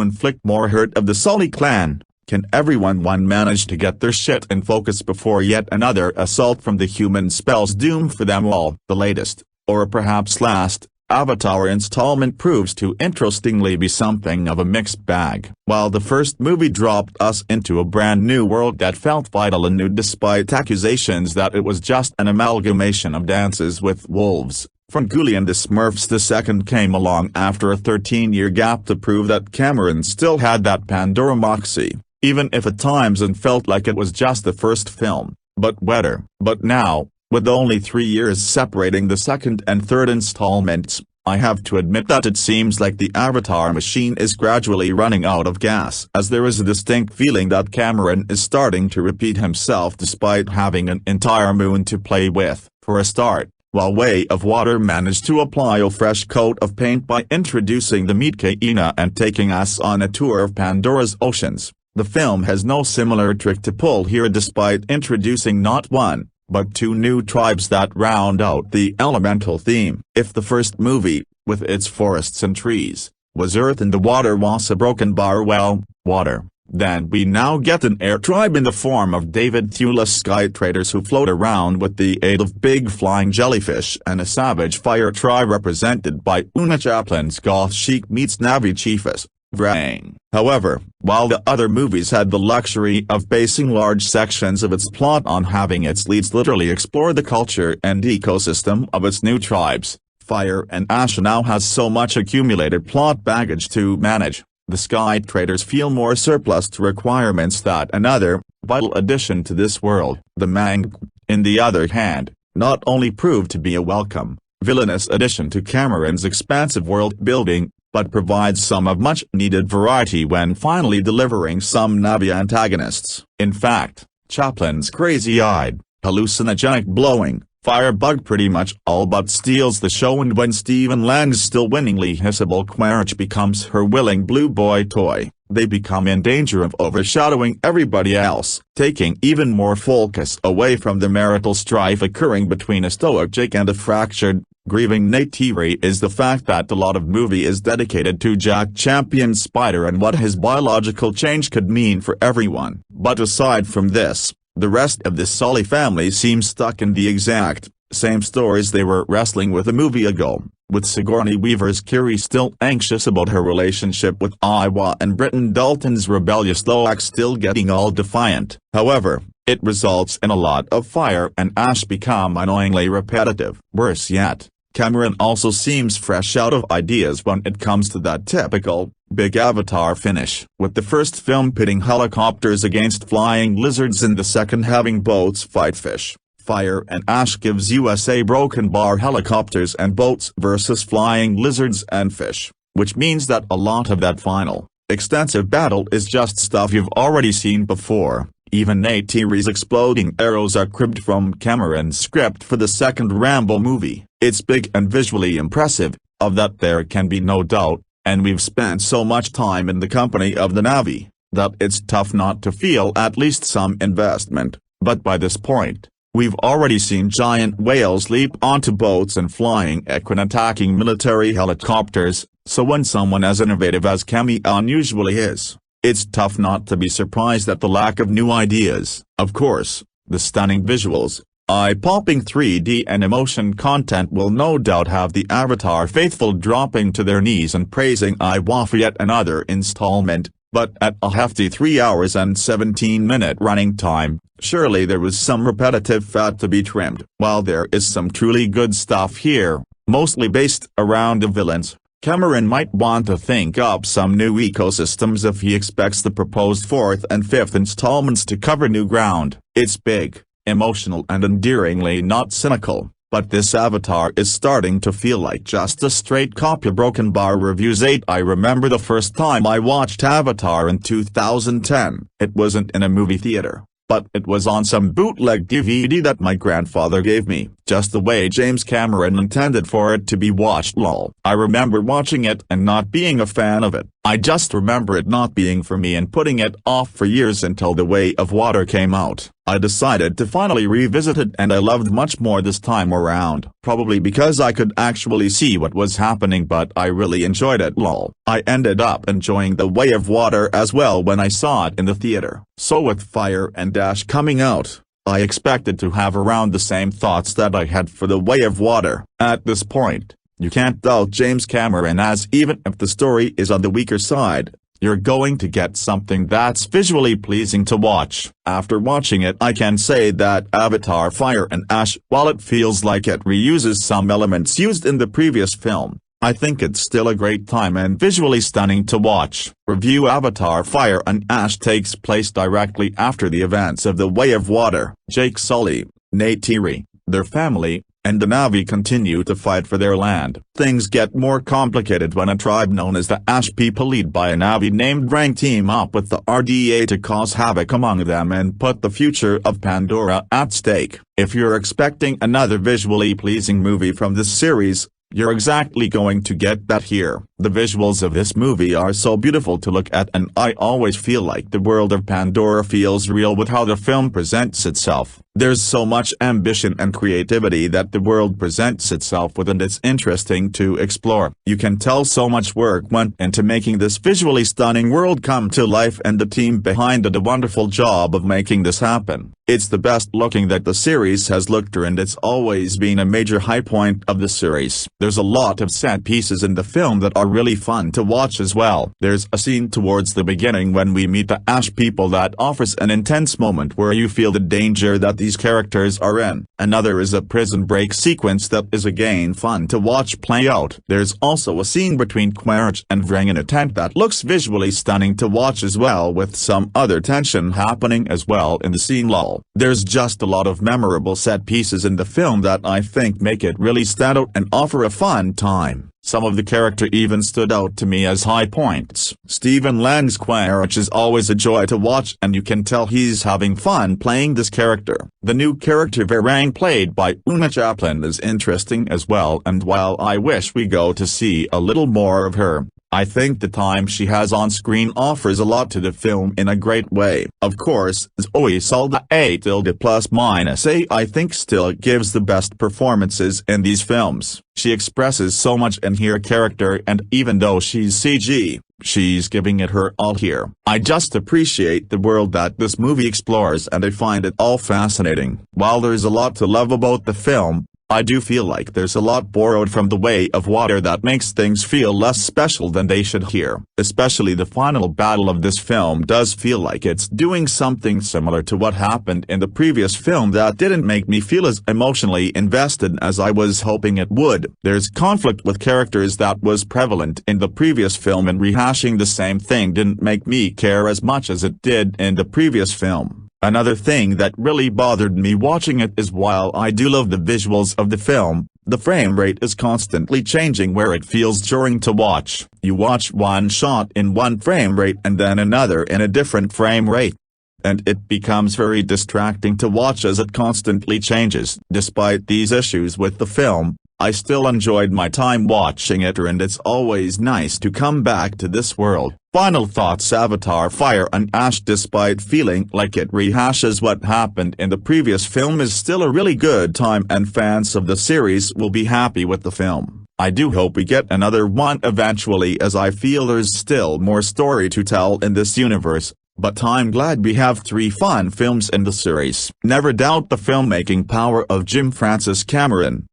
inflict more hurt of the Sully clan, can everyone manage to get their shit in focus before yet another assault from the human spells doom for them all? The latest, or perhaps last, Avatar installment proves to interestingly be something of a mixed bag. While the first movie dropped us into a brand new world that felt vital and new despite accusations that it was just an amalgamation of Dances with Wolves, from Ghoulie and the Smurfs, the second came along after a 13-year gap to prove that Cameron still had that Pandora moxie, even if at times it felt like it was just the first film, but wetter. But now, with only 3 years separating the second and third installments, I have to admit that it seems like the Avatar machine is gradually running out of gas, as there is a distinct feeling that Cameron is starting to repeat himself despite having an entire moon to play with. For a start, while Way of Water managed to apply a fresh coat of paint by introducing the Milte and taking us on a tour of Pandora's oceans, the film has no similar trick to pull here despite introducing not one, but two new tribes that round out the elemental theme. If the first movie, with its forests and trees, was earth and the water was a broken bar, well, water, then we now get an air tribe in the form of David Thewlis sky traders who float around with the aid of big flying jellyfish, and a savage fire tribe represented by Una Chaplin's goth chic meets Navi chiefess, Vrang. However, while the other movies had the luxury of basing large sections of its plot on having its leads literally explore the culture and ecosystem of its new tribes, Fire and Ash now has so much accumulated plot baggage to manage. The Sky Traders feel more surplus to requirements that another, vital addition to this world, the Mang, in the other hand, not only proved to be a welcome, villainous addition to Cameron's expansive world building, but provides some of much-needed variety when finally delivering some Navi antagonists. In fact, Chaplin's crazy-eyed, hallucinogenic blowing, firebug pretty much all but steals the show, and when Stephen Lang's still winningly hissable Quaritch becomes her willing blue boy toy, they become in danger of overshadowing everybody else, taking even more focus away from the marital strife occurring between a stoic Jake and a fractured, grieving Neytiri. Is the fact that a lot of movie is dedicated to Jack Champion Spider and what his biological change could mean for everyone. But aside from this, the rest of the Sully family seems stuck in the exact same stories they were wrestling with a movie ago, with Sigourney Weaver's Kiri still anxious about her relationship with Iwa and Britton Dalton's rebellious Loak still getting all defiant. However, it results in a lot of Fire and Ash become annoyingly repetitive. Worse yet, Cameron also seems fresh out of ideas when it comes to that typical, big Avatar finish. With the first film pitting helicopters against flying lizards and the second having boats fight fish, Fire and Ash gives us a broken bar helicopters and boats versus flying lizards and fish, which means that a lot of that final, extensive battle is just stuff you've already seen before. Even Neytiri's exploding arrows are cribbed from Cameron's script for the second Rambo movie. It's big and visually impressive, of that there can be no doubt, and we've spent so much time in the company of the Navi, that it's tough not to feel at least some investment. But by this point, we've already seen giant whales leap onto boats and flying equine attacking military helicopters, so when someone as innovative as Cameron usually is, it's tough not to be surprised at the lack of new ideas. Of course, the stunning visuals, eye-popping 3D and emotion content will no doubt have the Avatar faithful dropping to their knees and praising IWA for yet another installment, but at a hefty 3 hours and 17-minute running time, surely there was some repetitive fat to be trimmed. While there is some truly good stuff here, mostly based around the villains, Cameron might want to think up some new ecosystems if he expects the proposed 4th and 5th installments to cover new ground. It's big, emotional and endearingly not cynical, but this Avatar is starting to feel like just a straight copy. Broken Bar Reviews 8. I remember the first time I watched Avatar in 2010. It wasn't in a movie theater, but it was on some bootleg DVD that my grandfather gave me, just the way James Cameron intended for it to be watched. Lol. I remember watching it and not being a fan of it. I just remember it not being for me and putting it off for years until The Way of Water came out. I decided to finally revisit it and I loved much more this time around. Probably because I could actually see what was happening, but I really enjoyed it. Lol. I ended up enjoying The Way of Water as well when I saw it in the theater. So with Fire and Ash coming out, I expected to have around the same thoughts that I had for The Way of Water. At this point, you can't doubt James Cameron, as even if the story is on the weaker side, you're going to get something that's visually pleasing to watch. After watching it, I can say that Avatar Fire and Ash, while it feels like it reuses some elements used in the previous film, I think it's still a great time and visually stunning to watch. Review: Avatar Fire and Ash takes place directly after the events of The Way of Water. Jake Sully, Neytiri, their family, and the Na'vi continue to fight for their land. Things get more complicated when a tribe known as the Ash people, led by a Na'vi named Rang, team up with the RDA to cause havoc among them and put the future of Pandora at stake. If you're expecting another visually pleasing movie from this series, you're exactly going to get that here. The visuals of this movie are so beautiful to look at, and I always feel like the world of Pandora feels real with how the film presents itself. There's so much ambition and creativity that the world presents itself with, and it's interesting to explore. You can tell so much work went into making this visually stunning world come to life, and the team behind did a wonderful job of making this happen. It's the best looking that the series has looked, and it's always been a major high point of the series. There's a lot of set pieces in the film that are really fun to watch as well. There's a scene towards the beginning when we meet the Ash people that offers an intense moment where you feel the danger that these characters are in. Another is a prison break sequence that is again fun to watch play out. There's also a scene between Quaritch and Vrang in a tent that looks visually stunning to watch as well, with some other tension happening as well in the scene. Lol. There's just a lot of memorable set pieces in the film that I think make it really stand out and offer a fun time. Some of the character even stood out to me as high points. Stephen Lang's Quaritch is always a joy to watch, and you can tell he's having fun playing this character. The new character Varang, played by Una Chaplin, is interesting as well, and while I wish we go to see a little more of her, I think the time she has on screen offers a lot to the film in a great way. Of course, Zoe Saldana A++A I think still gives the best performances in these films. She expresses so much in her character, and even though she's CG, she's giving it her all here. I just appreciate the world that this movie explores, and I find it all fascinating. While there's a lot to love about the film, I do feel like there's a lot borrowed from The Way of Water that makes things feel less special than they should here. Especially the final battle of this film does feel like it's doing something similar to what happened in the previous film that didn't make me feel as emotionally invested as I was hoping it would. There's conflict with characters that was prevalent in the previous film, and rehashing the same thing didn't make me care as much as it did in the previous film. Another thing that really bothered me watching it is, while I do love the visuals of the film, the frame rate is constantly changing where it feels jarring to watch. You watch one shot in one frame rate and then another in a different frame rate, and it becomes very distracting to watch as it constantly changes. Despite these issues with the film, I still enjoyed my time watching it, and it's always nice to come back to this world. Final thoughts: Avatar Fire and Ash, despite feeling like it rehashes what happened in the previous film, is still a really good time, and fans of the series will be happy with the film. I do hope we get another one eventually, as I feel there's still more story to tell in this universe. But I'm glad we have 3 fun films in the series. Never doubt the filmmaking power of Jim Francis Cameron.